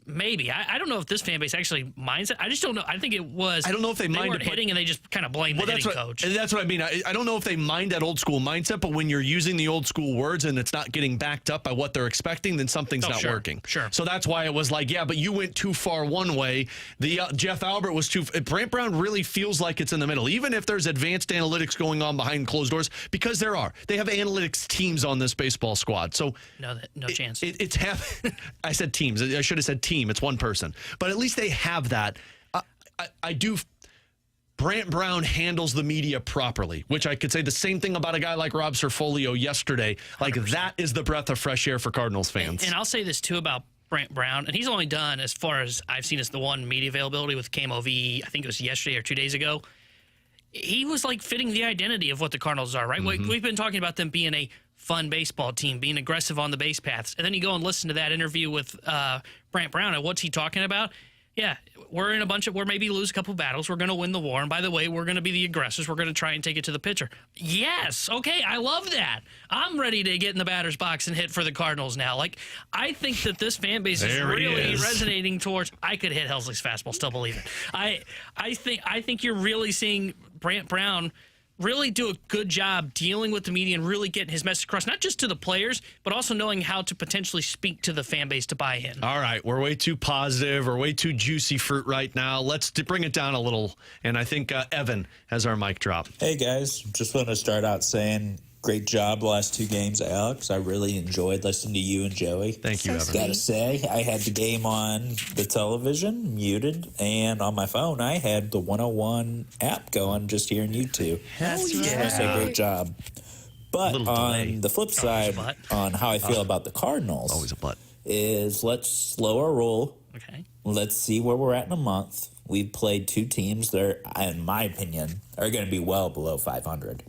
Maybe. I don't know if this fan base actually minds it. I just don't know. I think it was. I don't know if they weren't hitting and they just kind of blamed the hitting coach. That's what I mean. I don't know if they mind that old school mindset, but when you're using the old school words and it's not getting backed up by what they're expecting, then something's not working. Sure. So that's why it was like, yeah, but you went too far one way. The Jeff Albert was too. Brant Brown really feels like it's in the middle, even if there's advanced analytics going on behind closed doors, because there are. They have analytics teams on this baseball squad. So no chance. It's I said teams. I should have said team. It's one person. But at least they have that. I do. Brant Brown handles the media properly, which I could say the same thing about a guy like Rob Serfolio yesterday. Like 100%. That is the breath of fresh air for Cardinals fans. And I'll say this too about Brant Brown, and he's only done, as far as I've seen, as the one media availability with KMOV, I think it was yesterday or 2 days ago. He was like fitting the identity of what the Cardinals are, right? Mm-hmm. We've been talking about them being a fun baseball team, being aggressive on the base paths. And then you go and listen to that interview with Brant Brown, and what's he talking about? Yeah, we're maybe lose a couple battles. We're going to win the war. And by the way, we're going to be the aggressors. We're going to try and take it to the pitcher. Yes. Okay. I love that. I'm ready to get in the batter's box and hit for the Cardinals now. Like, I think that this fan base is really resonating towards, I could hit Helsley's fastball, still believe it. I think you're really seeing Brant Brown really do a good job dealing with the media and really getting his message across, not just to the players, but also knowing how to potentially speak to the fan base to buy in. All right, we're way too positive. We're way too juicy fruit right now. Let's bring it down a little, and I think Evan has our mic drop. Hey, guys. Just want to start out saying great job the last 2 games, Alex. I really enjoyed listening to you and Joey. Thank you, Evan. Gotta say, I had the game on the television, muted, and on my phone, I had the 101 app going, just hearing you two. That's right. I say great job. But on the flip side, on how I feel about the Cardinals, always a but, is let's slow our roll. Okay. Let's see where we're at in a month. We've played 2 teams that, in my opinion, are going to be well below 500.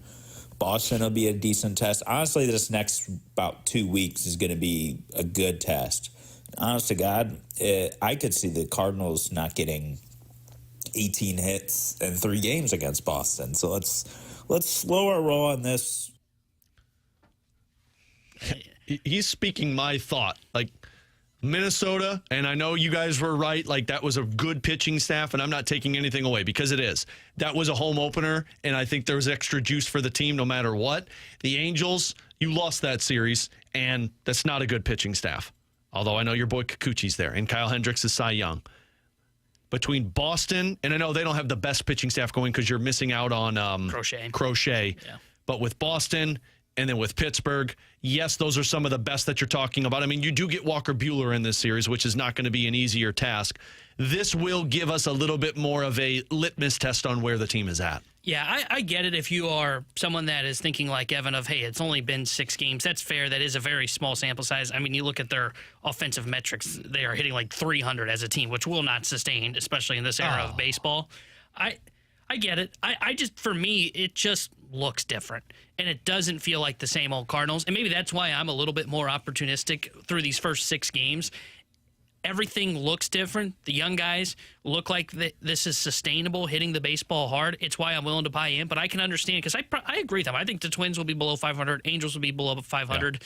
Boston will be a decent test. Honestly, this next about 2 weeks is going to be a good test. Honest to God, I could see the Cardinals not getting 18 hits in 3 games against Boston. So let's slow our roll on this. He's speaking my thought. Like, Minnesota, and I know you guys were right, like that was a good pitching staff, and I'm not taking anything away because it is. That was a home opener, and I think there was extra juice for the team no matter what. The Angels, you lost that series, and that's not a good pitching staff. Although I know your boy Kikuchi's there, and Kyle Hendricks is Cy Young. Between Boston, and I know they don't have the best pitching staff going because you're missing out on Crochet. Yeah. But with Boston and then with Pittsburgh, yes, those are some of the best that you're talking about. I mean, you do get Walker Buehler in this series, which is not going to be an easier task. This will give us a little bit more of a litmus test on where the team is at. Yeah, I get it if you are someone that is thinking like Evan of, hey, it's only been 6 games. That's fair. That is a very small sample size. I mean, you look at their offensive metrics, they are hitting like 300 as a team, which will not sustain, especially in this era of baseball. I get it. I just, for me, it just looks different. And it doesn't feel like the same old Cardinals. And maybe that's why I'm a little bit more opportunistic through these first 6 games. Everything looks different. The young guys look like this is sustainable, hitting the baseball hard. It's why I'm willing to buy in. But I can understand, because I agree with them. I think the Twins will be below 500. Angels will be below 500. Yeah.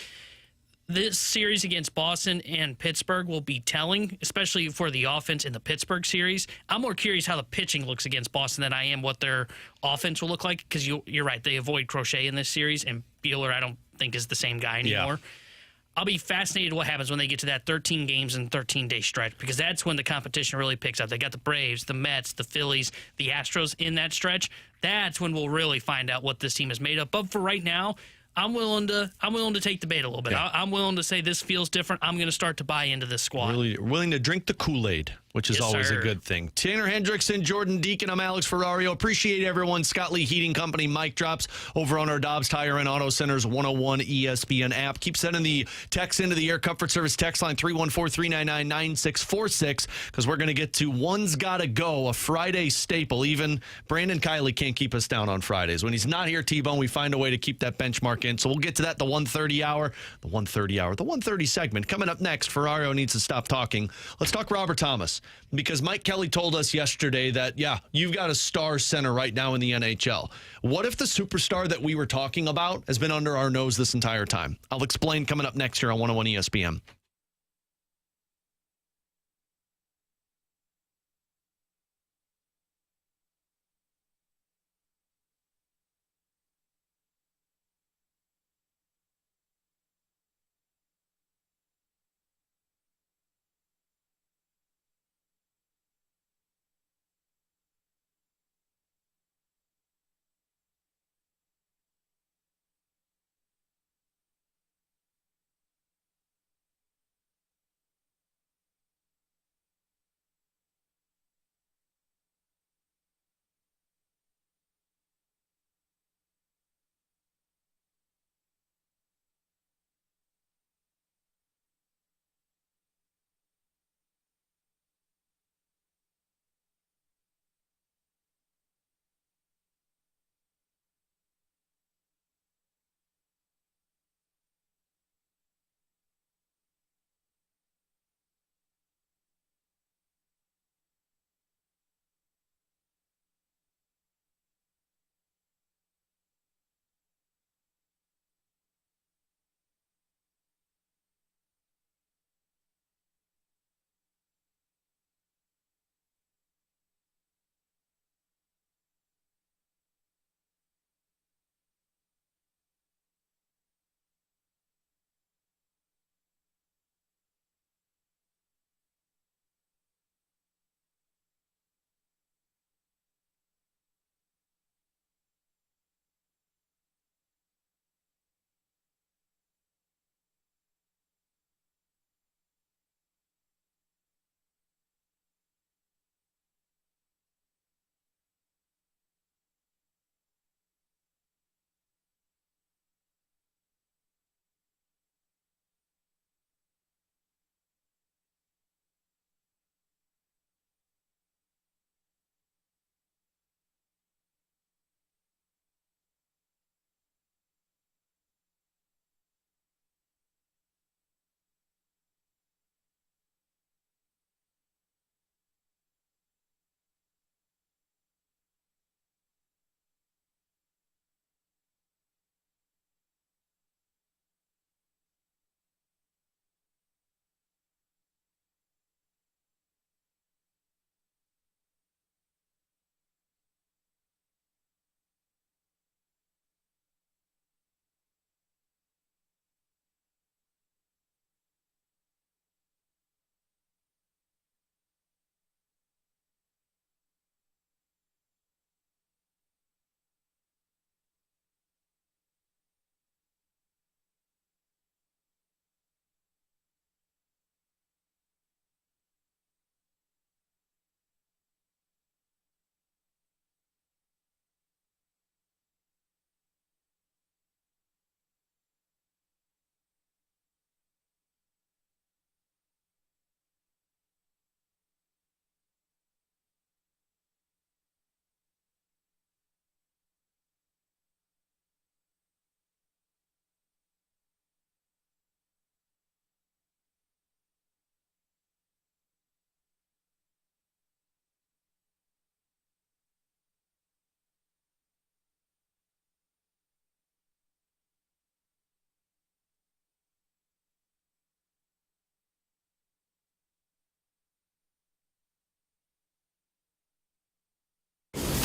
This series against Boston and Pittsburgh will be telling, especially for the offense in the Pittsburgh series. I'm more curious how the pitching looks against Boston than I am what their offense will look like, because you're right. They avoid Crochet in this series, and Buehler I don't think is the same guy anymore. Yeah. I'll be fascinated what happens when they get to that 13 games and 13-day stretch, because that's when the competition really picks up. They got the Braves, the Mets, the Phillies, the Astros in that stretch. That's when we'll really find out what this team is made of. But for right now, I'm willing to take the bait a little bit. Yeah. I'm willing to say this feels different. I'm going to start to buy into this squad. Really willing to drink the Kool-Aid, which is always a good thing. Tanner Hendrickson, Jordan Deacon, I'm Alex Ferrario. Appreciate everyone. Scott Lee Heating Company, mic drops over on our Dobbs Tire and Auto Centers 101 ESPN app. Keep sending the text into the Air Comfort Service text line 314-399-9646, because we're going to get to One's Gotta Go, a Friday staple. Even Brandon Kiley can't keep us down on Fridays. When he's not here, T-Bone, we find a way to keep that benchmark in. So we'll get to that, the 1:30 segment. Coming up next, Ferrario needs to stop talking. Let's talk Robert Thomas, because Mike Kelly told us yesterday that, yeah, you've got a star center right now in the NHL. What if the superstar that we were talking about has been under our nose this entire time? I'll explain coming up next here on 101 ESPN.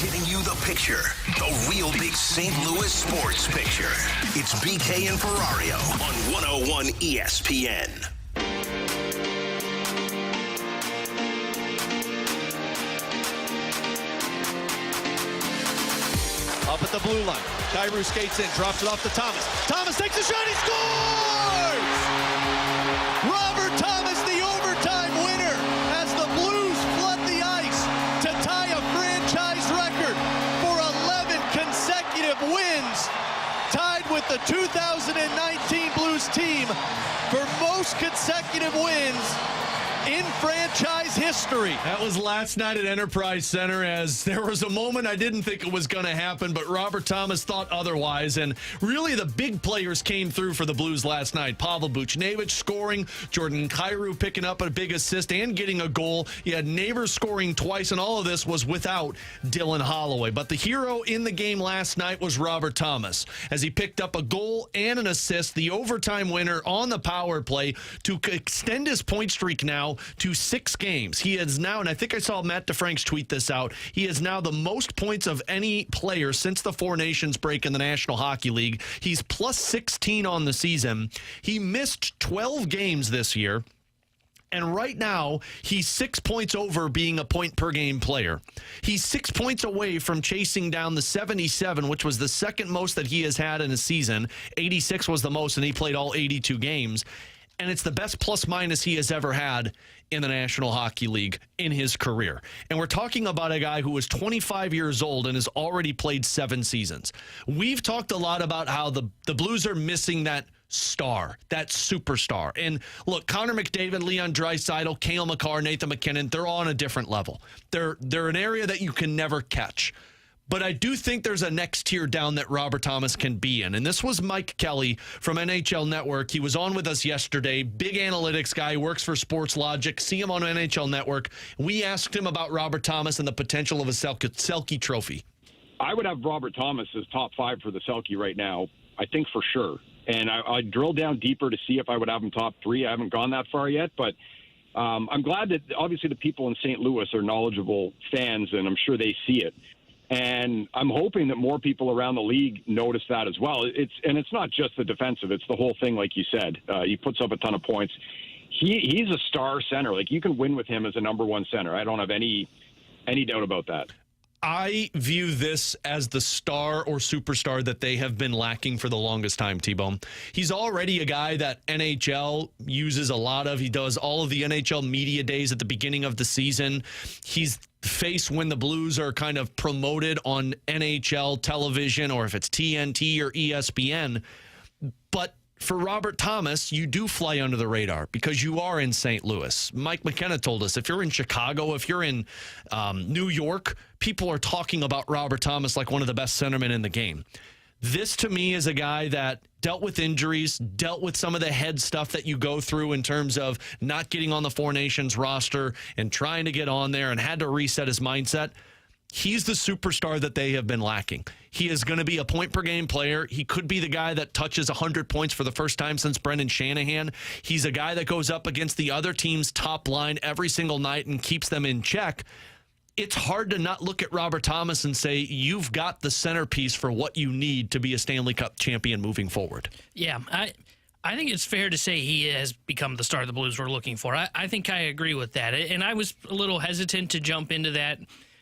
Giving you the picture, the real big St. Louis sports picture. It's BK and Ferrario on 101 ESPN. Up at the blue line. Kyrou skates in, drops it off to Thomas. Thomas takes a shot, he scores! Robert Thomas, the overtime winner, as the Blues flood the ice to tie a franchise record for 11 consecutive wins, tied with the 2019 Blues team for most consecutive wins in franchise history. That was last night at Enterprise Center, as there was a moment I didn't think it was going to happen, but Robert Thomas thought otherwise, and really the big players came through for the Blues last night. Pavel Buchnevich scoring, Jordan Kyrou picking up a big assist and getting a goal. You had Neighbors scoring twice, and all of this was without Dylan Holloway. But the hero in the game last night was Robert Thomas, as he picked up a goal and an assist, the overtime winner on the power play to extend his point streak now to 6 games. He is now, and I think I saw Matt DeFrank's tweet this out, he is now the most points of any player since the Four Nations break in the National Hockey League. He's plus 16 on the season. He missed 12 games this year. And right now, he's 6 points over being a point-per-game player. He's 6 points away from chasing down the 77, which was the second most that he has had in a season. 86 was the most, and he played all 82 games. And it's the best plus-minus he has ever had in the National Hockey League in his career. And we're talking about a guy who is 25 years old and has already played 7 seasons. We've talked a lot about how the Blues are missing that star, that superstar. And look, Connor McDavid, Leon Draisaitl, Cale Makar, Nathan McKinnon, they're all on a different level. They're an area that you can never catch. But I do think there's a next tier down that Robert Thomas can be in. And this was Mike Kelly from NHL Network. He was on with us yesterday. Big analytics guy, works for Sports Logic. See him on NHL Network. We asked him about Robert Thomas and the potential of a Selke trophy. I would have Robert Thomas as top 5 for the Selke right now, I think for sure. And I'd drill down deeper to see if I would have him top 3. I haven't gone that far yet, but I'm glad that obviously the people in St. Louis are knowledgeable fans, and I'm sure they see it. And I'm hoping that more people around the league notice that as well. It's not just the defensive; it's the whole thing. Like you said, he puts up a ton of points. He's a star center. Like, you can win with him as a number 1 center. I don't have any doubt about that. I view this as the star or superstar that they have been lacking for the longest time, T-Bone. He's already a guy that NHL uses a lot of. He does all of the NHL media days at the beginning of the season. He's the face when the Blues are kind of promoted on NHL television, or if it's TNT or ESPN. But for Robert Thomas, you do fly under the radar because you are in St. Louis. Mike McKenna told us if you're in Chicago, if you're in New York, people are talking about Robert Thomas like one of the best centermen in the game. This, to me, is a guy that dealt with injuries, dealt with some of the head stuff that you go through in terms of not getting on the Four Nations roster and trying to get on there, and had to reset his mindset. He's the superstar that they have been lacking. He is going to be a point-per-game player. He could be the guy that touches 100 points for the first time since Brendan Shanahan. He's a guy that goes up against the other team's top line every single night and keeps them in check. It's hard to not look at Robert Thomas and say, you've got the centerpiece for what you need to be a Stanley Cup champion moving forward. Yeah, I think it's fair to say he has become the star the Blues were looking for. I think I agree with that. And I was a little hesitant to jump into that.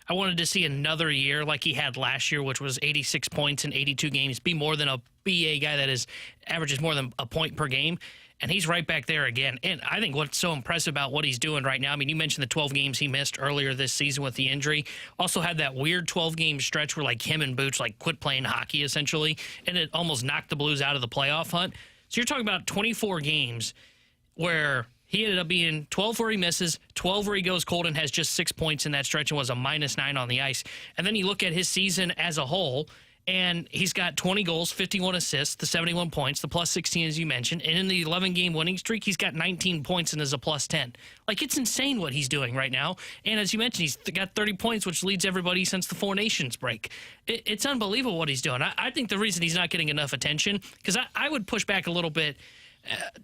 I wanted to see another year like he had last year, which was 86 points in 82 games, be more than a BA guy that averages more than a point per game. And he's right back there again. And I think what's so impressive about what he's doing right now, I mean, you mentioned the 12 games he missed earlier this season with the injury. Also had that weird 12-game stretch where, like, him and Booch, like, quit playing hockey, essentially, and it almost knocked the Blues out of the playoff hunt. So you're talking about 24 games where he ended up being 12 where he misses, 12 where he goes cold and has just 6 points in that stretch and was a -9 on the ice. And then you look at his season as a whole, and he's got 20 goals, 51 assists, the 71 points, the +16 as you mentioned. And in the 11-game winning streak, he's got 19 points and is a +10. Like, it's insane what he's doing right now. And as you mentioned, he's got 30 points, which leads everybody since the Four Nations break. It's unbelievable what he's doing. I think the reason he's not getting enough attention, because I would push back a little bit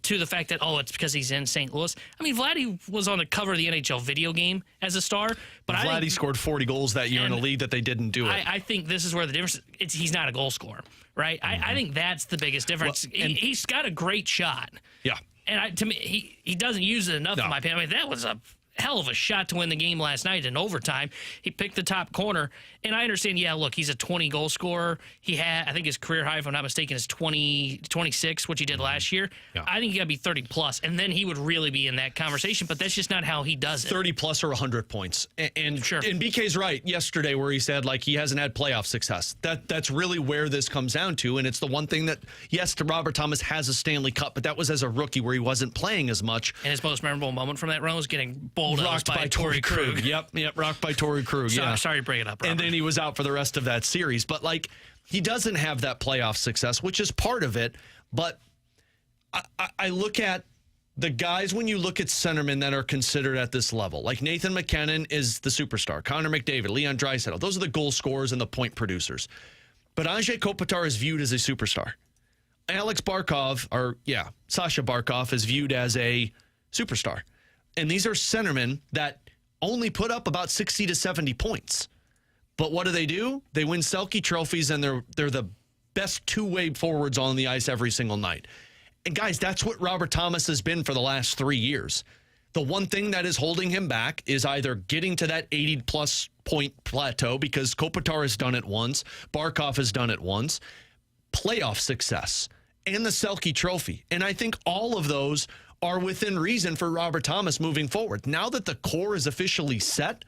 to the fact that, it's because he's in St. Louis. I mean, Vladdy was on the cover of the NHL video game as a star. But Vladdy scored 40 goals that year in a league that they didn't do it. I think this is where the difference is. He's not a goal scorer, right? I think that's the biggest difference. Well, he's got a great shot. Yeah. And to me, he doesn't use it enough, in my opinion. I mean, that was a hell of a shot to win the game last night in overtime. He picked the top corner, and I understand, look, he's a 20-goal scorer. He had, I think his career high, if I'm not mistaken, is 26, which he did last year. Yeah. I think he got to be 30-plus, and then he would really be in that conversation, but that's just not how he does it. 30-plus or 100 points. And sure. And BK's right yesterday where he said, he hasn't had playoff success. That's really where this comes down to, and it's the one thing that, yes, Robert Thomas has a Stanley Cup, but that was as a rookie where he wasn't playing as much. And his most memorable moment from that run was getting rocked by Torrey Krug. Yep, rocked by Torrey Krug. Sorry to bring it up, Robert. And then he was out for the rest of that series. But he doesn't have that playoff success, which is part of it. But I look at the guys, when you look at centermen that are considered at this level, like Nathan McKenna is the superstar, Connor McDavid, Leon Draisaitl, those are the goal scorers and the point producers. But Anze Kopitar is viewed as a superstar. Sasha Barkov is viewed as a superstar. And these are centermen that only put up about 60 to 70 points. But what do? They win Selke trophies, and they're the best two-way forwards on the ice every single night. And guys, that's what Robert Thomas has been for the last 3 years. The one thing that is holding him back is either getting to that 80-plus point plateau, because Kopitar has done it once, Barkov has done it once, playoff success, and the Selke trophy. And I think all of those are within reason for Robert Thomas moving forward. Now that the core is officially set,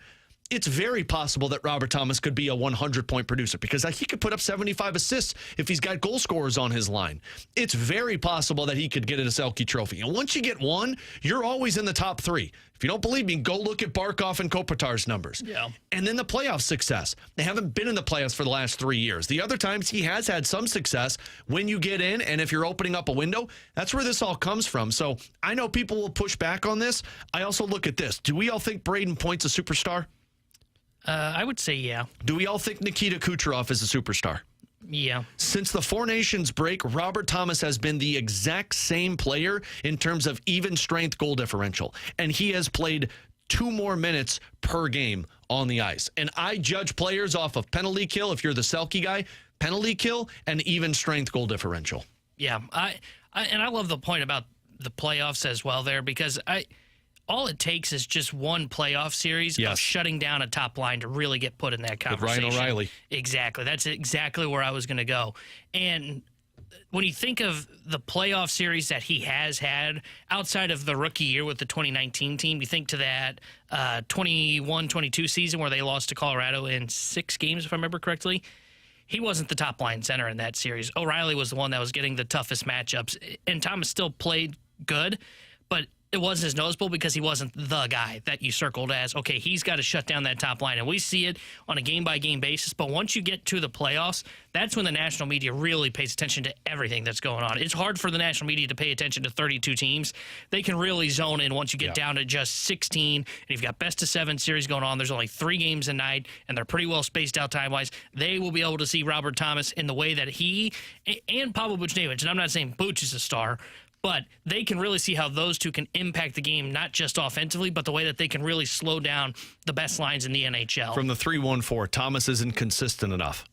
it's very possible that Robert Thomas could be a 100-point producer, because he could put up 75 assists if he's got goal scorers on his line. It's very possible that he could get a Selke trophy. And once you get one, you're always in the top three. If you don't believe me, go look at Barkov and Kopitar's numbers. Yeah. And then the playoff success. They haven't been in the playoffs for the last 3 years. The other times he has had some success when you get in, and if you're opening up a window, that's where this all comes from. So I know people will push back on this. I also look at this. Do we all think Braden Point's a superstar? I would say yeah. Do we all think Nikita Kucherov is a superstar? Yeah. Since the Four Nations break, Robert Thomas has been the exact same player in terms of even strength goal differential. And he has played 2 more minutes per game on the ice. And I judge players off of penalty kill, if you're the Selke guy, penalty kill, and even strength goal differential. Yeah. I love the point about the playoffs as well there, because all it takes is just one playoff series of shutting down a top line to really get put in that conversation. With Ryan O'Reilly. Exactly. That's exactly where I was going to go. And when you think of the playoff series that he has had outside of the rookie year with the 2019 team, you think to that 21-22 season where they lost to Colorado in 6 games, if I remember correctly. He wasn't the top line center in that series. O'Reilly was the one that was getting the toughest matchups. And Thomas still played good, but it wasn't as noticeable because he wasn't the guy that you circled as, okay, he's got to shut down that top line. And we see it on a game-by-game basis. But once you get to the playoffs, that's when the national media really pays attention to everything that's going on. It's hard for the national media to pay attention to 32 teams. They can really zone in once you get down to just 16, and you've got best-of-7 series going on. There's only 3 games a night, and they're pretty well spaced out time-wise. They will be able to see Robert Thomas in the way that he and Pavel Buchnevich, and I'm not saying Buch is a star, but they can really see how those two can impact the game, not just offensively, but the way that they can really slow down the best lines in the NHL. From the 3-1-4, Thomas isn't consistent enough.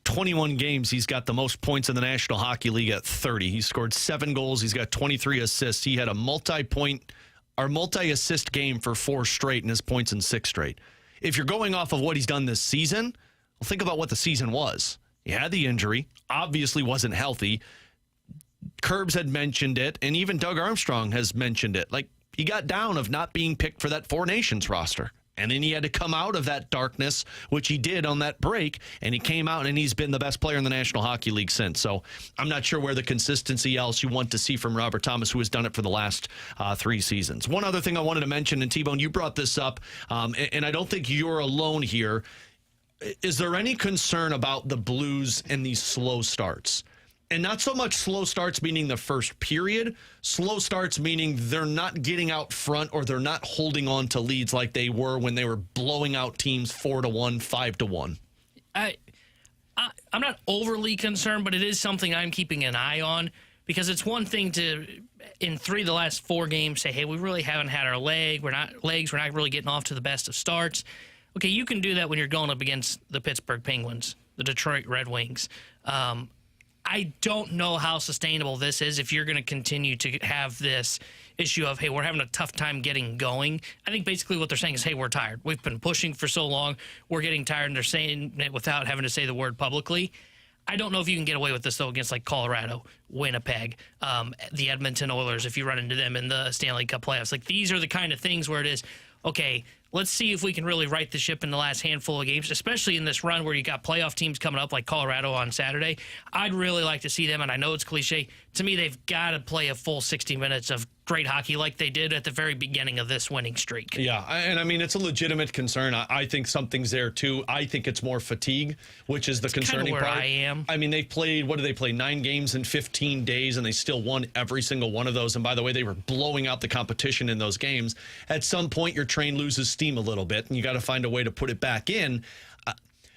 21 games, he's got the most points in the National Hockey League at 30. He scored 7 goals. He's got 23 assists. He had a multi-assist game for 4 straight, and his points in 6 straight. If you're going off of what he's done this season, well, think about what the season was. He had the injury, obviously wasn't healthy. Curbs had mentioned it, and even Doug Armstrong has mentioned it. He got down of not being picked for that Four Nations roster. And then he had to come out of that darkness, which he did on that break, and he came out, and he's been the best player in the National Hockey League since. So I'm not sure where the consistency else you want to see from Robert Thomas, who has done it for the last 3 seasons. One other thing I wanted to mention, and T-Bone, you brought this up, and I don't think you're alone here. Is there any concern about the Blues and these slow starts? And not so much slow starts meaning the first period, slow starts meaning they're not getting out front or they're not holding on to leads like they were when they were blowing out teams 4-1, 5-1. I'm not overly concerned, but it is something I'm keeping an eye on Because it's one thing to, in 3 of the last 4 games, say, hey, we really haven't had our legs. We're not really getting off to the best of starts. Okay, you can do that when you're going up against the Pittsburgh Penguins, the Detroit Red Wings. I don't know how sustainable this is if you're going to continue to have this issue of, hey, we're having a tough time getting going. I think basically what they're saying is, hey, we're tired. We've been pushing for so long. We're getting tired, and they're saying it without having to say the word publicly. I don't know if you can get away with this, though, against, like, Colorado, Winnipeg, the Edmonton Oilers, if you run into them in the Stanley Cup playoffs. Like, these are the kind of things where it is, okay, let's see if we can really right the ship in the last handful of games, especially in this run where you got playoff teams coming up like Colorado on Saturday. I'd really like to see them, and I know it's cliche. To me, they've got to play a full 60 minutes of great hockey like they did at the very beginning of this winning streak. Yeah, and I mean, it's a legitimate concern. I think something's there, too. I think it's more fatigue, which is the concerning part. I am. I mean, they've played, what did they play, 9 games in 15 days, and they still won every single one of those. And by the way, they were blowing out the competition in those games. At some point, your train loses steam a little bit, and you got to find a way to put it back in.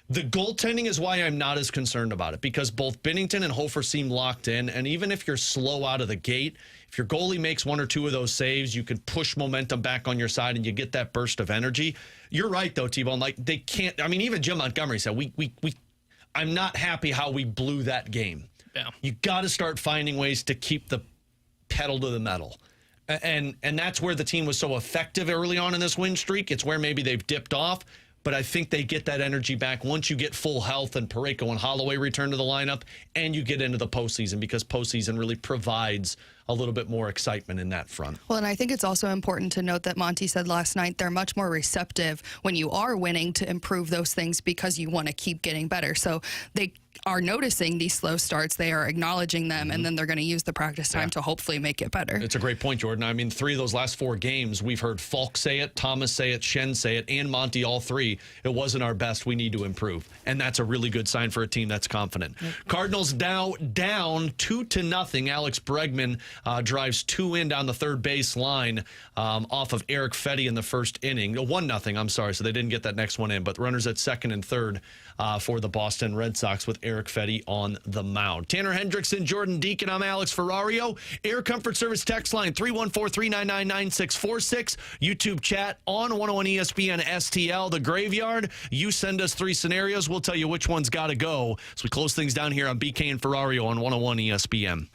The goaltending is why I'm not as concerned about it, because both Binnington and Hofer seem locked in, and even if you're slow out of the gate, if your goalie makes 1 or 2 of those saves, you can push momentum back on your side and you get that burst of energy. You're right, though, T-Bone. Like, they can't, I mean, even Jim Montgomery said, I'm not happy how we blew that game. Yeah. You got to start finding ways to keep the pedal to the metal. And that's where the team was so effective early on in this win streak. It's where maybe they've dipped off. But I think they get that energy back once you get full health and Parayko and Holloway return to the lineup and you get into the postseason, because postseason really provides a little bit more excitement in that front. Well, and I think it's also important to note that Monty said last night they're much more receptive when you are winning to improve those things because you want to keep getting better. So they are noticing these slow starts. They are acknowledging them, and then they're going to use the practice time to hopefully make it better. It's a great point, Jordan. I mean, 3 of those last 4 games, we've heard Falk say it, Thomas say it, Shen say it, and Monty, all 3. It wasn't our best. We need to improve. And that's a really good sign for a team that's confident. Cardinals down 2-0. Alex Bregman drives 2 in down the third base line off of Eric Fetty in the first inning. 1-0, I'm sorry, so they didn't get that next one in. But runners at second and third for the Boston Red Sox with Eric Fetty on the mound. Tanner Hendrickson, Jordan Deacon, I'm Alex Ferrario. Air Comfort Service text line 314-399-9646. YouTube chat on 101 ESPN STL. The Graveyard. You send us 3 scenarios. We'll tell you which one's got to go as we close things down here on BK and Ferrario on 101 ESPN.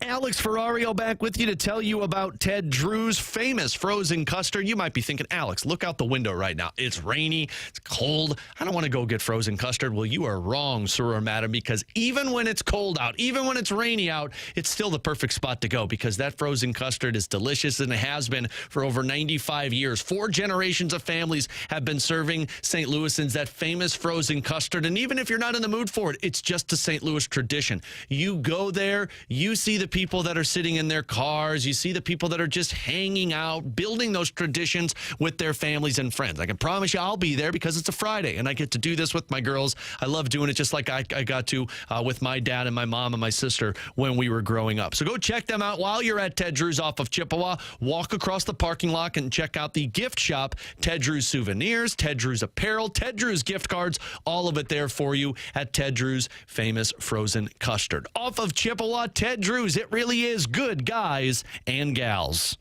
Alex Ferrario back with you to tell you about Ted Drew's famous frozen custard. You might be thinking, Alex, look out the window right now. It's rainy. It's cold. I don't want to go get frozen custard. Well, you are wrong, sir or madam, because even when it's cold out, even when it's rainy out, it's still the perfect spot to go, because that frozen custard is delicious, and it has been for over 95 years. 4 generations of families have been serving St. Louisans that famous frozen custard. And even if you're not in the mood for it, it's just a St. Louis tradition. You go there, you see the people that are sitting in their cars. You see the people that are just hanging out, building those traditions with their families and friends. I can promise you I'll be there because it's a Friday, and I get to do this with my girls. I love doing it just like I got to with my dad and my mom and my sister when we were growing up. So go check them out while you're at Ted Drew's off of Chippewa. Walk across the parking lot and check out the gift shop, Ted Drew's Souvenirs, Ted Drew's Apparel, Ted Drew's gift cards, all of it there for you at Ted Drew's famous frozen custard. Off of Chippewa, Ted Drew's. It really is good, guys and gals.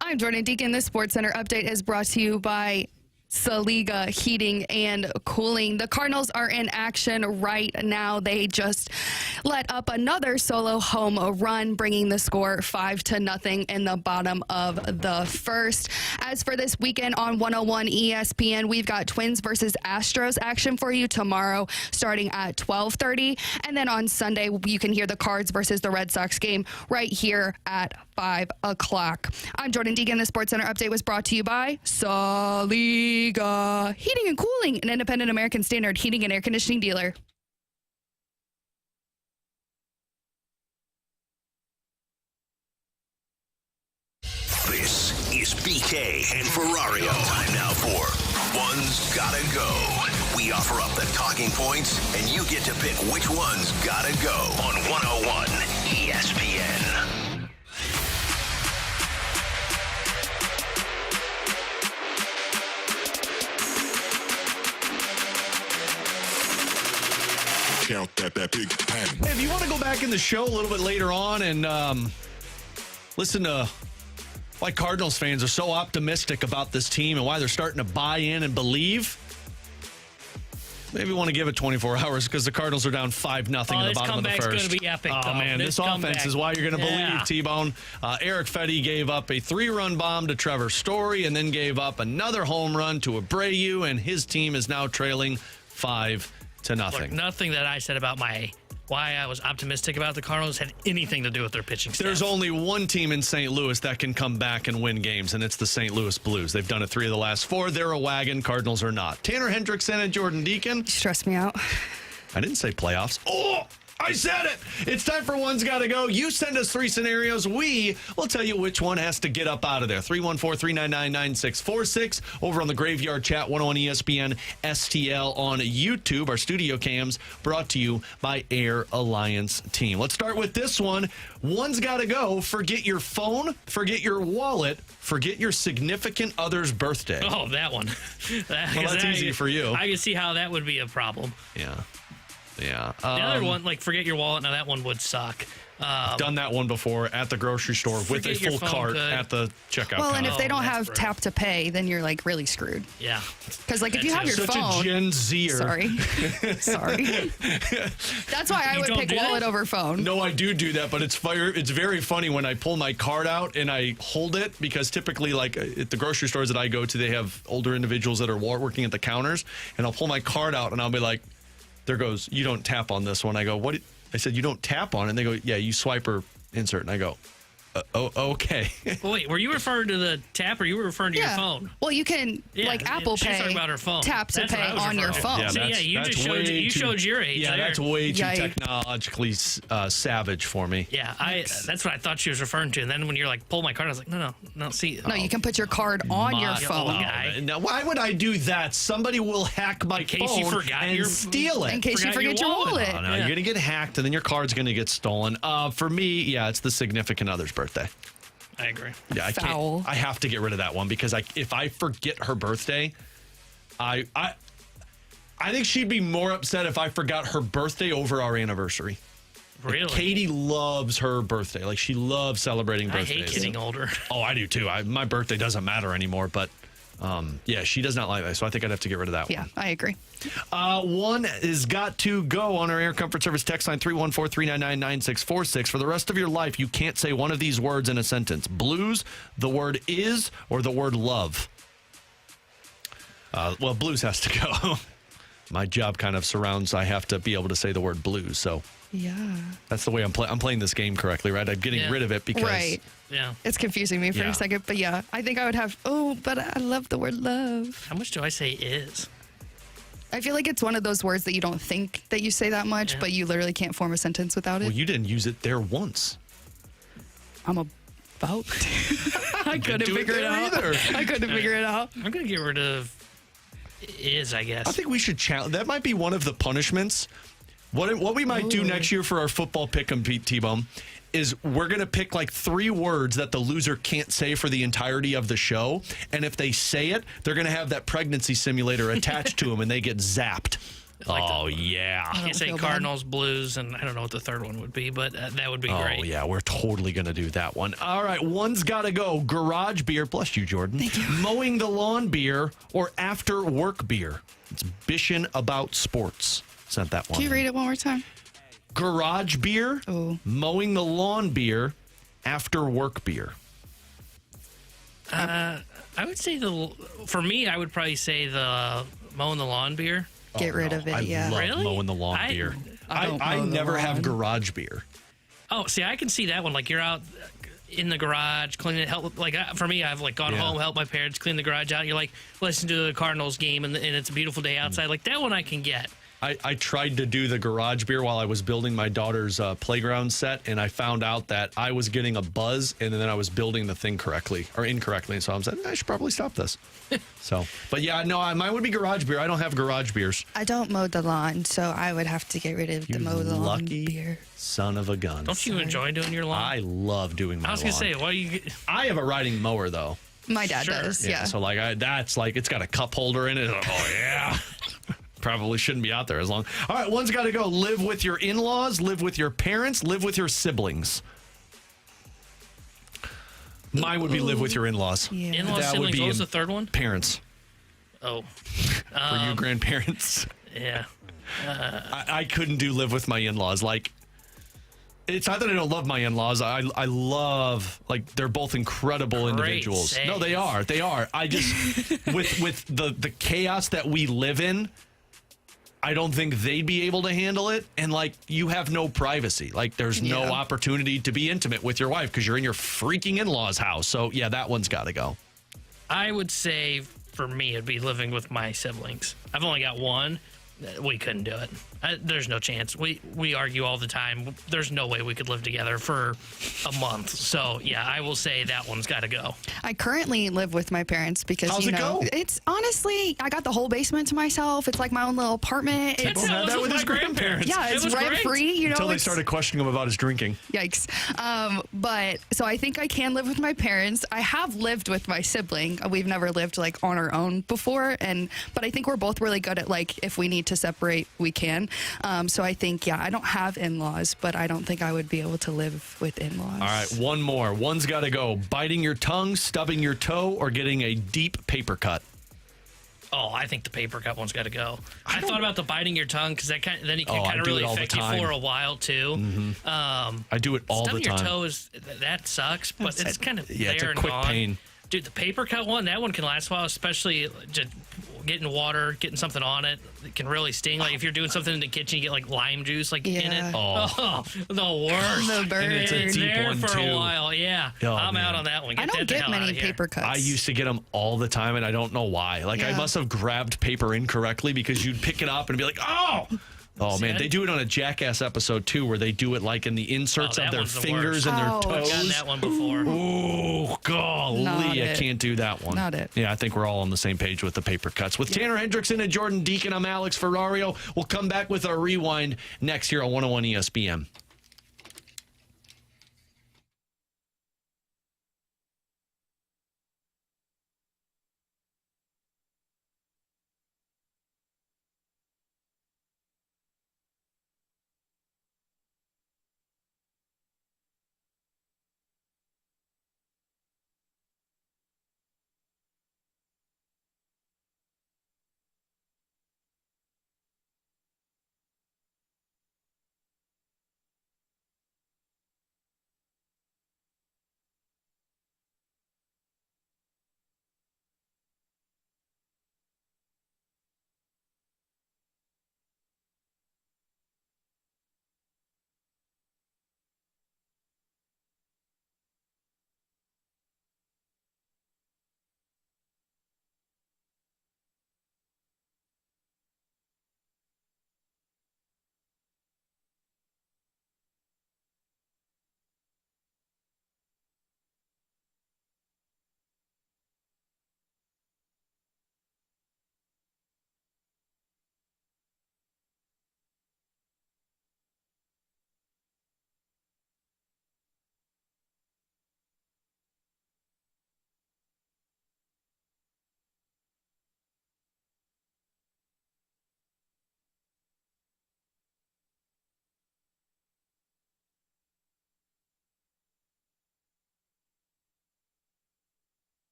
I'm Jordan Deacon. This SportsCenter update is brought to you by Saggese Heating and Cooling. The Cardinals are in action right now. They just let up another solo home run, bringing the score 5-0 in the bottom of the first. As for this weekend on 101 ESPN, we've got Twins versus Astros action for you tomorrow starting at 12:30. And then on Sunday, you can hear the Cards versus the Red Sox game right here at 5 o'clock. I'm Jordan Deacon. The SportsCenter update was brought to you by Saggese Heating and Cooling, an independent American Standard heating and air conditioning dealer. This is BK and Ferrario. Time now for One's Gotta Go. We offer up the talking points, and you get to pick which one's gotta go on 101 ESPN. Count that big pen. Hey, if you want to go back in the show a little bit later on and listen to why Cardinals fans are so optimistic about this team and why they're starting to buy in and believe, maybe want to give it 24 hours because the Cardinals are down 5-0 in the bottom of the first. This comeback's going to be epic, Oh, man, this offense is why you're going to believe, T-Bone. Eric Fetty gave up a 3-run bomb to Trevor Story and then gave up another home run to Abreu, and his team is now trailing 5-0. Look, nothing that I said about why I was optimistic about the Cardinals had anything to do with their pitching staff. There's only one team in St. Louis that can come back and win games, and it's the St. Louis Blues. They've done it 3 of the last 4. They're a wagon. Cardinals are not. Tanner Hendrickson and Jordan Deacon. You stress me out. I didn't say playoffs. Oh, I said it. It's time for One's Gotta Go. You send us 3 scenarios. We will tell you which one has to get up out of there. 314-399-9646. Over on the Graveyard Chat, 101 ESPN STL on YouTube. Our studio cams brought to you by Air Alliance Team. Let's start with this one. One's Gotta Go. Forget your phone. Forget your wallet. Forget your significant other's birthday. Oh, that one. That's easy for you. I can see how that would be a problem. Yeah. Yeah. The other one, like forget your wallet, now that one would suck. Done that one before at the grocery store with a full cart at the checkout Well, counter. and if they don't have tap to pay, then you're like really screwed. Yeah. Because like if you have your Such phone. a Gen Zer. Sorry. That's why I would pick wallet over phone. No, I do that, but it's very funny when I pull my card out and I hold it, because typically, like at the grocery stores that I go to, they have older individuals that are working at the counters, and I'll pull my card out and I'll be like, there goes, you don't tap on this one. I go, what? I said, you don't tap on it. And they go, yeah, you swipe or insert. And I go, okay. Well, wait, were you referring to the tap or you were referring to your phone? Well, you can, like Apple she's Pay, talking about her phone. tap to pay on your phone. Yeah, you showed your age. Yeah, there. that's way too technologically savage for me. Yeah, that's what I thought she was referring to. And then when you're like, pull my card, I was like, no, see. No, you can put your card on your phone. Now, why would I do that? Somebody will hack my phone you forgot and steal it. In case you forget your wallet. No, you're going to get hacked, and then your card's going to get stolen. For me, yeah, it's the significant other's birthday. I agree. Yeah, I have to get rid of that one, because if I forget her birthday, I think she'd be more upset if I forgot her birthday over our anniversary. Really? Like, Katie loves her birthday. Like, she loves celebrating birthdays. I hate getting older. Oh, I do too. My birthday doesn't matter anymore, but yeah, she does not like that, so I think I'd have to get rid of that one. Yeah, I agree. One has got to go on our Air Comfort Service text line 314-399-9646. For the rest of your life, you can't say one of these words in a sentence. Blues, the word is, or the word love. Well, blues has to go. My job kind of surrounds, I have to be able to say the word blues, so. Yeah. That's the way I'm playing this game correctly, right? I'm getting rid of it because. Right. Yeah. It's confusing me for a second, but yeah, I think I would have, but I love the word love. How much do I say is? I feel like it's one of those words that you don't think that you say that much, but you literally can't form a sentence without it. Well, you didn't use it there once. I'm about I couldn't figure it out. I couldn't figure it out. I'm going to get rid of is, I guess. I think we should challenge. That might be one of the punishments. What we might do next year for our football pick-em, T-Bone, is we're going to pick like 3 words that the loser can't say for the entirety of the show. And if they say it, they're going to have that pregnancy simulator attached to them and they get zapped. Yeah. I can't say Cardinals, Blues, and I don't know what the third one would be, but that would be great. Oh, yeah, we're totally going to do that one. All right, one's got to go. Garage beer, bless you, Jordan. Thank you. Mowing the lawn beer or after work beer. It's Bishin About Sports. Sent that one. Can you read it one more time? Garage beer, mowing the lawn beer, after work beer. I would say for me, I would probably say the mowing the lawn beer. Get rid of it, I love Really? mowing the lawn beer. I mow the never have lawn. garage beer. Oh, see, I can see that one. Like, you're out in the garage cleaning it. For me, I've gone home, helped my parents clean the garage out. You're like, listen to the Cardinals game, and it's a beautiful day outside. Like, that one I can get. I tried to do the garage beer while I was building my daughter's playground set, and I found out that I was getting a buzz, and then I was building the thing incorrectly. And so I said, I should probably stop this. But yeah, no, mine would be garage beer. I don't have garage beers. I don't mow the lawn, so I would have to get rid of the mow the lawn beer. Son of a gun. Don't you enjoy doing your lawn? I love doing my lawn. I was going to say, why do you get... I have a riding mower, though. My dad does, yeah. So, that's it's got a cup holder in it. Oh, yeah. Probably shouldn't be out there as long. All right, one's got to go. Live with your in-laws, live with your parents, live with your siblings. Mine would be live with your in-laws. Yeah. In-laws, That would siblings, be what was the third one? Parents. Oh. For you grandparents. Yeah. I couldn't do live with my in-laws. It's not that I don't love my in-laws. I love, they're both incredible individuals. save. No, they are. They are. I just, with the chaos that we live in, I don't think they'd be able to handle it. And, you have no privacy. There's no opportunity to be intimate with your wife because you're in your freaking in-laws' house. So, yeah, that one's got to go. I would say, for me, it'd be living with my siblings. I've only got one. We couldn't do it. There's no chance. We argue all the time. There's no way we could live together for a month. So, yeah, I will say that one's got to go. I currently live with my parents because, How's it go? it's honestly, I got the whole basement to myself. It's like my own little apartment. People had that with his grandparents. Yeah, it's rent-free. Until they started questioning him about his drinking. Yikes. But so I think I can live with my parents. I have lived with my sibling. We've never lived on our own before. But I think we're both really good at if we need to separate, we can. So I think, I don't have in-laws, but I don't think I would be able to live with in-laws. All right, one more. One's got to go. Biting your tongue, stubbing your toe, or getting a deep paper cut. Oh, I think the paper cut one's got to go. I thought about the biting your tongue because then it can kind of really affect you for a while too. Mm-hmm. I do it all the time. Stubbing your toe that sucks, but it's kind of it's a and quick gone. pain. Dude, the paper cut one, that one can last a while, especially just getting water, getting something on it. It can really sting. If you're doing something in the kitchen, you get lime juice in it. Oh, the worst. The burn. And it's a deep there one for too. a while, yeah. Oh, I'm out man. on that one. I don't get many paper cuts. I used to get them all the time, and I don't know why. I must have grabbed paper incorrectly because you'd pick it up and be like, oh! Oh, man, they do it on a Jackass episode, too, where they do it in the inserts of their fingers and their toes. I've gotten that one before. Oh, golly, I can't do that one. Not it. Yeah, I think we're all on the same page with the paper cuts. With Tanner Hendrickson and Jordan Deacon, I'm Alex Ferrario. We'll come back with our rewind next here on 101 ESPN.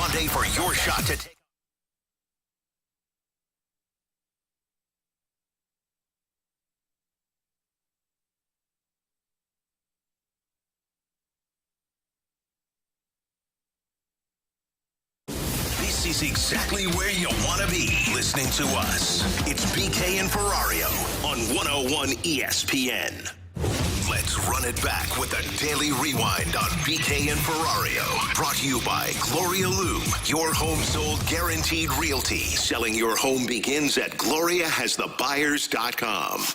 Monday for your shot to take. This is exactly where you want to be listening to us. It's BK and Ferrario on 101 ESPN. Let's run it back with a daily rewind on BK and Ferrario. Brought to you by Gloria Loom, your home sold guaranteed realty. Selling your home begins at GloriaHasTheBuyers.com.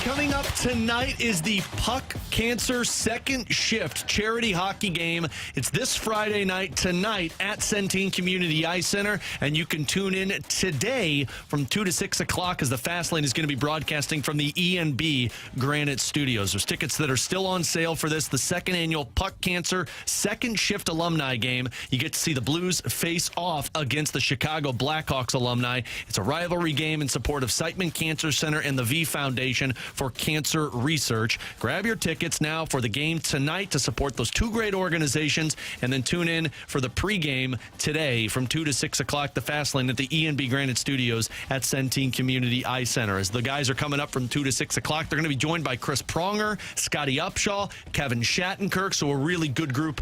Coming up tonight is the Puck Cancer Second Shift charity hockey game. It's this Friday night tonight at Centene Community Ice Center, and you can tune in today from 2 to 6 o'clock as the Fast Lane is going to be broadcasting from the E&B Granite Studios. There's tickets that are still on sale for this, the second annual Puck Cancer Second Shift alumni game. You get to see the Blues face off against the Chicago Blackhawks alumni. It's a rivalry game in support of Siteman Cancer Center and the V Foundation for Cancer Research. Grab your tickets now for the game tonight to support those two great organizations, and then tune in for the pregame today from 2 to 6 o'clock, the Fast Lane at the E&B Granite Studios at Centene Community Ice Center. As the guys are coming up from 2 to 6 o'clock, they're going to be joined by Chris Pronger, Scotty Upshaw, Kevin Shattenkirk, so a really good group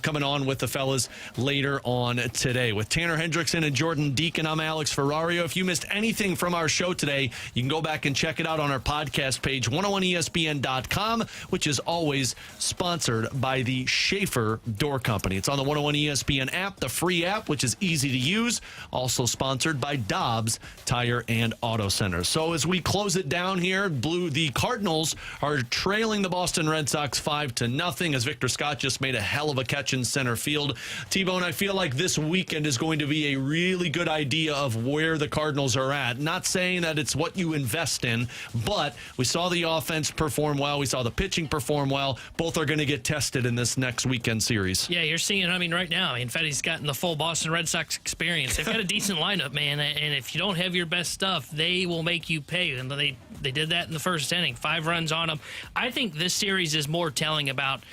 coming on with the fellas later on today. With Tanner Hendrickson and Jordan Deacon, I'm Alex Ferrario. If you missed anything from our show today, you can go back and check it out on our podcast page, 101ESPN.com, which is always sponsored by the Schaefer Door Company. It's on the 101 ESPN app, the free app, which is easy to use. Also sponsored by Dobbs Tire and Auto Center. So as we close it down here, the Cardinals are trailing the Boston Red Sox 5-0 as Victor Scott just made a hell of a catch in center field. T-Bone, I feel like this weekend is going to be a really good idea of where the Cardinals are at. Not saying that it's what you invest in, but we saw the offense perform well. We saw the pitching perform well. Both are going to get tested in this next weekend series. Yeah, you're seeing, right now, Fetty's gotten the full Boston Red Sox experience. They've got a decent lineup, man, and if you don't have your best stuff, they will make you pay. And they did that in the first inning. 5 runs on them. I think this series is more telling about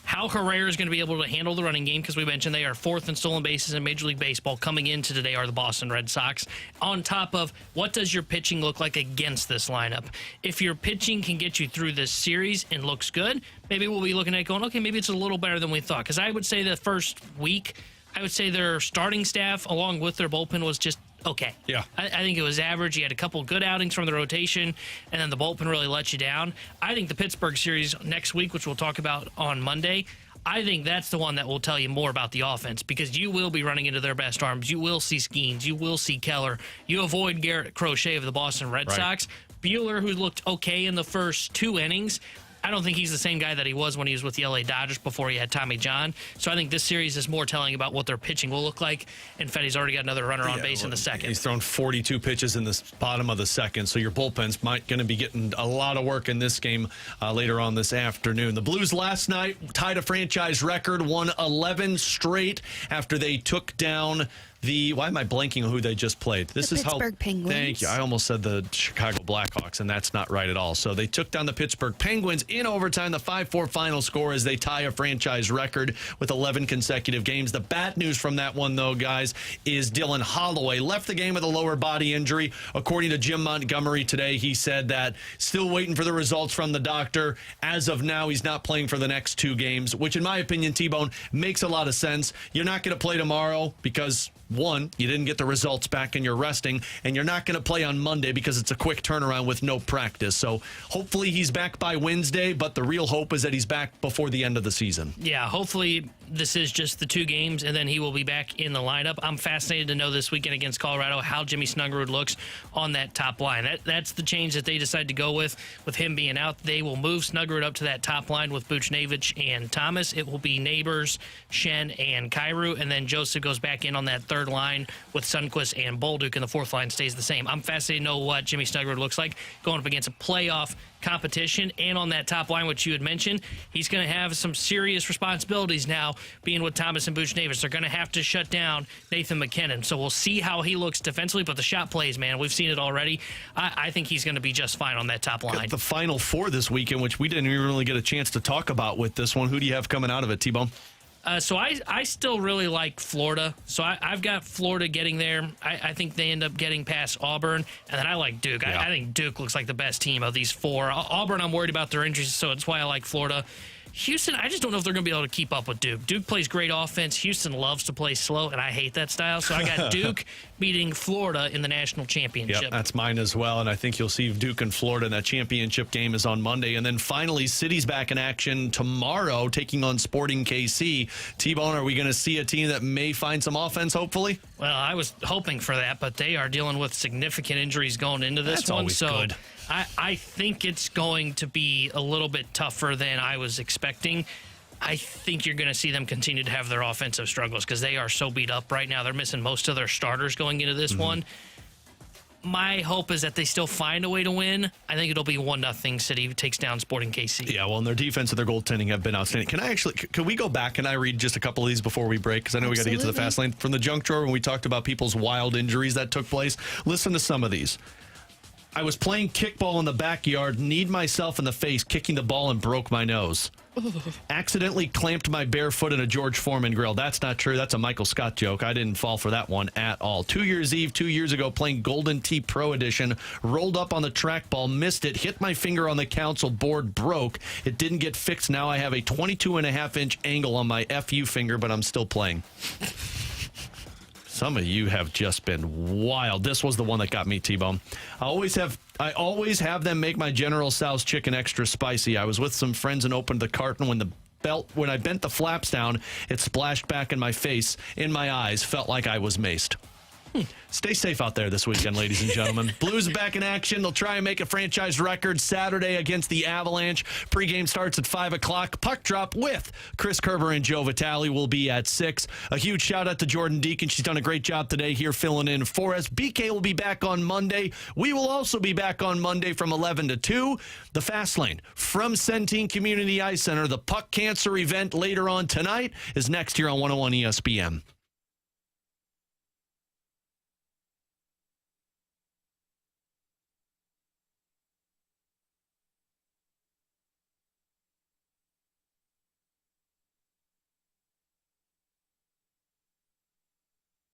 how Herrera is going to be able to handle the running game, because we mentioned they are 4th in stolen bases in Major League Baseball. Coming into today are the Boston Red Sox. On top of, what does your pitching look like against this lineup? If your pitching can get you through this series and looks good, maybe we'll be looking at going, okay, maybe it's a little better than we thought. Because I would say the first week, I would say their starting staff, along with their bullpen, was just okay. Yeah. I think it was average. You had a couple good outings from the rotation, and then the bullpen really let you down. I think the Pittsburgh series next week, which we'll talk about on Monday, I think that's the one that will tell you more about the offense, because you will be running into their best arms. You will see Skeens. You will see Keller. You avoid Garrett Crochet of the Boston Red Sox. Buehler, who looked okay in the first 2 innings, I don't think he's the same guy that he was when he was with the LA Dodgers before he had Tommy John. So I think this series is more telling about what their pitching will look like. And Fetty's already got another runner on base in the second. He's thrown 42 pitches in the bottom of the second, so your bullpen's going to be getting a lot of work in this game later on this afternoon. The Blues last night tied a franchise record, won 11 straight after they took down why am I blanking on who they just played? This is Pittsburgh Penguins. Thank you. I almost said the Chicago Blackhawks, and that's not right at all. So they took down the Pittsburgh Penguins in overtime. The 5-4 final score as they tie a franchise record with 11 consecutive games. The bad news from that one, though, guys, is Dylan Holloway left the game with a lower body injury. According to Jim Montgomery today, he said that still waiting for the results from the doctor. As of now, he's not playing for the next 2 games, which in my opinion, T-Bone, makes a lot of sense. You're not going to play tomorrow because, one, you didn't get the results back and you're resting, and you're not going to play on Monday because it's a quick turnaround with no practice. So hopefully he's back by Wednesday, but the real hope is that he's back before the end of the season. Yeah, hopefully this is just the 2 games, and then he will be back in the lineup. I'm fascinated to know this weekend against Colorado how Jimmy Snuggerud looks on that top line. That's the change that they decide to go with him being out. They will move Snuggerud up to that top line with Buchnevich and Thomas. It will be Neighbors, Shen, and Kyrou, and then Joseph goes back in on that third third line with Sundqvist and Bolduc, and the fourth line stays the same. I'm fascinated to know what Jimmy Snuggerud looks like going up against a playoff competition. And on that top line, which you had mentioned, he's going to have some serious responsibilities now being with Thomas and Buchnevich. They're going to have to shut down Nathan McKenna. So we'll see how he looks defensively, but the shot plays, man, we've seen it already. I think he's going to be just fine on that top line. The Final Four this weekend, which we didn't even really get a chance to talk about with this one. Who do you have coming out of it, T-Bone? So I still really like Florida. So I've got Florida getting there. I think they end up getting past Auburn. And then I like Duke. Yeah. I think Duke looks like the best team of these four. Auburn, I'm worried about their injuries, so that's why I like Florida. Houston, I just don't know if they're going to be able to keep up with Duke. Duke plays great offense. Houston loves to play slow, and I hate that style. So I got Duke beating Florida in the national championship. Yep, that's mine as well, and I think you'll see Duke and Florida in that championship game is on Monday. And then finally, City's back in action tomorrow, taking on Sporting KC. T-Bone, are we going to see a team that may find some offense, hopefully? Well, I was hoping for that, but they are dealing with significant injuries going into this That's one. Always so good. I think it's going to be a little bit tougher than I was expecting. I think you're going to see them continue to have their offensive struggles because they are so beat up right now. They're missing most of their starters going into this one. My hope is that they still find a way to win. I think it'll be 1-0 City takes down Sporting KC. Yeah, well, and their defense and their goaltending have been outstanding. Can we go back and I read just a couple of these before we break? Because I know we got to get to the fast lane. From the junk drawer when we talked about people's wild injuries that took place. Listen to some of these. I was playing kickball in the backyard, kneed myself in the face, kicking the ball and broke my nose. Accidentally clamped my bare foot in a George Foreman grill. That's not true. That's a Michael Scott joke. I didn't fall for that one at all. 2 Year's Eve, 2 years ago, playing Golden Tee Pro Edition, rolled up on the trackball, missed it, hit my finger on the console board, broke. It didn't get fixed. Now I have a 22.5-inch angle on my FU finger, but I'm still playing. Some of you have just been wild. This was the one that got me, T-Bone. I always have them make my General Tso's chicken extra spicy. I was with some friends and opened the carton when I bent the flaps down, it splashed back in my face, in my eyes, felt like I was maced. Stay safe out there this weekend, ladies and gentlemen. Blues are back in action. They'll try and make a franchise record Saturday against the Avalanche. Pregame starts at 5 o'clock. Puck drop with Chris Kerber and Joe Vitale will be at 6. A huge shout out to Jordan Deacon. She's done a great job today here filling in for us. BK will be back on Monday. We will also be back on Monday from 11 to 2. The Fast Lane from Centene Community Ice Center. The Puck Cancer event later on tonight is next here on 101 ESPN.